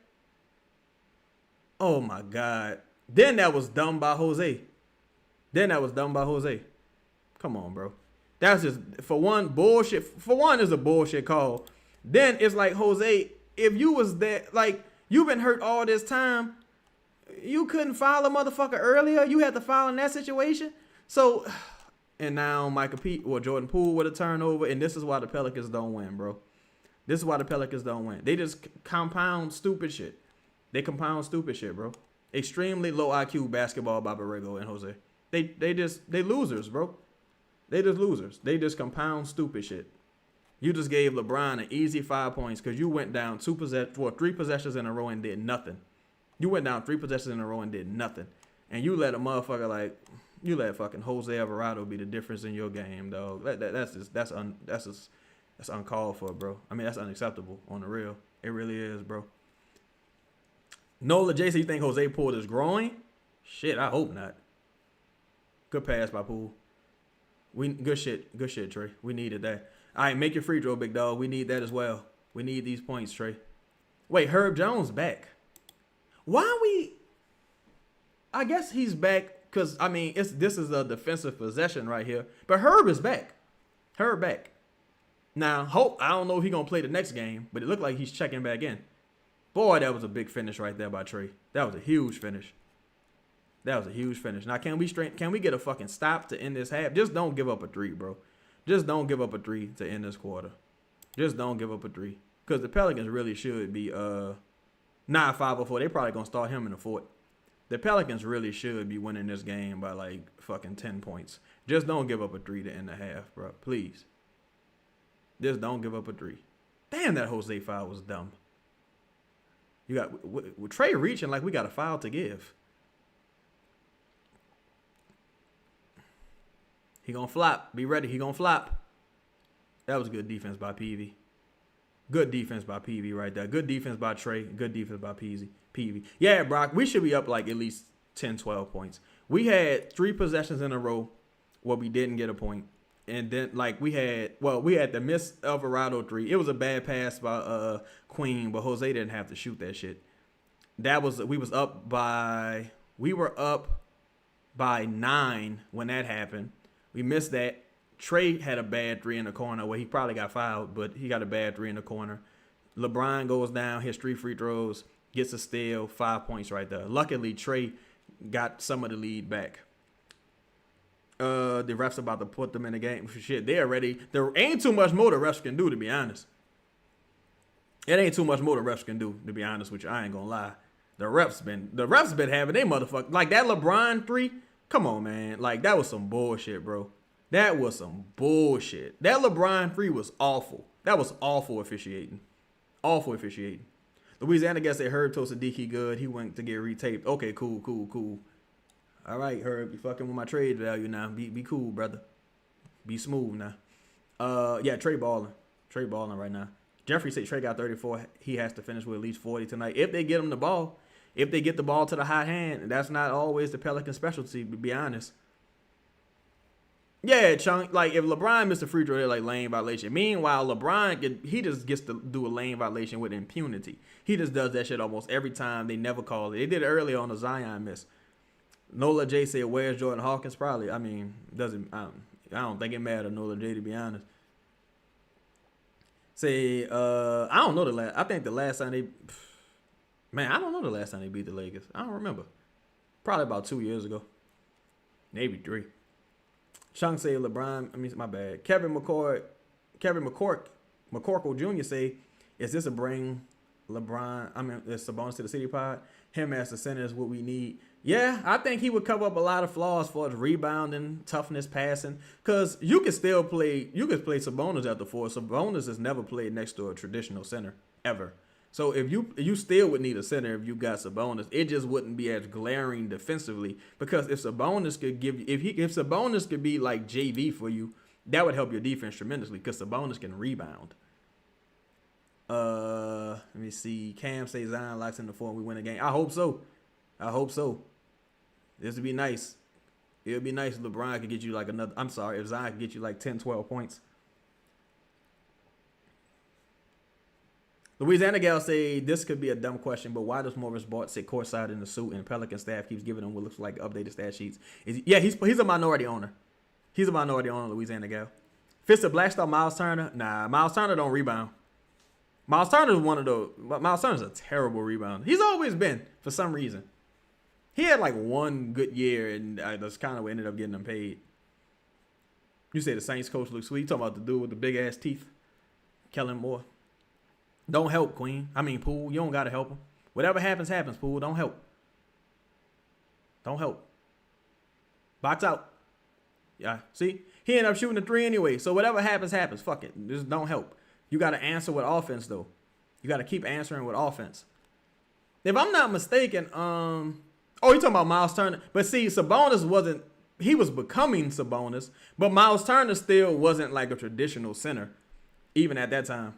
Oh my God. Then that was dumb by Jose. Come on, bro. That's just, for one, bullshit. For one, is a bullshit call. Then it's like, Jose, if you was there, like, you've been hurt all this time, you couldn't foul a motherfucker earlier. You had to foul in that situation. So, and now Jordan Poole with a turnover, and this is why the Pelicans don't win, bro. This is why the Pelicans don't win. They just compound stupid shit. Bro. Extremely low IQ basketball by Borrego and Jose. They losers, bro. They just losers. They just compound stupid shit. You just gave LeBron an easy 5 points because you went down 3 possessions in a row and did nothing. You went down 3 possessions in a row and did nothing. And you let a motherfucker you let fucking Jose Alvarado be the difference in your game, dog. That's uncalled for, bro. I mean, that's unacceptable on the real. It really is, bro. Nola J, so you think Jose pulled his groin? Shit, I hope not. Good pass by Poole. Good shit, Trey. We needed that. All right, make your free throw, big dog. We need that as well. We need these points, Trey. Wait, Herb Jones back. I guess he's back because, I mean, this is a defensive possession right here. But Herb is back. Herb back. Now, I don't know if he's going to play the next game, but it looked like he's checking back in. Boy, that was a big finish right there by Trey. That was a huge finish. Now, can we get a fucking stop to end this half? Just don't give up a 3, bro. Just don't give up a 3 to end this quarter. Just don't give up a 3. Because the Pelicans really should be not 5-4. They probably going to start him in the fourth. The Pelicans really should be winning this game by like fucking 10 points. Just don't give up a 3 to end the half, bro. Please. Just don't give up a 3. Damn, that Jose foul was dumb. You got with Trey reaching like we got a foul to give. He gonna flop. Be ready. He gonna flop. That was good defense by Peavy. Good defense by Peavy right there. Good defense by Trey. Good defense by Peavy. Yeah, Brock, we should be up like at least 10, 12 points. We had 3 possessions in a row where we didn't get a point. And then, like, we had the miss Alvarado 3. It was a bad pass by Queen, but Jose didn't have to shoot that shit. We were up by 9 when that happened. We missed that. Trey had a bad 3 in the corner where he probably got fouled, but he got a bad 3 in the corner. LeBron goes down, hits 3 free throws, gets a steal, 5 points right there. Luckily, Trey got some of the lead back. The refs about to put them in the game. Shit, they're ready. There ain't too much more the refs can do, to be honest. It ain't too much more the refs can do, to be honest with you. I ain't gonna lie. The refs been having they motherfucker like that LeBron 3. Come on, man. Like, that was some bullshit, bro. That was some bullshit. That LeBron 3 was awful. That was awful officiating. Awful officiating. Louisiana guess they Herb told Sadiq he good. He went to get retaped. Okay, cool. All right, Herb, you fucking with my trade value now. Be cool, brother. Be smooth now. Yeah, Trey balling right now. Jeffrey said Trey got 34. He has to finish with at least 40 tonight. If they get him the ball. If they get the ball to the hot hand, that's not always the Pelican specialty, to be honest. Yeah, Chunk, like, if LeBron missed a free throw, they're like lane violation. Meanwhile, LeBron, he just gets to do a lane violation with impunity. He just does that shit almost every time. They never call it. They did it earlier on the Zion miss. Nola J said, where's Jordan Hawkins? Probably, I mean, I don't think it mattered, Nola J, to be honest. Say, I don't know I think the last time I don't know the last time they beat the Lakers. I don't remember. Probably about 2 years ago. Maybe 3. Chung say LeBron, my bad. Kevin McCorkle Jr. say, is this a bring LeBron, it's a bonus to the city pod? Him as the center is what we need. Yeah, I think he would cover up a lot of flaws for his rebounding, toughness, passing. Because you could play Sabonis at the 4. Sabonis has never played next to a traditional center, ever. So if you still would need a center if you got Sabonis. It just wouldn't be as glaring defensively, because if Sabonis could if Sabonis could be like JV for you, that would help your defense tremendously, because Sabonis can rebound. Let me see. Cam says Zion locks in the 4 and we win a game. I hope so. I hope so. This would be nice. It would be nice if LeBron could get you like another. I'm sorry, if Zion could get you like 10, 12 points. Louisiana gal say this could be a dumb question, but why does Morris Bart sit courtside in the suit and Pelican staff keeps giving him what looks like updated stat sheets? He's a minority owner. He's a minority owner, Louisiana gal. Fist of Black Star, Miles Turner. Nah, Miles Turner don't rebound. Miles Turner's a terrible rebounder. He's always been, for some reason. He had like one good year, and that's kind of what ended up getting him paid. You say the Saints coach looks sweet. You talking about the dude with the big ass teeth, Kellen Moore. Don't help, Queen. Poole. You don't gotta help him. Whatever happens, happens, Poole. Don't help. Don't help. Box out. Yeah, see? He ended up shooting the 3 anyway. So whatever happens, happens. Fuck it. Just don't help. You got to answer with offense, though. You got to keep answering with offense. If I'm not mistaken, you talking about Miles Turner. But see, Sabonis wasn't, he was becoming Sabonis, but Miles Turner still wasn't like a traditional center, even at that time.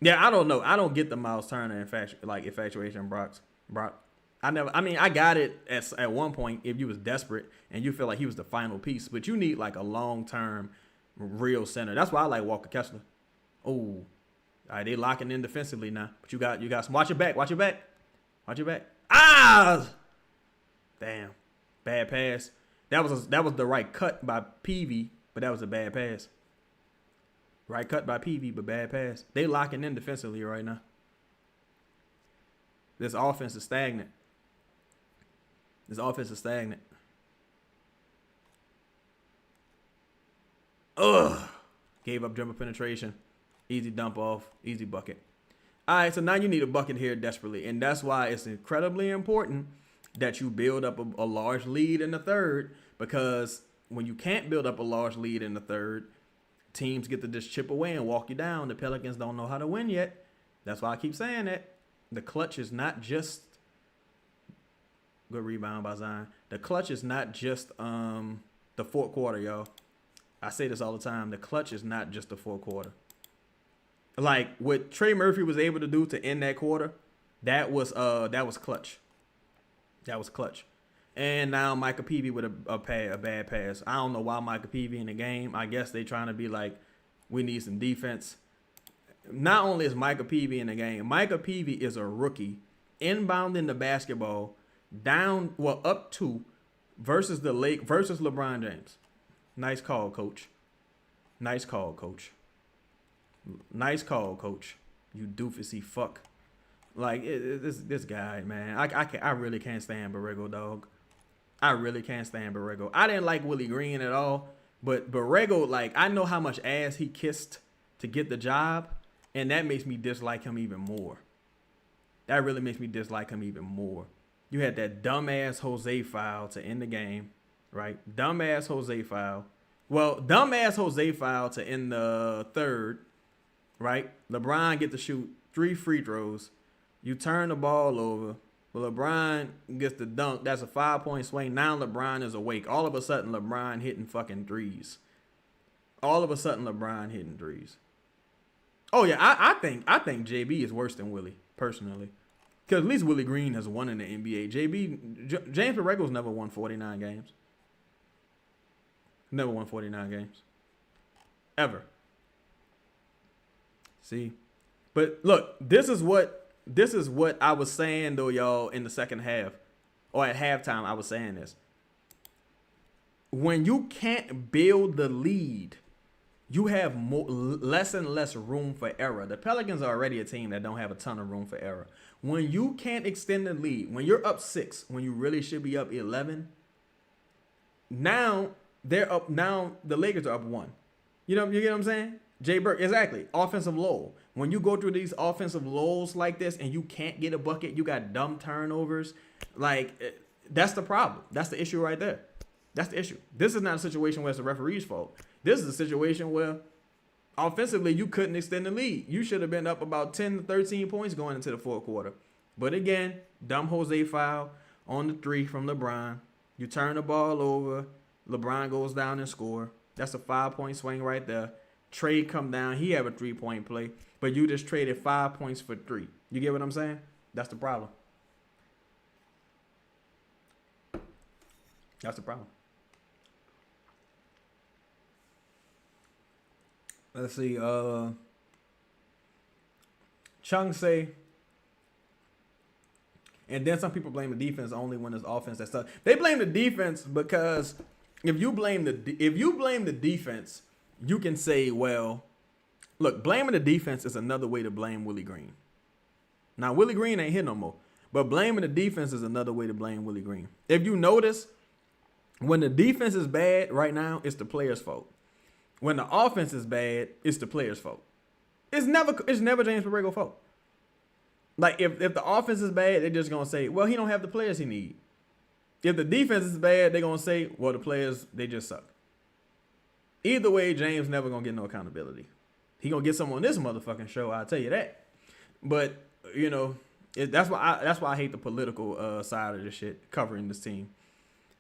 Yeah, I don't know. I don't get the Miles Turner infatuation, Brock. I got it at one point if you was desperate and you feel like he was the final piece, but you need like a long-term real center. That's why I like Walker Kessler. Oh, all right, they locking in defensively now, but you got some. Watch your back. Ah, damn, bad pass. That was the right cut by Peavy, but that was a bad pass. Right cut by Peavy, but bad pass. They locking in defensively right now. This offense is stagnant. Ugh. Gave up dribble penetration. Easy dump off. Easy bucket. All right, so now you need a bucket here desperately. And that's why it's incredibly important that you build up a large lead in the third, because when you can't build up a large lead in the third, teams get to just chip away and walk you down. The Pelicans don't know how to win yet. That's why I keep saying that. The clutch is not just good rebound by Zion. The clutch is not just the fourth quarter, y'all. I say this all the time. The clutch is not just the fourth quarter. Like what Trey Murphy was able to do to end that quarter, that was clutch. That was clutch. And now Micah Peavy with a bad pass. I don't know why Micah Peavy in the game. I guess they trying to be like, we need some defense. Not only is Micah Peavy in the game, Micah Peavy is a rookie inbounding the basketball up 2 versus LeBron James. Nice call, coach. You doofusy fuck. Like this guy, man. I really can't stand Borrego, dog. I really can't stand Borrego. I didn't like Willie Green at all, but Borrego, like, I know how much ass he kissed to get the job, and that makes me dislike him even more. That really makes me dislike him even more. You had that dumbass Jose foul to end the game, right? Dumbass Jose foul. Well, dumbass Jose foul to end the third, right? LeBron get to shoot 3 free throws. You turn the ball over. Well, LeBron gets the dunk. That's a 5-point swing. Now LeBron is awake. All of a sudden, LeBron hitting fucking threes. Oh, yeah, I think JB is worse than Willie, personally. Because at least Willie Green has won in the NBA. James Borrego's never won 49 games. Never won 49 games. Ever. See? But look, this is what I was saying, though, y'all, in the second half. Or at halftime, I was saying this. When you can't build the lead, you have less and less room for error. The Pelicans are already a team that don't have a ton of room for error. When you can't extend the lead, when you're up 6, when you really should be up 11, now they're up. Now the Lakers are up 1. You get what I'm saying? Jay Burke, exactly. Offensive lull. When you go through these offensive lulls like this and you can't get a bucket, you got dumb turnovers. Like, that's the problem. That's the issue right there. That's the issue. This is not a situation where it's the referee's fault. This is a situation where offensively you couldn't extend the lead. You should have been up about 10 to 13 points going into the fourth quarter. But again, dumb Jose foul on the 3 from LeBron. You turn the ball over. LeBron goes down and score. That's a 5-point swing right there. Trade come down. He have a 3-point play. But you just traded 5 points for 3. You get what I'm saying? That's the problem. That's the problem. Let's see. Chung say, and then some people blame the defense only when it's offense that sucks. They blame the defense because if you blame the defense, you can say, well, look, blaming the defense is another way to blame Willie Green. Now, Willie Green ain't here no more, but blaming the defense is another way to blame Willie Green. If you notice, when the defense is bad right now, it's the player's fault. When the offense is bad, it's the player's fault. It's never James Borrego's fault. Like, if the offense is bad, they're just going to say, well, he don't have the players he need. If the defense is bad, they're going to say, well, the players, they just suck. Either way, James never going to get no accountability. He going to get some on this motherfucking show, I'll tell you that. But, you know, that's why I hate the political side of this shit, covering this team.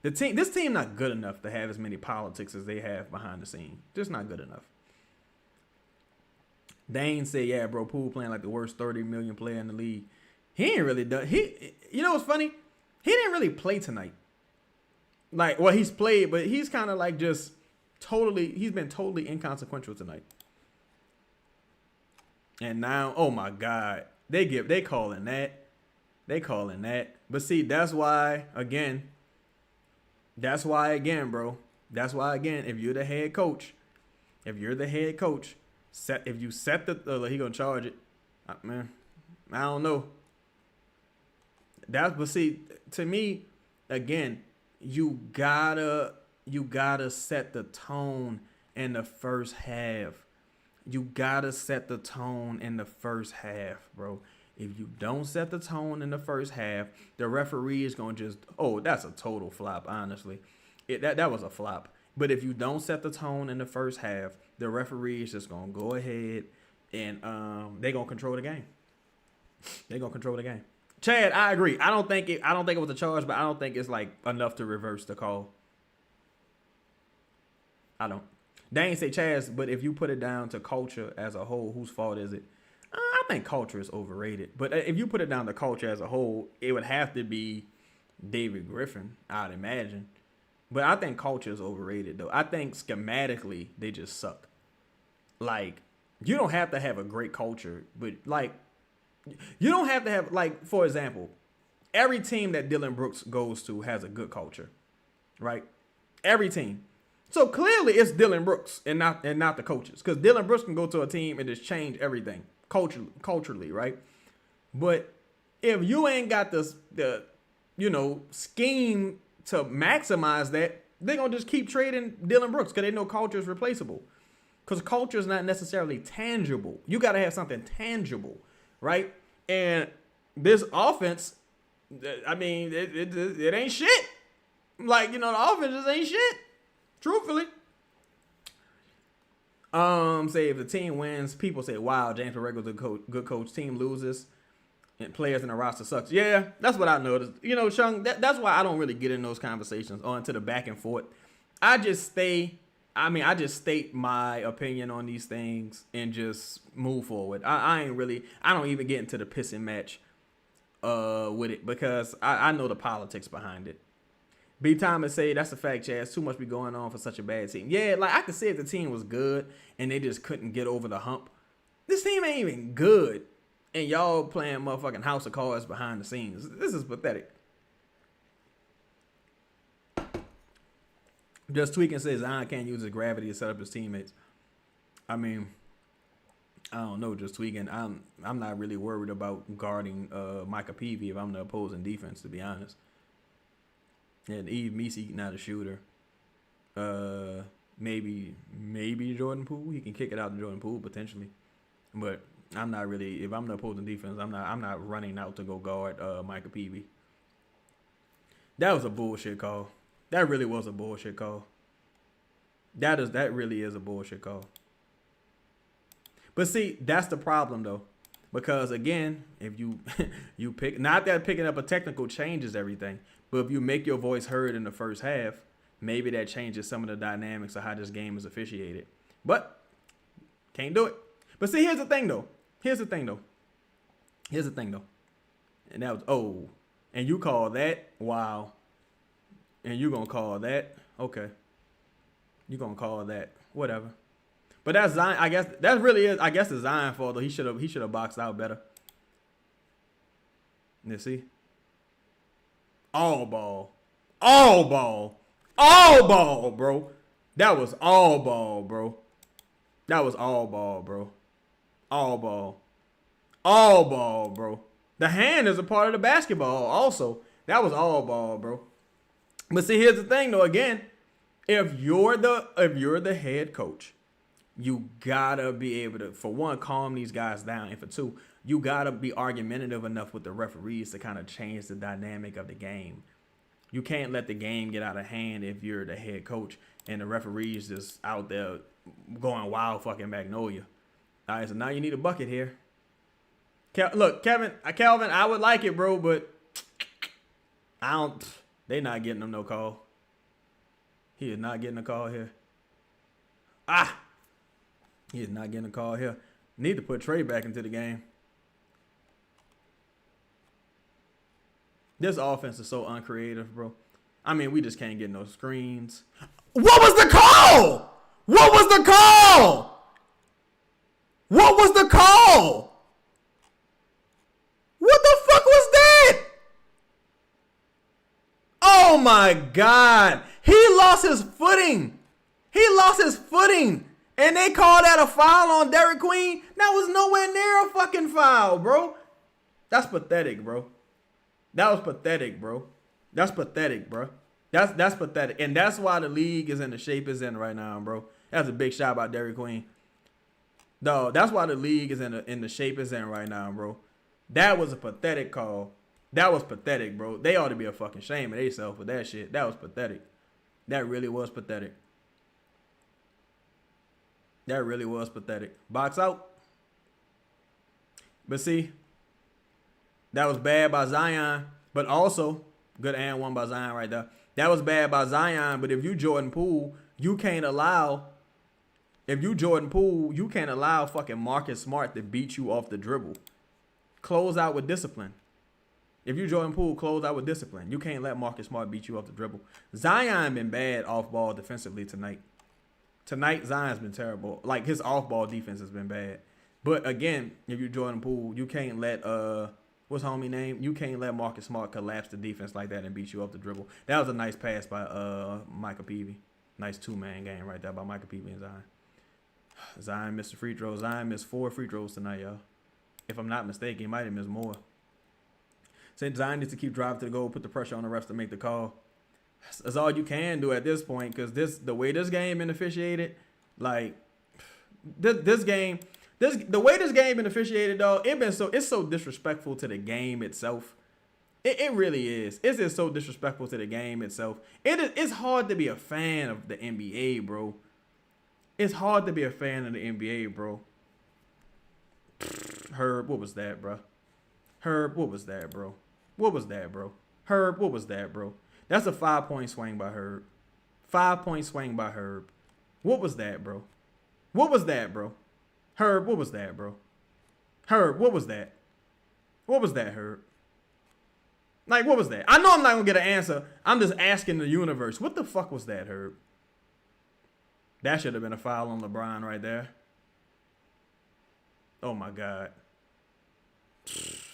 This team not good enough to have as many politics as they have behind the scene. Just not good enough. Dane said, yeah, bro, Poole playing like the worst 30 million player in the league. He ain't really done. You know what's funny? He didn't really play tonight. Like, well, he's played, but he's kind of like just he's been totally inconsequential tonight. And now, oh my God, they calling that. But see, that's why again, bro. That's why again, if you're the head coach, he gonna charge it. Man, I don't know. But see, to me, again, you gotta set the tone in the first half. You gotta set the tone in the first half, bro. If you don't set the tone in the first half, the referee is gonna just, that's a total flop, honestly. That was a flop. But if you don't set the tone in the first half, the referee is just gonna go ahead and they're gonna control the game. Chad, I agree. I don't think it was a charge, but I don't think it's like enough to reverse the call. I don't. They ain't say Chaz, but if you put it down to culture as a whole, whose fault is it? I think culture is overrated. But if you put it down to culture as a whole, it would have to be David Griffin, I'd imagine. But I think culture is overrated, though. I think schematically, they just suck. Like, you don't have to have a great culture, but, like, you don't have to have, like, for example, every team that Dylan Brooks goes to has a good culture, right? Every team. So clearly it's Dylan Brooks and not the coaches, because Dylan Brooks can go to a team and just change everything culturally, right? But if you ain't got the scheme to maximize that, they're gonna just keep trading Dylan Brooks because they know culture is replaceable. Because culture is not necessarily tangible. You got to have something tangible, right? And this offense, I mean, it ain't shit. Like, the offense just ain't shit. Truthfully. Say if the team wins, people say, wow, James Borrego's a good coach. Team loses and players in the roster sucks. Yeah, that's what I noticed. Chung, that's why I don't really get in those conversations or into the back and forth. I just state my opinion on these things and just move forward. I don't even get into the pissing match with it because I know the politics behind it. B. Thomas say that's a fact, Chaz. Too much be going on for such a bad team. Yeah, like I could say if the team was good and they just couldn't get over the hump. This team ain't even good. And y'all playing motherfucking House of Cards behind the scenes. This is pathetic. Just Tweaking says Zion can't use his gravity to set up his teammates. I mean, I don't know, Just Tweaking. I'm not really worried about guarding Micah Peavy if I'm the opposing defense, to be honest. And Eve Meese not a shooter. Maybe Jordan Poole. He can kick it out to Jordan Poole potentially. But I'm not really, if I'm the opposing defense, I'm not running out to go guard Micah Peavy. That was a bullshit call. That really was a bullshit call. That really is a bullshit call. But see, that's the problem though. Because again, if you pick, not that picking up a technical changes everything, but if you make your voice heard in the first half, maybe that changes some of the dynamics of how this game is officiated. But can't do it. But see, here's the thing though. And that was, and you call that, wow. And you gonna call that? Okay. You gonna call that? Whatever. But that's Zion. I guess that really is. I guess it's Zion's fault though. He should have boxed out better. You see? All ball, all ball, all ball, bro. That was all ball, bro. That was all ball, bro. All ball, all ball, bro. The hand is a part of the basketball. Also, that was all ball, bro. But see, here's the thing though. Again, if you're the head coach, you gotta be able to, for one, calm these guys down, and for two, you gotta be argumentative enough with the referees to kind of change the dynamic of the game. You can't let the game get out of hand if you're the head coach and the referees just out there going wild fucking Magnolia. All right, so now you need a bucket here. Look, Calvin, I would like it, bro, but I don't. They not getting him no call. He is not getting a call here. He is not getting a call here. Need to put Trey back into the game. This offense is so uncreative, bro. I mean, we just can't get no screens. What was the call? What was the call? What was the call? What the fuck was that? Oh my God. He lost his footing. He lost his footing. And they called that a foul on Derik Queen. That was nowhere near a fucking foul, bro. That's pathetic, bro. That was pathetic, bro. That's pathetic, bro. That's pathetic. And that's why the league is in the shape it's in right now, bro. That's a big shot by Derik Queen. No, that's why the league is in the shape it's in right now, bro. That was a pathetic call. That was pathetic, bro. They ought to be a fucking shame of themselves with that shit. That was pathetic. That really was pathetic. That really was pathetic. Box out. But see, that was bad by Zion, but also good and one by Zion right there. That was bad by Zion, but if you Jordan Poole, you can't allow fucking Marcus Smart to beat you off the dribble. Close out with discipline. If you Jordan Poole, close out with discipline. You can't let Marcus Smart beat you off the dribble. Zion been bad off ball defensively tonight. Tonight, Zion's been terrible. Like, his off ball defense has been bad. But again, if you're Jordan Poole, you can't let what's homie name? You can't let Marcus Smart collapse the defense like that and beat you off the dribble. That was a nice pass by Micah Peavy. Nice two-man game right there by Micah Peavy and Zion. Zion missed a free throw. Zion missed 4 free throws tonight, y'all. If I'm not mistaken, he might have missed more. Said Zion needs to keep driving to the goal, put the pressure on the refs to make the call. That's all you can do at this point, because the way this game been officiated, like this game, the way this game been officiated, though, it's so disrespectful to the game itself. It really is. It's just so disrespectful to the game itself. It's hard to be a fan of the NBA, bro. It's hard to be a fan of the NBA, bro. Herb, what was that, bro? Herb, what was that, bro? What was that, bro? Herb, what was that, bro? That's a 5-point swing by Herb. 5-point swing by Herb. What was that, bro? What was that, bro? Herb, what was that, bro? Herb, what was that? What was that, Herb? Like, what was that? I know I'm not going to get an answer. I'm just asking the universe. What the fuck was that, Herb? That should have been a foul on LeBron right there. Oh, my God.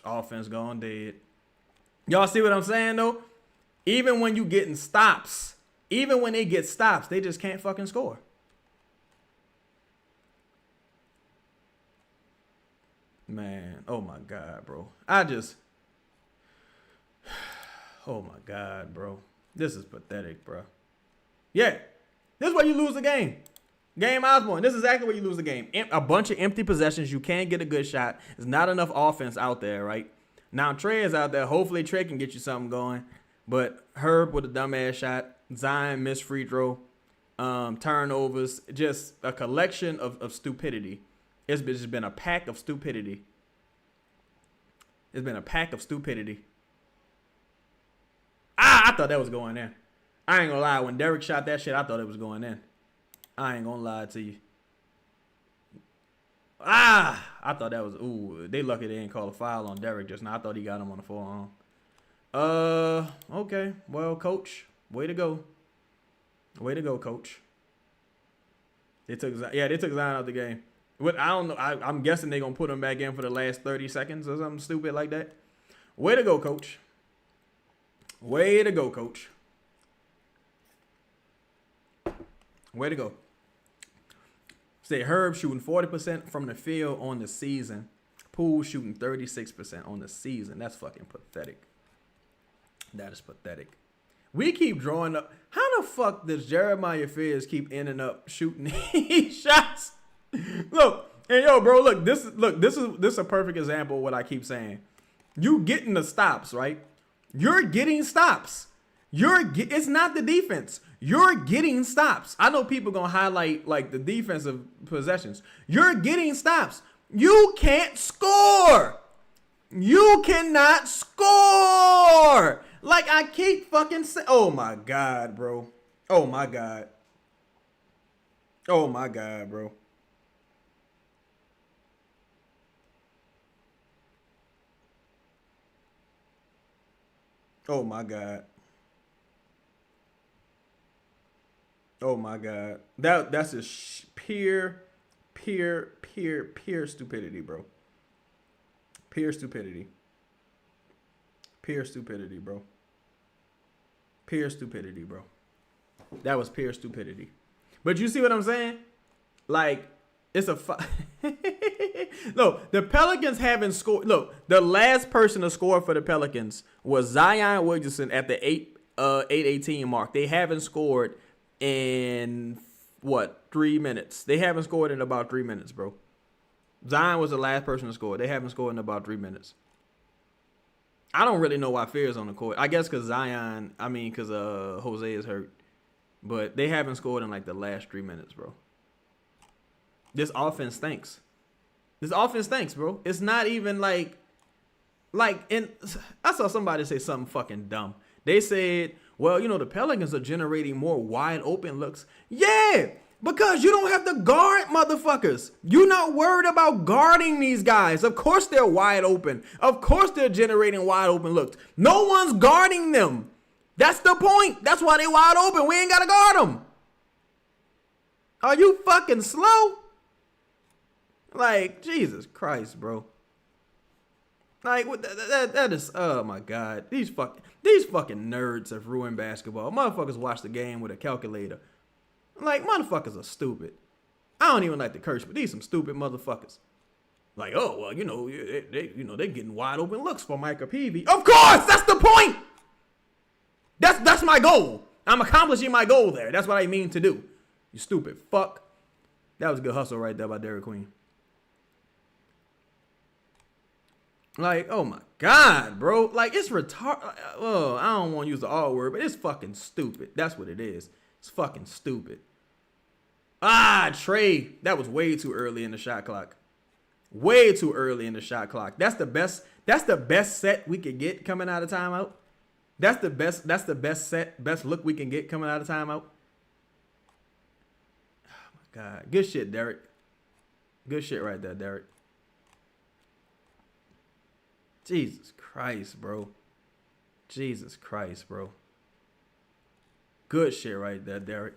Offense gone dead. Y'all see what I'm saying, though? Even when you getting stops, even when they get stops, they just can't fucking score. Man, oh my God, bro. Oh my God, bro. This is pathetic, bro. Yeah, this is where you lose the game. Game Osborne, this is exactly where you lose the game. A bunch of empty possessions. You can't get a good shot. There's not enough offense out there, right? Now Trey is out there. Hopefully Trey can get you something going. But Herb with a dumbass shot. Zion missed free throw. Turnovers. Just a collection of stupidity. It's just been a pack of stupidity. It's been a pack of stupidity. I thought that was going in. I ain't gonna lie. When Derik shot that shit, I thought it was going in. I ain't gonna lie to you. I thought that was, they lucky they didn't call a foul on Derik just now. I thought he got him on the forearm. Okay. Well, coach, Way to go. Way to go, coach. They took Zion out of the game. What I don't know. I'm guessing they're gonna put him back in for the last 30 seconds or something stupid like that. Way to go, coach. Way to go, coach. Way to go. Say Herb shooting 40% from the field on the season. Poole shooting 36% on the season. That's fucking pathetic. That is pathetic. We keep drawing up. How the fuck does Jeremiah Fears keep ending up shooting these shots? Look, and yo, bro, this is a perfect example of what I keep saying. You getting the stops, right? You're getting stops. It's not the defense. You're getting stops. I know people gonna highlight like the defensive possessions. You're getting stops. You can't score. You cannot score. Like I keep fucking saying. Oh my God, bro. Oh my God. Oh my God, bro. Oh my God. Oh my God. That's just pure stupidity, bro. Pure stupidity. Pure stupidity, bro. Pure stupidity, bro. That was pure stupidity. But you see what I'm saying? Like, it's a Look, the Pelicans haven't scored. Look, the last person to score for the Pelicans was Zion Williamson at the 8:18 mark. They haven't scored in 3 minutes. They haven't scored in about 3 minutes, bro. Zion was the last person to score. They haven't scored in about 3 minutes. I don't really know why Fear's on the court. I guess because Jose is hurt. But they haven't scored in like the last 3 minutes, bro. This offense stinks, bro. It's not even I saw somebody say something fucking dumb. They said, well, the Pelicans are generating more wide open looks. Yeah, because you don't have to guard motherfuckers. You're not worried about guarding these guys. Of course they're wide open. Of course they're generating wide open looks. No one's guarding them. That's the point. That's why they wide open. We ain't got to guard them. Are you fucking slow? Like, Jesus Christ, bro. Like, that is, oh my God. These fucking nerds have ruined basketball. Motherfuckers watch the game with a calculator. Like, motherfuckers are stupid. I don't even like to curse, but these some stupid motherfuckers. Like, oh, well, they're getting wide open looks for Micah Peavy. Of course, that's the point. That's my goal. I'm accomplishing my goal there. That's what I mean to do. You stupid fuck. That was a good hustle right there by Derik Queen. Like, oh my God, bro. Like, it's retarded. Oh, I don't want to use the R word, but it's fucking stupid. That's what it is. It's fucking stupid. Trey. That was way too early in the shot clock. Way too early in the shot clock. That's the best set we could get coming out of timeout. That's the best look we can get coming out of timeout. Oh my God. Good shit, Derik. Good shit right there, Derik. Jesus Christ, bro. Jesus Christ, bro. Good shit right there, Derik.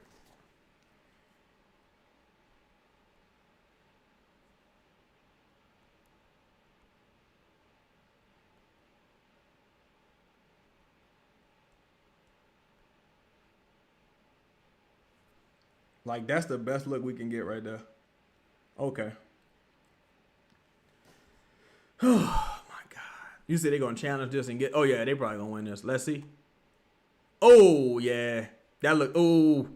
Like, that's the best look we can get right there. Okay. Oh, my God. You said they're going to challenge this and get... Oh, yeah, they probably going to win this. Let's see. Oh, yeah. That look... Oh,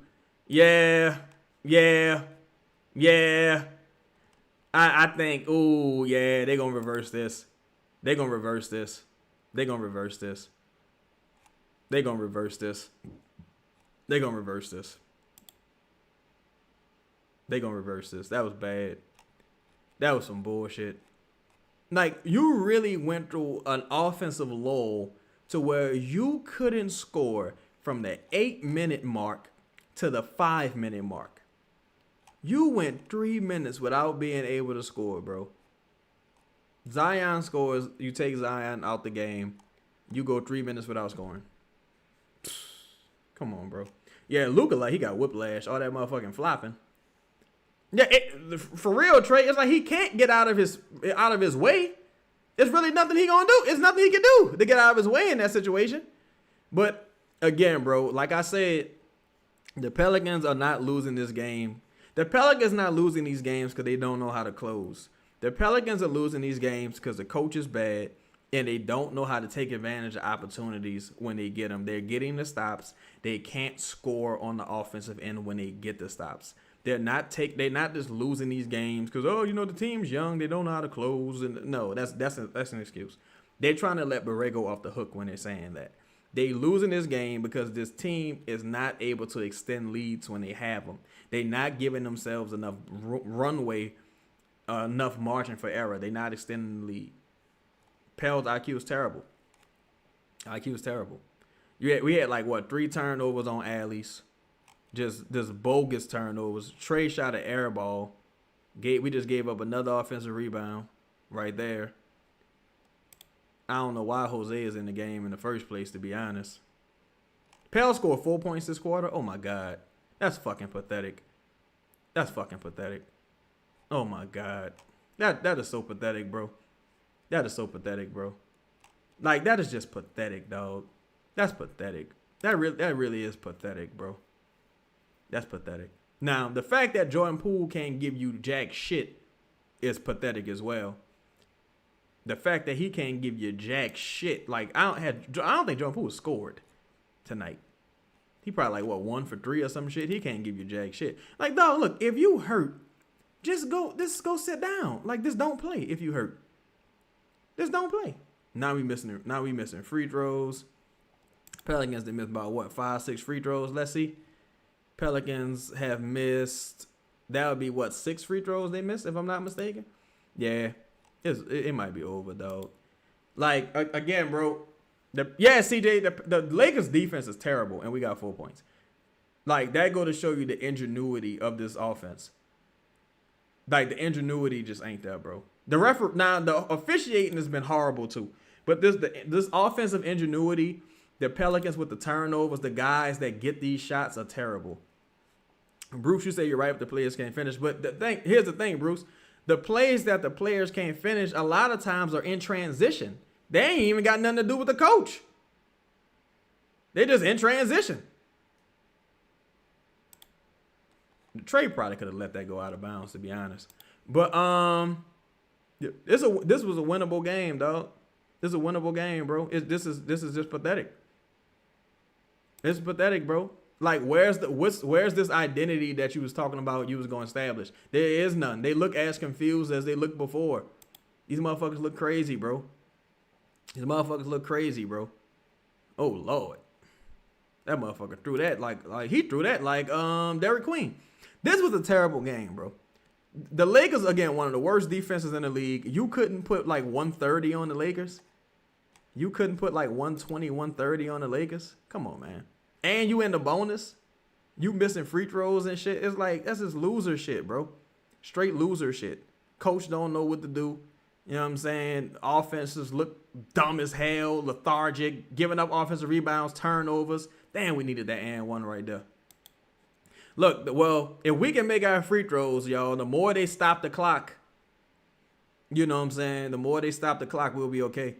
yeah. Yeah. Yeah. I think... Oh, yeah, they're going to reverse this. They're going to reverse this. They're going to reverse this. They're going to reverse this. They're going to reverse this. They gonna reverse this. That was bad. That was some bullshit. Like, you really went through an offensive lull to where you couldn't score from the 8-minute mark to the 5-minute mark. You went 3 minutes without being able to score, bro. Zion scores. You take Zion out the game. You go 3 minutes without scoring. Come on, bro. Yeah, Luka, like, he got whiplash, all that motherfucking flopping. Yeah, for real, Trey, it's like he can't get out of his way. It's really nothing he gonna do. It's nothing he can do to get out of his way in that situation. But again, bro, like I said, the Pelicans are not losing this game. The Pelicans not losing these games because they don't know how to close. The Pelicans are losing these games because the coach is bad and they don't know how to take advantage of opportunities when they get them. They're getting the stops. They can't score on the offensive end when they get the stops. They're not just losing these games because, the team's young. They don't know how to close. And no, that's an excuse. They're trying to let Borrego off the hook when they're saying that. They losing this game because this team is not able to extend leads when they have them. They're not giving themselves enough runway, enough margin for error. They're not extending the lead. Pel's IQ is terrible. IQ is terrible. We had 3 turnovers on alleys. Just bogus turnovers. Trey shot an air ball. We just gave up another offensive rebound right there. I don't know why Jose is in the game in the first place, to be honest. Pell scored 4 points this quarter. Oh, my God. That's fucking pathetic. That's fucking pathetic. Oh, my God. That is so pathetic, bro. That is so pathetic, bro. Like, that is just pathetic, dog. That's pathetic. That really is pathetic, bro. That's pathetic. Now, the fact that Jordan Poole can't give you jack shit is pathetic as well. The fact that he can't give you jack shit. Like, I don't think Jordan Poole scored tonight. He probably 1 for 3 or some shit. He can't give you jack shit. Like, dog, look, if you hurt, just go sit down. Like, just don't play if you hurt. Just don't play. Now we missing free throws. Pelicans, they missed about 5, 6 free throws. Let's see. Pelicans have missed, that would be 6 free throws they missed, if I'm not mistaken. Yeah, it might be over, dog. Like, again, bro, CJ, the Lakers defense is terrible, and we got 4 points. Like, that go to show you the ingenuity of this offense. Like, the ingenuity just ain't there, bro. The officiating has been horrible, too. But this offensive ingenuity, the Pelicans with the turnovers, the guys that get these shots are terrible. Bruce, you say you're right if the players can't finish. But here's the thing, Bruce. The plays that the players can't finish a lot of times are in transition. They ain't even got nothing to do with the coach. They're just in transition. Trey probably could have let that go out of bounds, to be honest. But this was a winnable game, dog. This is a winnable game, bro. This is just pathetic. It's pathetic, bro. Like, where's this identity that you was talking about you was going to establish? There is none. They look as confused as they looked before. These motherfuckers look crazy, bro. Oh, Lord. That motherfucker threw that like Derik Queen. This was a terrible game, bro. The Lakers, again, one of the worst defenses in the league. You couldn't put 130 on the Lakers. You couldn't put 120, 130 on the Lakers. Come on, man. And you in the bonus. You missing free throws and shit. It's that's just loser shit, bro. Straight loser shit. Coach don't know what to do. You know what I'm saying? Offenses look dumb as hell, lethargic, giving up offensive rebounds, turnovers. Damn, we needed that and one right there. Look, well, if we can make our free throws, y'all, the more they stop the clock, you know what I'm saying? The more they stop the clock, we'll be okay.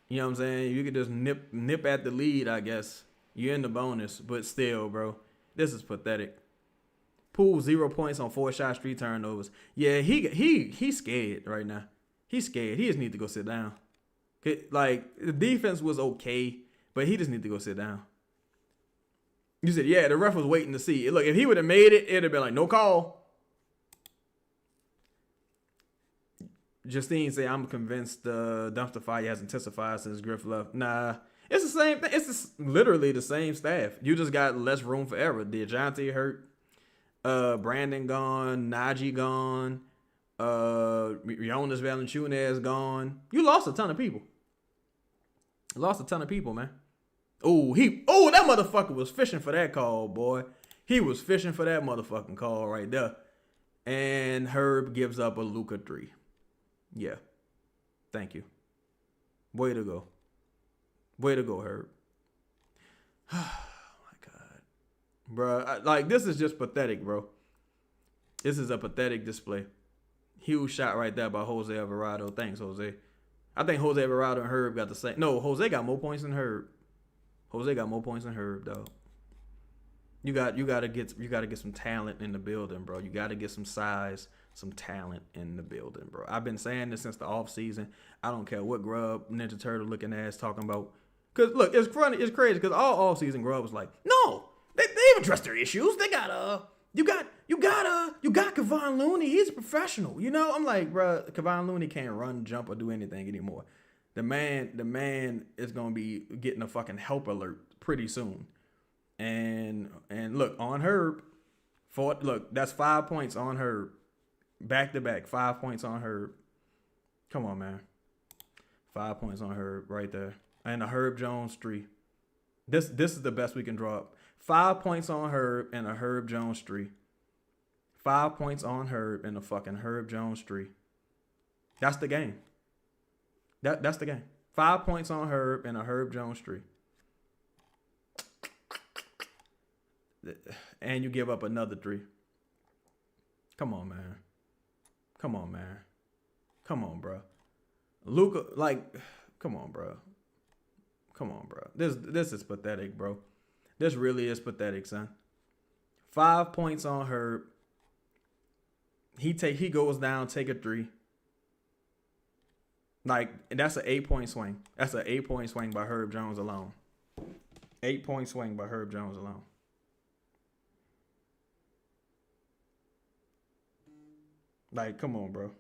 You know what I'm saying? You could just nip at the lead, I guess. You're in the bonus, but still, bro, this is pathetic. Poole 0 points on 4 shots, 3 turnovers. Yeah, he's scared right now. He's scared. He just need to go sit down. The defense was okay, but he just need to go sit down. You said, yeah, the ref was waiting to see. Look, if he would have made it, it'd have been no call. Justine say, I'm convinced the dumpster fire has intensified since Griff left. Nah, it's the same thing. It's literally the same staff. You just got less room for error. DeJounte hurt. Brandon gone. Najee gone. Jonas Valanciunas gone. You lost a ton of people. Man. That motherfucker was fishing for that call, boy. He was fishing for that motherfucking call right there. And Herb gives up a Luka 3. Yeah. Thank you. Way to go. Herb. bro. Like, this is just pathetic, bro. This is a pathetic display. Huge shot right there by Jose Alvarado. Thanks, Jose. I think Jose Alvarado and Herb got the same. No, Jose got more points than Herb. Jose got more points than Herb, dog. You gotta get some talent in the building, bro. You gotta get some size, some talent in the building, bro. I've been saying this since the offseason. I don't care what Grub Ninja Turtle looking ass talking about. Cause look, it's funny, it's crazy. Cause all offseason Grub was like, no, they've addressed their issues. They got you got Kevon Looney. He's a professional. You know, I'm like, bro, Kevon Looney can't run, jump, or do anything anymore. The man is gonna be getting a fucking help alert pretty soon. And look, on Herb, that's 5 points on Herb. Back to back, 5 points on Herb. Come on, man. 5 points on Herb right there. And a Herb Jones 3. This is the best we can draw up. 5 points on Herb and a Herb Jones 3. 5 points on Herb and a fucking Herb Jones 3. That's the game. That's the game. 5 points on Herb and a Herb Jones 3. And you give up another 3. Come on, man. Come on, man. Come on, bro. Luka, like, come on, bro. Come on, bro. This is pathetic, bro. This really is pathetic, son. 5 points on Herb. He goes down, take a 3. Like, that's an 8-point swing. That's an 8-point swing by Herb Jones alone. 8-point swing by Herb Jones alone. Like, come on, bro.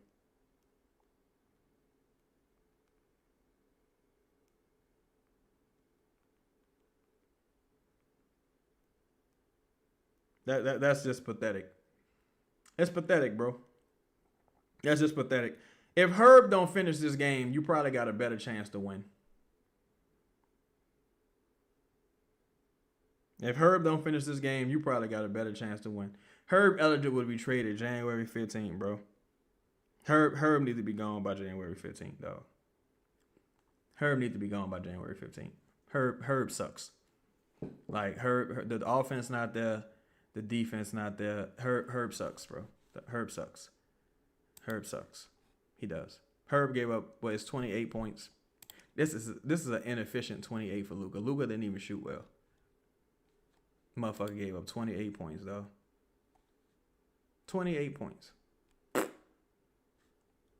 That's just pathetic. It's pathetic, bro. That's just pathetic. If Herb don't finish this game, you probably got a better chance to win. If Herb don't finish this game, you probably got a better chance to win. Herb eligible to be traded January 15th, bro. Herb needs to be gone by January 15th, dog. Herb needs to be gone by January 15th. Herb sucks. Like, Herb, the offense not there, the defense not there. Herb sucks, bro. Herb sucks. Herb sucks. He does. Herb gave up, it's 28 points. This is an inefficient 28 for Luka. Luka didn't even shoot well. Motherfucker gave up 28 points, though. 28 points.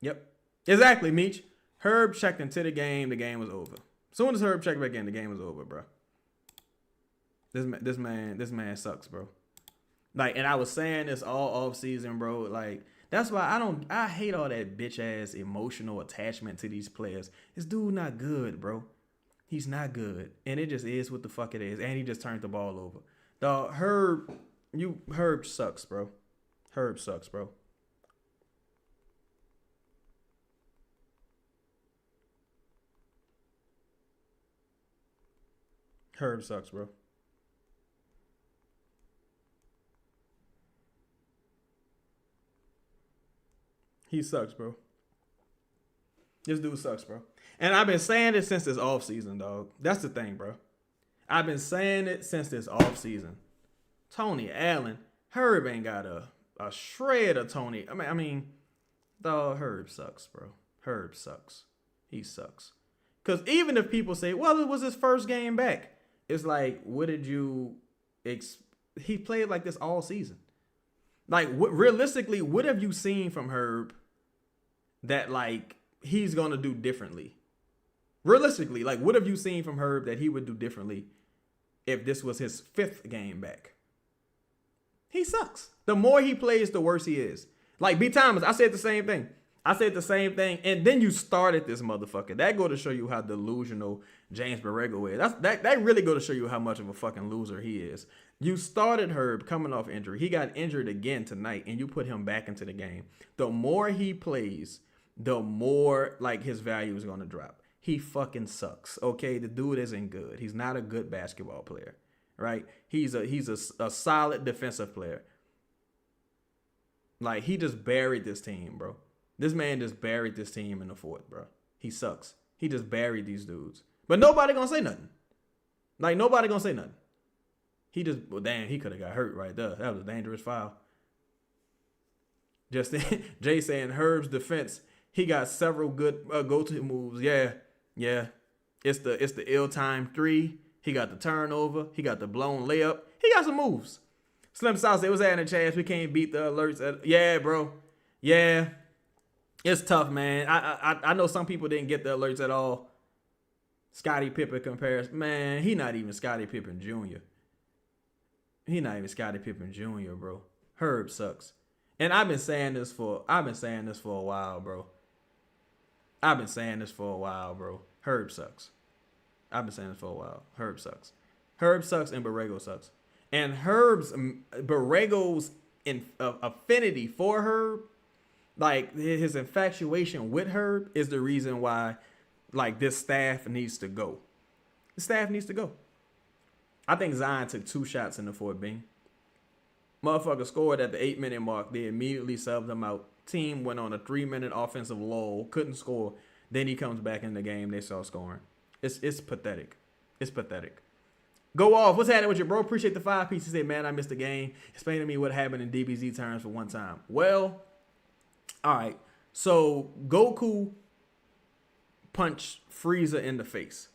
Yep. Exactly, Meech. Herb checked into the game was over. As soon as Herb checked back in, the game was over, bro. This man sucks, bro. Like, and I was saying this all off season, bro. Like, that's why I hate all that bitch ass emotional attachment to these players. This dude not good, bro. He's not good. And it just is what the fuck it is. And he just turned the ball over. Dog, Herb sucks, bro. Herb sucks, bro. Herb sucks, bro. He sucks, bro. This dude sucks, bro. And I've been saying it since this offseason, dog. That's the thing, bro. I've been saying it since this offseason. Tony Allen, Herb ain't got a shred of Tony. I mean, dog, Herb sucks, bro. Herb sucks. He sucks. Because even if people say, well, it was his first game back, it's like, what did you he played like this all season. Like, realistically, what have you seen from Herb that, like, he's going to do differently? Realistically, like, what have you seen from Herb that he would do differently if this was his 5th game back? He sucks. The more he plays, the worse he is. Like, B. Thomas, I said the same thing. And then you started this motherfucker. That go to show you how delusional James Borrego is. That really go to show you how much of a fucking loser he is. You started Herb coming off injury. He got injured again tonight, and you put him back into the game. The more he plays, the more, like, his value is going to drop. He fucking sucks, okay? The dude isn't good. He's not a good basketball player, right? He's a solid defensive player. Like, he just buried this team, bro. This man just buried this team in the 4th, bro. He sucks. He just buried these dudes. But nobody gonna say nothing. Like, nobody gonna say nothing. He could have got hurt right there. That was a dangerous foul. Just Jay saying Herb's defense, he got several good go-to moves. Yeah. It's the ill-timed three. He got the turnover. He got the blown layup. He got some moves. Slim South said, was that in a chance we can't beat the alerts? Yeah, bro. Yeah. It's tough, man. I know some people didn't get the alerts at all. Scottie Pippen comparison. Man, he not even Scottie Pippen Jr. He not even Scottie Pippen Jr., bro. Herb sucks. And I've been saying this for a while, bro. Herb sucks. I've been saying this for a while. Herb sucks. Herb sucks and Borrego sucks. And Borrego's affinity for Herb, like his infatuation with Herb, is the reason why, like, this staff needs to go. The staff needs to go. I think Zion took 2 shots in the fourth Bing. Motherfucker scored at the 8-minute mark. They immediately subbed him out. Team went on a 3-minute offensive lull. Couldn't score. Then he comes back in the game. They start scoring. It's pathetic. It's pathetic. Go off. What's happening with you, bro? Appreciate the 5 pieces. Say, man, I missed the game. Explain to me what happened in DBZ terms for one time. Well, all right. So Goku punched Frieza in the face.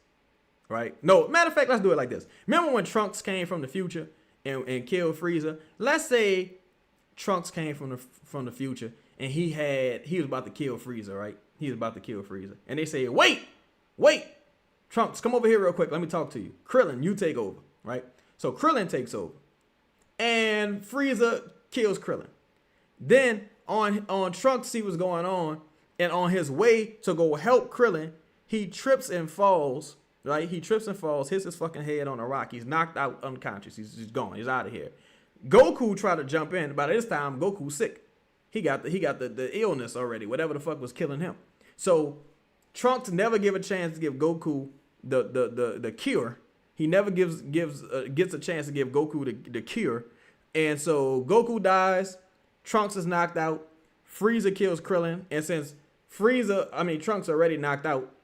Right? No, matter of fact, let's do it like this. Remember when Trunks came from the future and killed Frieza? Let's say Trunks came from the future and he was about to kill Frieza, right? He was about to kill Frieza. And they say, wait, Trunks, come over here real quick. Let me talk to you. Krillin, you take over, right? So Krillin takes over. And Frieza kills Krillin. Then on Trunks see what's going on. And on his way to go help Krillin, he trips and falls. Right? He trips and falls, hits his fucking head on a rock. He's knocked out unconscious. He's just gone. He's out of here. Goku tried to jump in. By this time, Goku's sick. He got the illness already, whatever the fuck was killing him. So Trunks never give a chance to give Goku the cure. He never gets a chance to give Goku the cure. And so Goku dies. Trunks is knocked out. Frieza kills Krillin. And since Trunks already knocked out,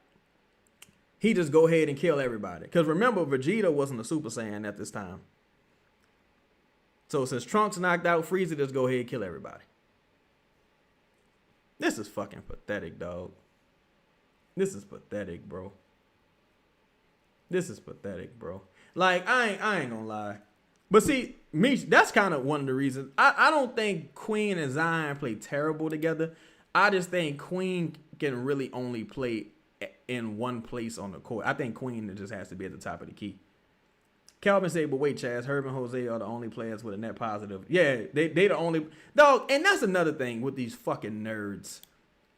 he just go ahead and kill everybody. Because remember, Vegeta wasn't a Super Saiyan at this time. So since Trunks knocked out Frieza, just go ahead and kill everybody. This is fucking pathetic, dog. This is pathetic, bro. Like, I ain't gonna lie. But see, me, that's kind of one of the reasons. I don't think Queen and Zion play terrible together. I just think Queen can really only play in one place on the court. I think Queen just has to be at the top of the key. Calvin said, but wait, Chaz, Herb and Jose are the only players with a net positive. Yeah, they the only dog. And that's another thing with these fucking nerds,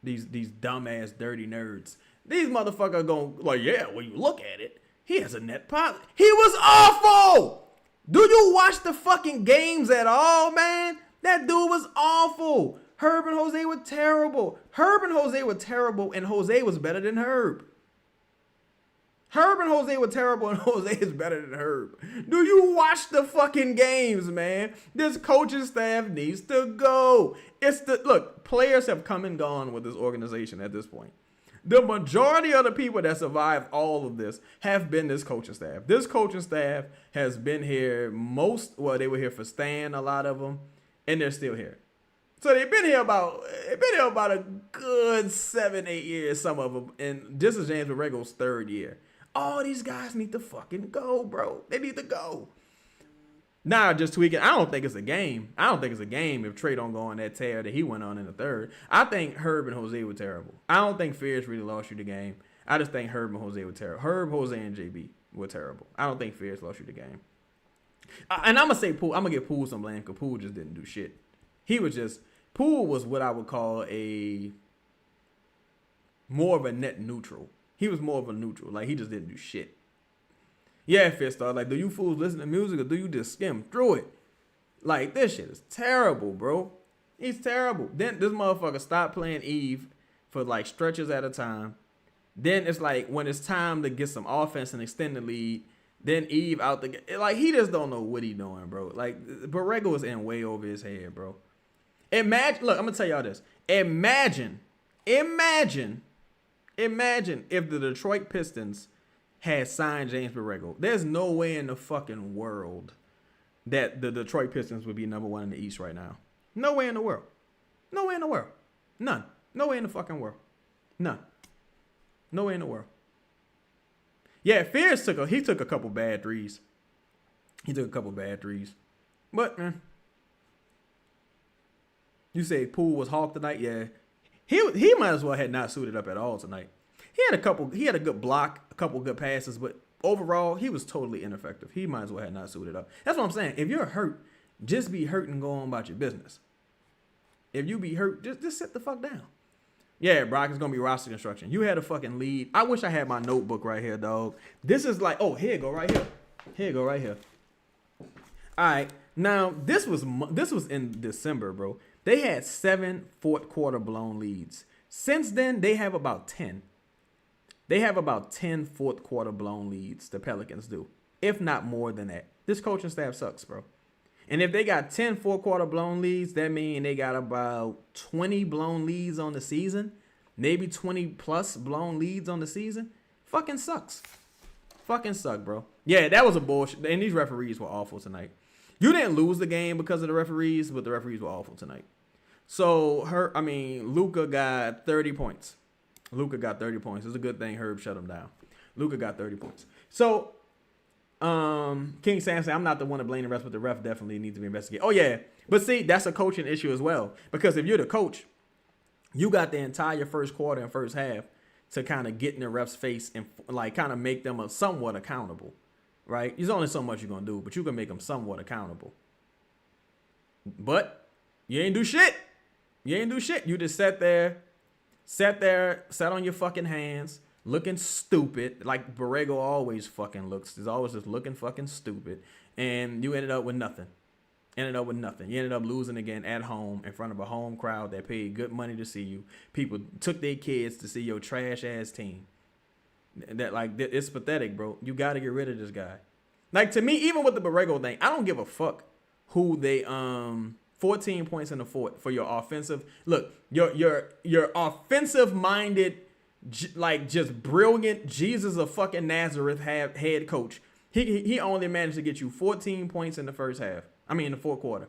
these dumbass dirty nerds. These motherfuckers going like, yeah, when you look at it, he has a net positive. He was awful. Do you watch the fucking games at all, man? That dude was awful. Herb and Jose were terrible. And Jose was better than Herb. Herb and Jose were terrible, and Jose is better than Herb. Do you watch the fucking games, man? This coaching staff needs to go. Look, players have come and gone with this organization at this point. The majority of the people that survived all of this have been this coaching staff. This coaching staff has been here they were here for Stan, a lot of them, and they're still here. So they've been here about a good 7-8 years, some of them. And this is James Borrego's 3rd year. All these guys need to fucking go, bro. They need to go. Nah, just tweaking. I don't think it's a game. If Trey don't go on that tear that he went on in the 3rd. I think Herb and Jose were terrible. I don't think Fierce really lost you the game. I just think Herb and Jose were terrible. Herb, Jose, and JB were terrible. I don't think Fierce lost you the game. And I'm going to say Poole. I'm going to give Poole some blame because Poole just didn't do shit. Poole was what I would call more of a net neutral. He was more of a neutral. Like, he just didn't do shit. Yeah, Fistar, like, do you fools listen to music or do you just skim through it? Like, this shit is terrible, bro. He's terrible. Then this motherfucker stopped playing Eve for, like, stretches at a time. Then it's like, when it's time to get some offense and extend the lead, then Eve out the... Like, he just don't know what he doing, bro. Like, Borrego is in way over his head, bro. Look, I'm going to tell y'all this. Imagine if the Detroit Pistons had signed James Borrego. There's no way in the fucking world that the Detroit Pistons would be number one in the East right now. No way in the world. No way in the world. None. No way in the fucking world. None. No way in the world. Yeah, Fierce took a couple bad threes. But man, you say Poole was Hawk tonight? Yeah. He might as well had not suited up at all tonight. He had a good block, a couple good passes, but overall, he was totally ineffective. He might as well have not suited up. That's what I'm saying. If you're hurt, just be hurt and go on about your business. If you be hurt, just sit the fuck down. Yeah, Brock, it's going to be roster construction. You had a fucking lead. I wish I had my notebook right here, dog. This is like, oh, here you go right here. Here you go right here. All right. Now, this was in December, bro. They had 7 fourth quarter blown leads. Since then, they have about 10. They have about 10 fourth quarter blown leads, the Pelicans do, if not more than that. This coaching staff sucks, bro. And if they got 10 fourth quarter blown leads, that means they got about 20 blown leads on the season, maybe 20 plus blown leads on the season. Fucking sucks. Fucking suck, bro. Yeah, that was a bullshit. And these referees were awful tonight. You didn't lose the game because of the referees, but the referees were awful tonight. So, Luka got 30 points. Luka got 30 points. It's a good thing Herb shut him down. Luka got 30 points. So, King Sam said, I'm not the one to blame the ref, but the ref definitely needs to be investigated. Oh, yeah. But see, that's a coaching issue as well. Because if you're the coach, you got the entire first quarter and first half to kind of get in the ref's face and like kind of make them somewhat accountable. Right? There's only so much you're going to do, but you can make them somewhat accountable. But you ain't do shit. You ain't do shit. You just sat on your fucking hands, looking stupid, like Borrego always fucking looks. He's always just looking fucking stupid. And you ended up with nothing. You ended up losing again at home in front of a home crowd that paid good money to see you. People took their kids to see your trash-ass team. It's pathetic, bro. You got to get rid of this guy. Like, to me, even with the Borrego thing, I don't give a fuck who they 14 points in the fourth for your offensive. Look, your offensive-minded, like, just brilliant Jesus of fucking Nazareth head coach. He only managed to get you 14 points in the first half. In the fourth quarter.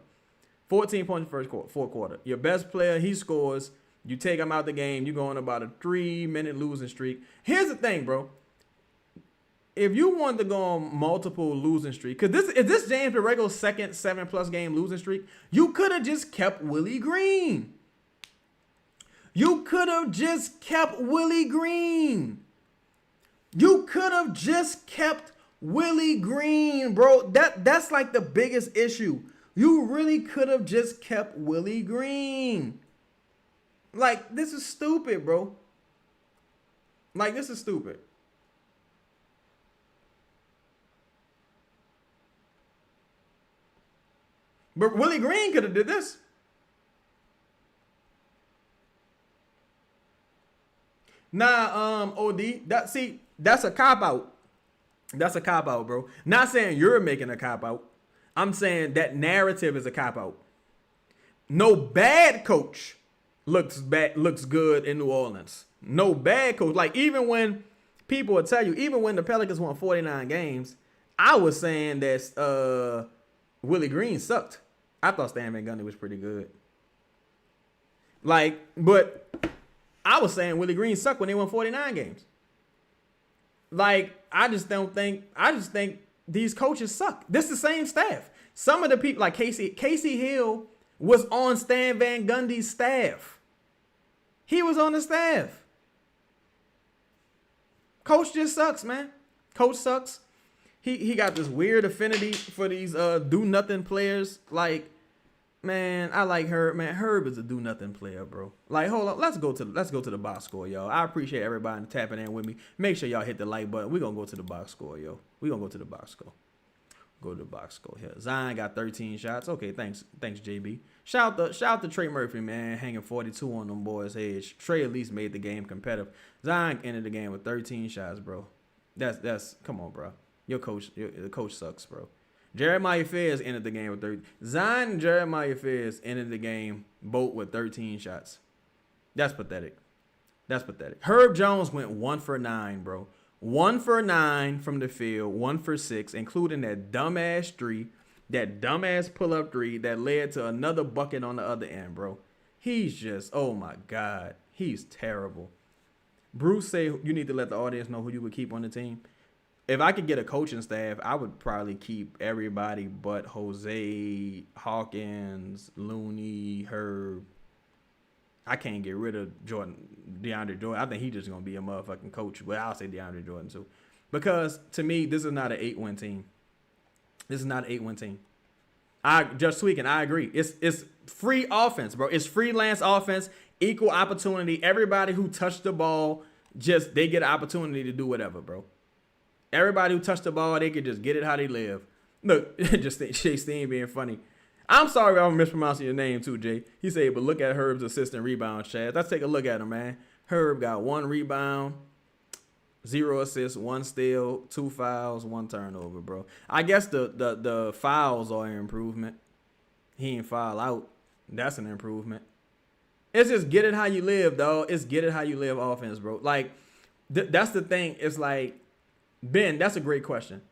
14 points in the fourth quarter. Your best player, he scores. You take him out the game. You go on about a 3-minute losing streak. Here's the thing, bro. If you want to go on multiple losing streak, because this James Borrego's second 7+ game losing streak, you could have just kept Willie Green. You could have just kept Willie Green. Bro. That's like the biggest issue. You really could have just kept Willie Green. Like, this is stupid, bro. Like, this is stupid. But Willie Green could have did this. Nah, OD. That's a cop-out. That's a cop-out, bro. Not saying you're making a cop-out. I'm saying that narrative is a cop-out. No bad coach looks good in New Orleans. No bad coach. Like, even when people will tell you, even when the Pelicans won 49 games, I was saying that Willie Green sucked. I thought Stan Van Gundy was pretty good. Like, but I was saying Willie Green sucked when they won 49 games. Like, I just think these coaches suck. This is the same staff. Some of the people, like Casey Hill was on Stan Van Gundy's staff. He was on the staff. Coach just sucks, man. Coach sucks. He got this weird affinity for these do-nothing players. Like, man, I like Herb. Man, Herb is a do-nothing player, bro. Like, hold on. Let's go to the box score, y'all. I appreciate everybody tapping in with me. Make sure y'all hit the like button. We're going to go to the box score, yo. We're going to go to the box score. Go to the box score here. Zion got 13 shots. Okay, thanks, JB. Shout out to Trey Murphy, man, hanging 42 on them boys' heads. Trey at least made the game competitive. Zion ended the game with 13 shots, bro. That's come on, bro. The coach sucks, bro. Jeremiah Fairs ended the game with 30. Zion and Jeremiah Fairs ended the game both with 13 shots. That's pathetic. Herb Jones went 1 for 9, bro. 1 for 9 from the field, 1 for 6, including that dumbass 3. That dumbass pull-up three that led to another bucket on the other end, bro. He's just, oh my God. He's terrible. Bruce say you need to let the audience know who you would keep on the team. If I could get a coaching staff, I would probably keep everybody but Jose, Hawkins, Looney, Herb. I can't get rid of DeAndre Jordan. I think he's just going to be a motherfucking coach. But I'll say DeAndre Jordan too. Because to me, this is not an 8-win team. This is not an 8-win team. Just tweaking, I agree. It's free offense, bro. It's freelance offense, equal opportunity. Everybody who touched the ball, they get an opportunity to do whatever, bro. Everybody who touched the ball, they could just get it how they live. Look, just Jay Steen being funny. I'm sorry if I'm mispronouncing your name too, Jay. He said, but look at Herb's assistant rebound stats. Let's take a look at him, man. Herb got 1 rebound, 0 assists, 1 steal, 2 fouls, 1 turnover, bro. I guess the fouls are an improvement. He ain't foul out. That's an improvement. It's just get it how you live, dog. It's get it how you live offense, bro. Like, that's the thing. It's like, Ben, that's a great question.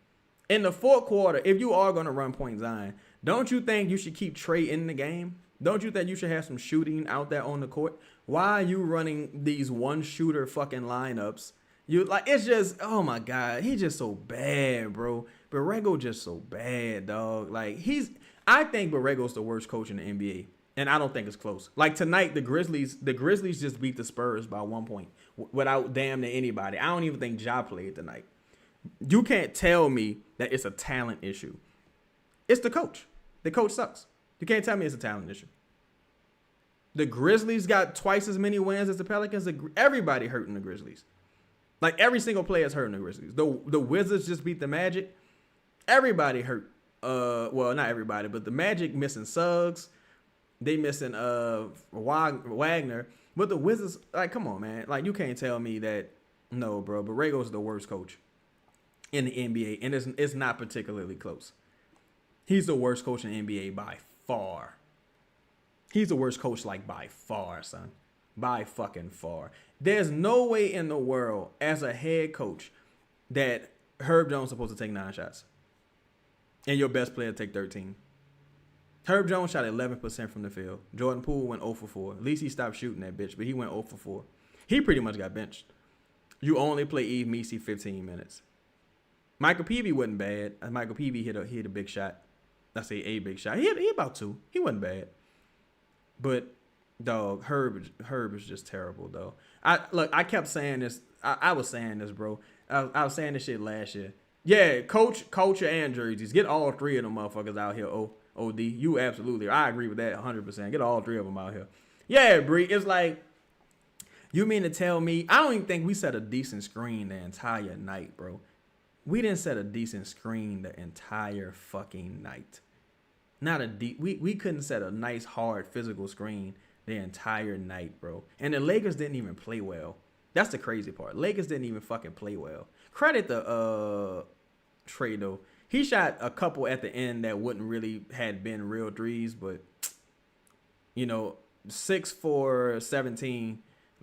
In the fourth quarter, if you are going to run point Zion, don't you think you should keep Trey in the game? Don't you think you should have some shooting out there on the court? Why are you running these one-shooter fucking lineups? It's just, oh my God, he's just so bad, bro. Borrego just so bad, dog. I think Borrego's the worst coach in the NBA, and I don't think it's close. Like tonight, the Grizzlies just beat the Spurs by 1 point without damn near anybody. I don't even think Ja played tonight. You can't tell me that it's a talent issue. It's the coach. The coach sucks. You can't tell me it's a talent issue. The Grizzlies got twice as many wins as the Pelicans. Everybody hurting the Grizzlies. Like every single player is hurting the Grizzlies. The Wizards just beat the Magic. Everybody hurt. Well, not everybody, but the Magic missing Suggs. They missing Wagner. But the Wizards, like, come on, man. Like, you can't tell me that. No, bro. Borrego's the worst coach in the NBA, and it's not particularly close. He's the worst coach in the NBA by far. He's the worst coach, like, by far, son. By fucking far. There's no way in the world, as a head coach, that Herb Jones is supposed to take 9 shots. And your best player take 13. Herb Jones shot 11% from the field. Jordan Poole went 0 for 4. At least he stopped shooting that bitch, but he went 0 for 4. He pretty much got benched. You only play Eve Messi 15 minutes. Michael Peavy wasn't bad. Michael Peavy hit a big shot. I say a big shot. He hit about 2. He wasn't bad. But, dog, Herb is just terrible, though. I kept saying this. I was saying this, bro. I was saying this shit last year. Yeah, culture, and jerseys. Get all 3 of them motherfuckers out here, OD. You absolutely. I agree with that 100%. Get all 3 of them out here. Yeah, Bree. It's like, you mean to tell me, I don't even think we set a decent screen the entire night, bro. We didn't set a decent screen the entire fucking night. We couldn't set a nice, hard, physical screen the entire night, bro. And the Lakers didn't even play well. That's the crazy part. Lakers didn't even fucking play well. Credit the Trey, though. He shot a couple at the end that wouldn't really had been real threes, but, 6 for 17.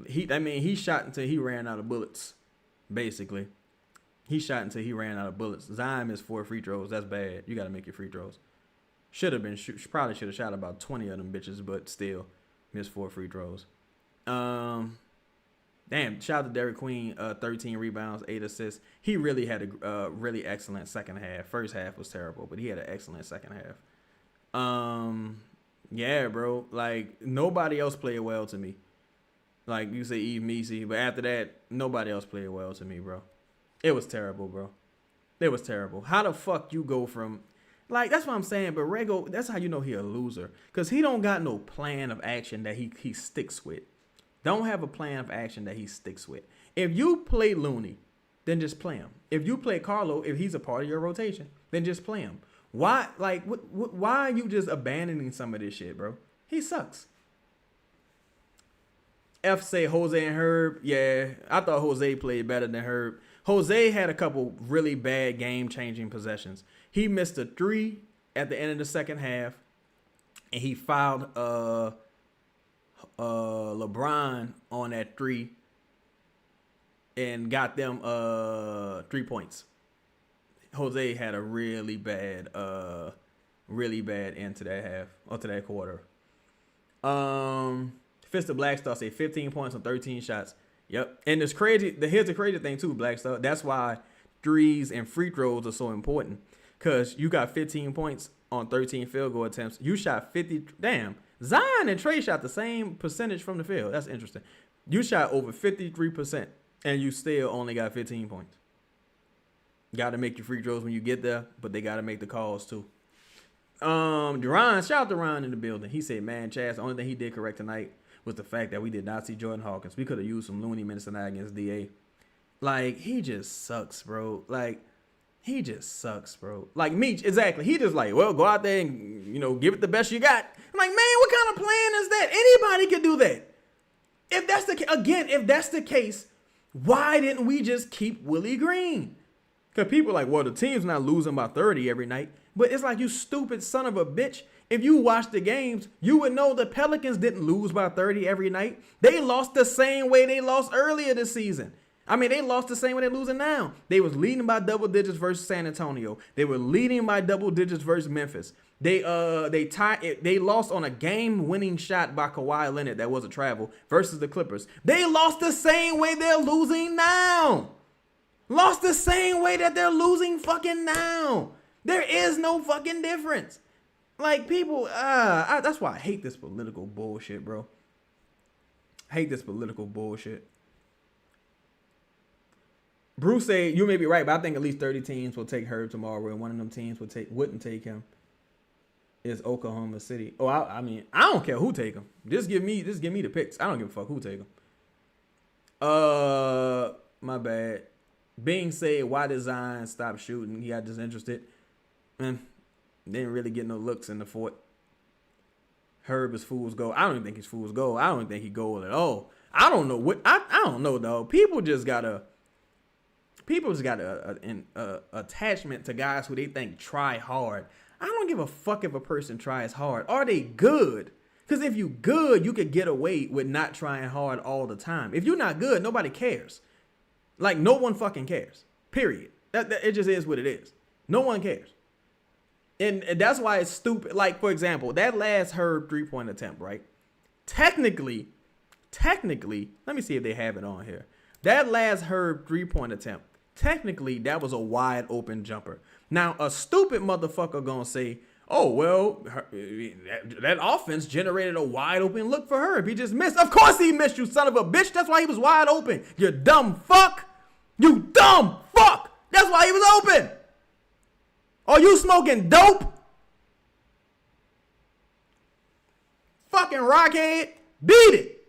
He shot until he ran out of bullets, basically. He shot until he ran out of bullets. Zion missed 4 free throws. That's bad. You got to make your free throws. Probably should have shot about 20 of them bitches, but still missed 4 free throws. Damn, shout out to Derik Queen, 13 rebounds, 8 assists. He really had a really excellent second half. First half was terrible, but he had an excellent second half. Yeah, bro. Like, nobody else played well to me. Like, you say Eve Messi, but after that, nobody else played well to me, bro. It was terrible, bro. It was terrible. How the fuck you go from... Like, that's what I'm saying, but Rego, that's how you know he a loser. Because he don't got no plan of action that he sticks with. Don't have a plan of action that he sticks with. If you play Looney, then just play him. If you play Carlo, if he's a part of your rotation, then just play him. Why, like, why are you just abandoning some of this shit, bro? He sucks. F say Jose and Herb. Yeah, I thought Jose played better than Herb. Jose had a couple really bad game-changing possessions. He missed a 3 at the end of the second half, and he fouled LeBron on that 3 and got them 3 points. Jose had a really bad really bad end to that half or to that quarter. Fist of Blackstar say 15 points on 13 shots. Yep. And it's crazy. Here's the crazy thing too, Blackstar. That's why threes and free throws are so important. Because you got 15 points on 13 field goal attempts. You shot 50. Damn. Zion and Trey shot the same percentage from the field. That's interesting. You shot over 53%, and you still only got 15 points. Got to make your free throws when you get there, but they got to make the calls too. Duran, shout out to Ron in the building. He said, man, Chaz, the only thing he did correct tonight was the fact that we did not see Jordan Hawkins. We could have used some loony minutes tonight against DA. Like, he just sucks, bro. Like, he just sucks, bro. Like, Meech, exactly. He just like, well, go out there and, give it the best you got. I'm like, man, what kind of plan is that? Anybody could do that. If that's the case, why didn't we just keep Willie Green? Because people are like, well, the team's not losing by 30 every night. But it's like, you stupid son of a bitch. If you watch the games, you would know the Pelicans didn't lose by 30 every night. They lost the same way they lost earlier this season. I mean, they lost the same way they're losing now. They was leading by double digits versus San Antonio. They were leading by double digits versus Memphis. They lost on a game-winning shot by Kawhi Leonard that was a travel versus the Clippers. They lost the same way they're losing now. Lost the same way that they're losing fucking now. There is no fucking difference. Like, people, that's why I hate this political bullshit, bro. Hate this political bullshit. Bruce said, you may be right, but I think at least 30 teams will take Herb tomorrow, and one of them teams wouldn't take him. Is Oklahoma City. Oh, I mean, I don't care who take him. Just give me the picks. I don't give a fuck who take him. My bad. Bing said, why did Zion stop shooting? He got disinterested. Didn't really get no looks in the fort. Herb is fool's gold. I don't even think he's fool's gold. I don't even think he gold at all. I don't know what. I don't know though. People just got a attachment to guys who they think try hard. I don't give a fuck if a person tries hard. Are they good? Because if you good, you could get away with not trying hard all the time. If you're not good, nobody cares. Like, no one fucking cares. Period. It just is what it is. No one cares. And that's why it's stupid. Like, for example, that last Herb 3-point attempt, right? Technically, let me see if they have it on here. That last Herb 3-point attempt, technically, that was a wide open jumper. Now, a stupid motherfucker gonna say, oh, well, that offense generated a wide open look for Herb. He just missed. Of course he missed, you son of a bitch. That's why he was wide open. You dumb fuck. You dumb fuck. That's why he was open. Are you smoking dope? Fucking rockhead. Beat it.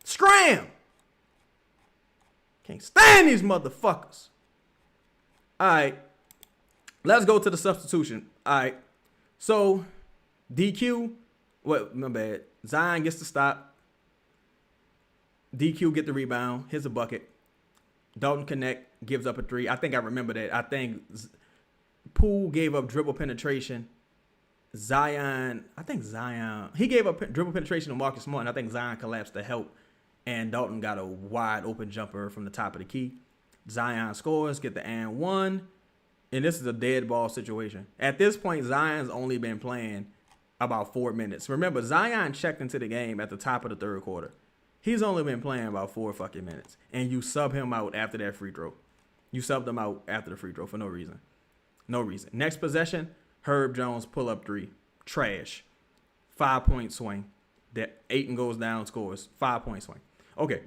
Scram. Can't stand these motherfuckers. All right. Let's go to the substitution. All right. So, DQ. What? My bad. Zion gets the stop. DQ get the rebound. Hits a bucket. Dalton connect. Gives up a three. I think I remember that. I think Poole gave up dribble penetration. Zion. He gave up dribble penetration to Marcus Smart. And I think Zion collapsed to help. And Dalton got a wide open jumper from the top of the key. Zion scores. Get the and one. And this is a dead ball situation. At this point, Zion's only been playing about 4 minutes. Remember, Zion checked into the game at the top of the third quarter. He's only been playing about 4 fucking minutes. And you sub him out after that free throw. You subbed him out after the free throw for no reason. No reason. Next possession, Herb Jones pull up three. Trash. 5-point swing. That Ayton goes down, scores. 5-point swing. Okay.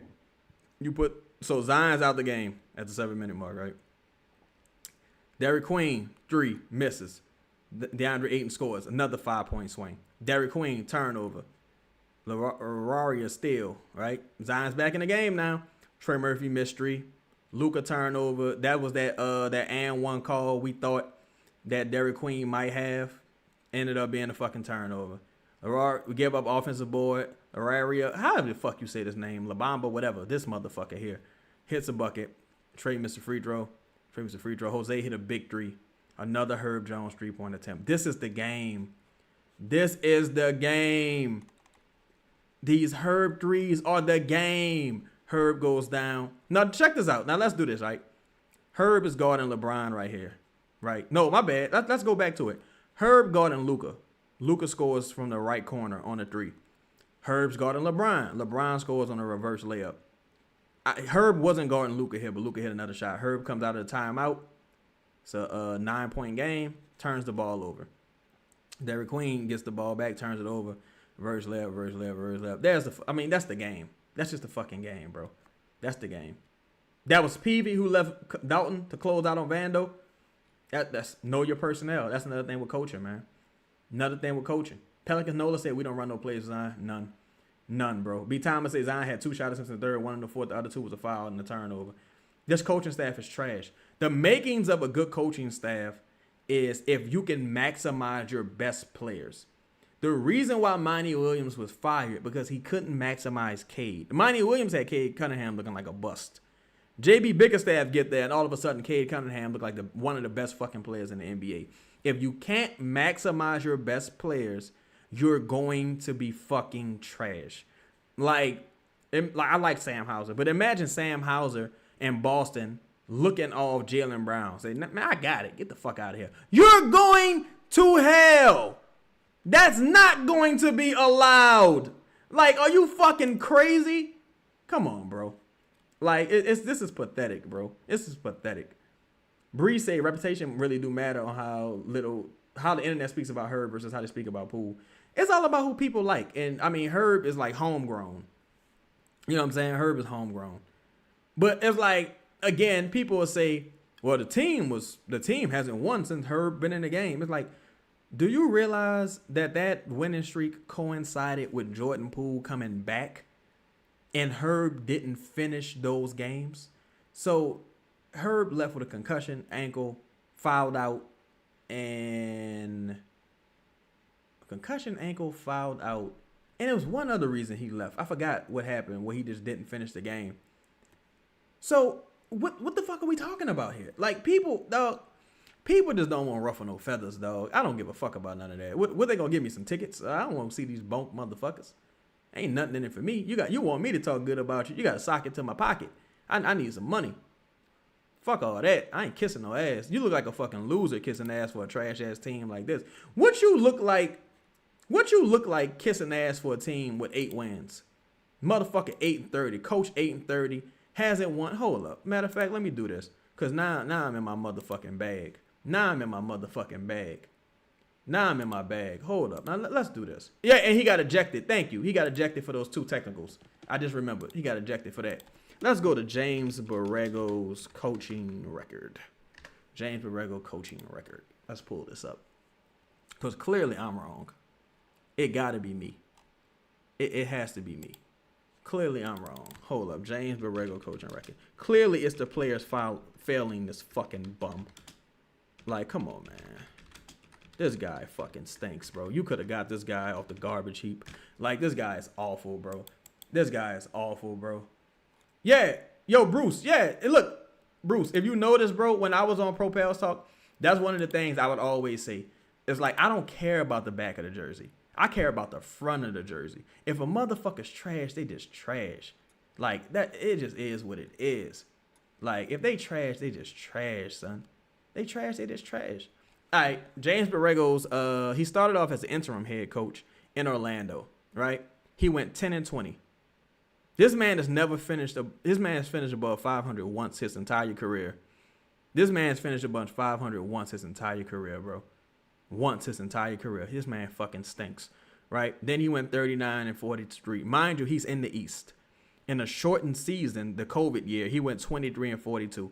So Zion's out the game at the 7-minute mark, right? Derik Queen, 3, misses. DeAndre Ayton scores. Another 5-point swing. Derik Queen, turnover. Lararia steal, right? Zion's back in the game now. Trey Murphy, missed 3. Luka turnover. That was that and one call we thought that Derik Queen might have. Ended up being a fucking turnover. We gave up offensive board. Lararia, how the fuck you say this name? Labamba, whatever. This motherfucker here. Hits a bucket. Trey missed a free throw. Jose hit a big 3. Another Herb Jones 3-point attempt. This is the game. These Herb 3s are the game. Herb goes down. Now, check this out. Now, let's do this, right? Herb is guarding LeBron right here. Right? No, my bad. Let's go back to it. Herb guarding Luka. Luka scores from the right corner on the 3. Herb's guarding LeBron. LeBron scores on a reverse layup. Herb wasn't guarding Luka here, but Luka hit another shot. Herb comes out of the timeout. It's a 9-point game. Turns the ball over. Derik Queen gets the ball back, turns it over. Reverse layup, reverse layup, reverse layup. That's the game. That's just the fucking game, bro. That's the game. That was Peavy who left Dalton to close out on Vando. That's know your personnel. That's another thing with coaching, man. Another thing with coaching. Pelicans Nola said we don't run no plays, Zion. None, bro. B. Thomas says Zion had 2 shots since the third, 1 in the fourth. The other 2 was a foul and a turnover. This coaching staff is trash. The makings of a good coaching staff is if you can maximize your best players. The reason why Monty Williams was fired because he couldn't maximize Cade. Monty Williams had Cade Cunningham looking like a bust. J.B. Bickerstaff get there, and all of a sudden Cade Cunningham looked like one of the best fucking players in the NBA. If you can't maximize your best players, you're going to be fucking trash. I like Sam Hauser, but imagine Sam Hauser in Boston looking off Jaylen Brown. Say, man, I got it. Get the fuck out of here. You're going to hell. That's not going to be allowed. Like, are you fucking crazy? Come on, bro. Like, this is pathetic, bro. This is pathetic. Bree say reputation really do matter on how the internet speaks about Herb versus how they speak about Poole. It's all about who people like. And, I mean, Herb is like homegrown. You know what I'm saying? Herb is homegrown. But it's like, again, people will say, well, the team hasn't won since Herb been in the game. It's like, do you realize that winning streak coincided with Jordan Poole coming back and Herb didn't finish those games? So Herb left with a concussion, ankle, fouled out, and and there was one other reason he left. I forgot what happened where he just didn't finish the game. So what the fuck are we talking about here? Like, people just don't want to ruffle no feathers, dog. I don't give a fuck about none of that. What they gonna give me some tickets? I don't want to see these bunk motherfuckers. Ain't nothing in it for me. You want me to talk good about you? You got to sock it to my pocket. I need some money. Fuck all that. I ain't kissing no ass. You look like a fucking loser kissing ass for a trash ass team like this. What you look like kissing ass for a team with 8 wins? Motherfucker 8-30. Coach 8-30. Hasn't won. Hold up. Matter of fact, let me do this. Cause now I'm in my motherfucking bag. Now I'm in my bag. Hold up. Now let's do this. Yeah, and he got ejected. Thank you. He got ejected for those 2 technicals. I just remembered. He got ejected for that. Let's go to James Borrego's coaching record. James Borrego coaching record. Let's pull this up. Because clearly I'm wrong. It got to be me. It has to be me. Clearly I'm wrong. Hold up. James Borrego coaching record. Clearly it's the players failing this fucking bum. Like, come on, man. This guy fucking stinks, bro. You could have got this guy off the garbage heap. Like, this guy is awful, bro. Yeah. Yo, Bruce. Yeah. Look, Bruce, if you notice, bro, when I was on Pro Pals Talk, that's one of the things I would always say. It's like, I don't care about the back of the jersey. I care about the front of the jersey. If a motherfucker's trash, they just trash. Like, that, it just is what it is. Like, if they trash, they just trash, son. They just trash. All right, James Borrego's, he started off as an interim head coach in Orlando, right? He went 10-20. This man has never finished, his man's finished above 500 once his entire career. This man's finished above 500 once his entire career, bro. Once his entire career. His man fucking stinks, right? Then he went 39-43. Mind you, he's in the East. In a shortened season, the COVID year, he went 23-42.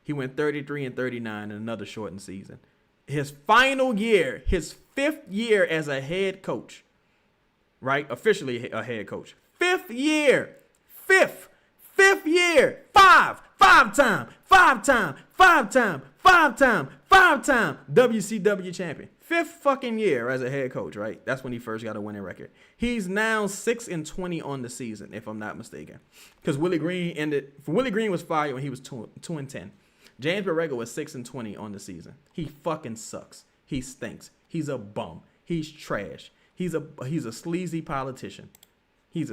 He went 33-39 in another shortened season. His final year, his 5th year as a head coach, right? Officially a head coach. 5th year. Fifth year. Five-time WCW champion. 5th fucking year as a head coach, right? That's when he first got a winning record. He's now 6-20 on the season, if I'm not mistaken. Because Willie Green was fired when he was 2-10. James Borrego was 6-20 on the season. He fucking sucks. He stinks. He's a bum. He's trash. He's a sleazy politician. He's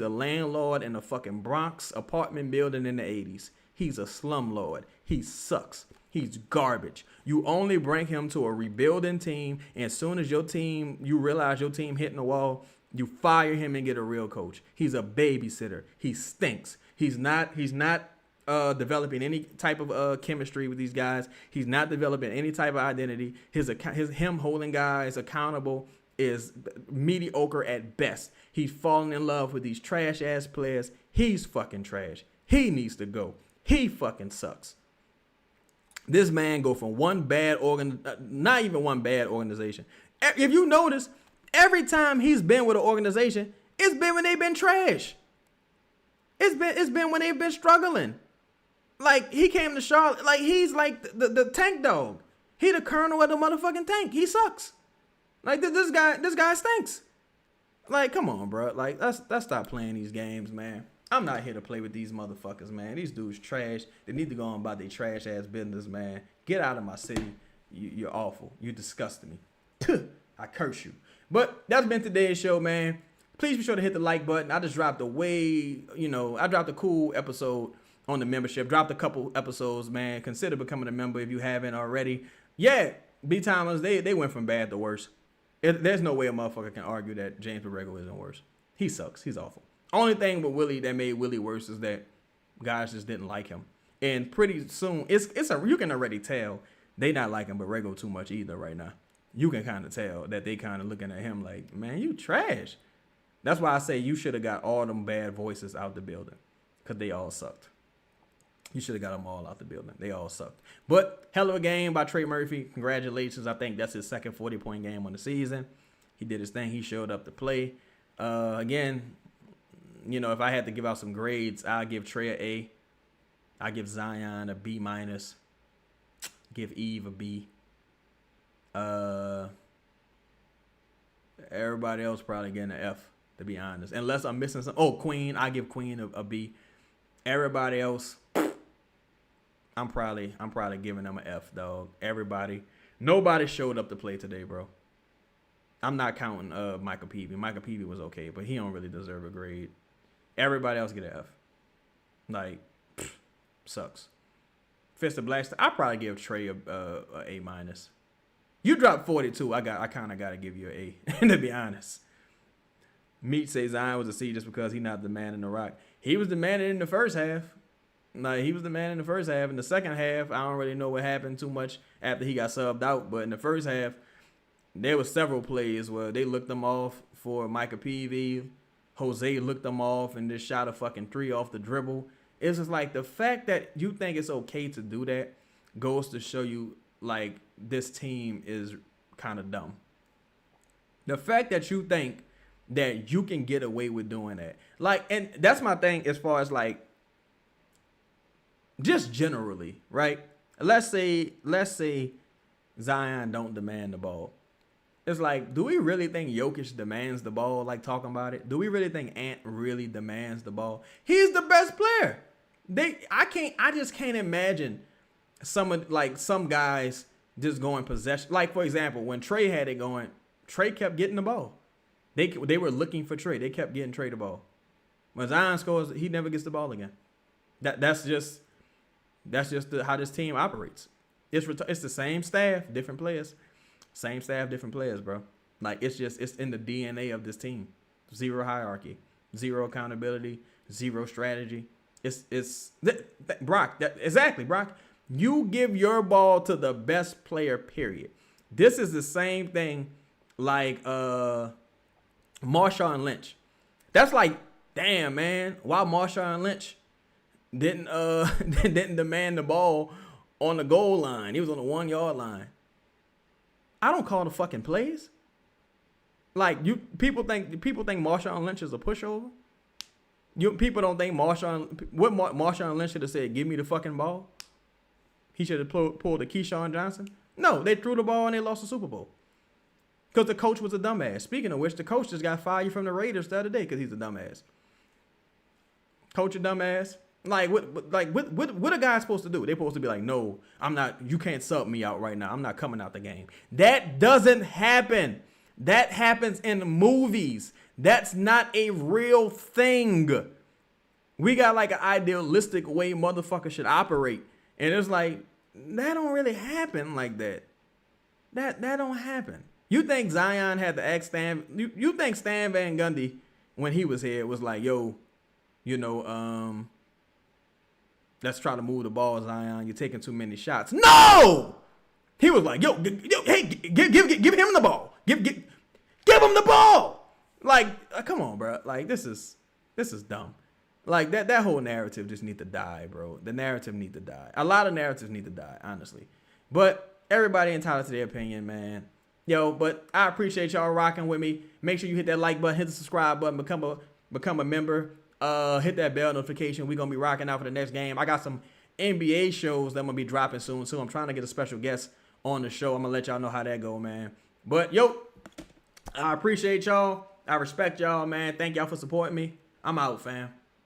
a landlord in a fucking Bronx apartment building in the 80s. He's a slumlord. He sucks. He's garbage. You only bring him to a rebuilding team, and as soon as you realize your team hitting the wall, you fire him and get a real coach. He's a babysitter. He stinks. He's not developing any type of chemistry with these guys. He's not developing any type of identity. Him holding guys accountable is mediocre at best. He's falling in love with these trash ass players. He's fucking trash. He needs to go. He fucking sucks. This man go from not even one bad organization. If you notice, every time he's been with an organization, it's been when they've been trash. It's been when they've been struggling. Like, he came to Charlotte, like, he's like the tank dog. He the colonel of the motherfucking tank. He sucks. Like, this guy stinks. Like, come on, bro. Like, let's stop playing these games, man. I'm not here to play with these motherfuckers, man. These dudes trash. They need to go on about their trash ass business, man. Get out of my city. You're awful. You disgust me. I curse you. But that's been today's show, man. Please be sure to hit the like button. I just dropped I dropped a cool episode on the membership. Dropped a couple episodes, man. Consider becoming a member if you haven't already. Yeah, B-Timers, they went from bad to worse. There's no way a motherfucker can argue that James Borrego isn't worse. He sucks. He's awful. Only thing with Willie that made Willie worse is that guys just didn't like him. And pretty soon, you can already tell they not liking Borrego too much either right now. You can kind of tell that they kind of looking at him like, man, you trash. That's why I say you should have got all them bad voices out the building, because they all sucked. You should have got them all out the building. They all sucked. But hell of a game by Trey Murphy. Congratulations. I think that's his second 40-point game on the season. He did his thing. He showed up to play. Again, if I had to give out some grades, I'll give Trey an A. I'll give Zion a B-. Give Eve a B. Everybody else probably getting an F, to be honest. Unless I'm missing some. Oh, Queen. I give Queen a B. Everybody else, I'm probably giving them an F, dog. Nobody showed up to play today, bro. I'm not counting Michael Peavy. Michael Peavy was okay, but he don't really deserve a grade. Everybody else get an F. Like, sucks. Fist of Blackstar, I probably give Trey a A-. You dropped 42. I kind of got to give you an A, to be honest. Meat says Zion was a C just because he's not the man in the rock. He was the man in the first half. Like, he was the man in the first half. In the second half, I don't really know what happened too much after he got subbed out. But in the first half, there were several plays where they looked them off for Michael Peavy. Jose looked them off and just shot a fucking 3 off the dribble. It's just like the fact that you think it's okay to do that goes to show you, like, this team is kind of dumb. The fact that you think that you can get away with doing that. Like, and that's my thing as far as, like, just generally, right? Let's say Zion don't demand the ball. It's like, do we really think Jokic demands the ball, like, talking about it? Do we really think Ant really demands the ball? He's the best player. I just can't imagine some guys just going possession. Like, for example, when Trey had it going, Trey kept getting the ball. They were looking for Trey. They kept getting Trey the ball. When Zion scores, he never gets the ball again. That's just how this team operates. It's the same staff, different players. Same staff, different players, bro. Like, it's in the DNA of this team. Zero hierarchy, zero accountability, zero strategy. Brock. Exactly, Brock. You give your ball to the best player, period. This is the same thing like Marshawn Lynch. That's like, damn, man, why Marshawn Lynch didn't demand the ball on the goal line. He was on the 1 yard line. I don't call the fucking plays. Like, people think Marshawn Lynch is a pushover. People don't think Marshawn Lynch should have said, give me the fucking ball. He should have pulled a Keyshawn Johnson. No, they threw the ball and they lost the Super Bowl. Because the coach was a dumbass. Speaking of which, the coach just got fired from the Raiders the other day because he's a dumbass. Coach a dumbass. What a guy supposed to do? They're supposed to be like, no, I'm not. You can't sub me out right now. I'm not coming out the game. That doesn't happen. That happens in movies. That's not a real thing. We got like an idealistic way motherfuckers should operate. And it's like, that don't really happen like that. That don't happen. You think Zion had to ask Stan? You think Stan Van Gundy, when he was here, was like, yo, let's try to move the ball, Zion. You're taking too many shots. No! He was like, yo, hey, give him the ball. Give him the ball. Like, come on, bro. Like, this is dumb. Like, that whole narrative just need to die, bro. The narrative need to die. A lot of narratives need to die, honestly. But everybody entitled to their opinion, man. Yo, but I appreciate y'all rocking with me. Make sure you hit that like button, hit the subscribe button, become a member. Hit that bell notification. We're gonna be rocking out for the next game. I got some NBA shows that I'm gonna be dropping soon. So I'm trying to get a special guest on the show. I'm gonna let y'all know how that go, man. But yo, I appreciate y'all. I respect y'all, man. Thank y'all for supporting me. I'm out, fam.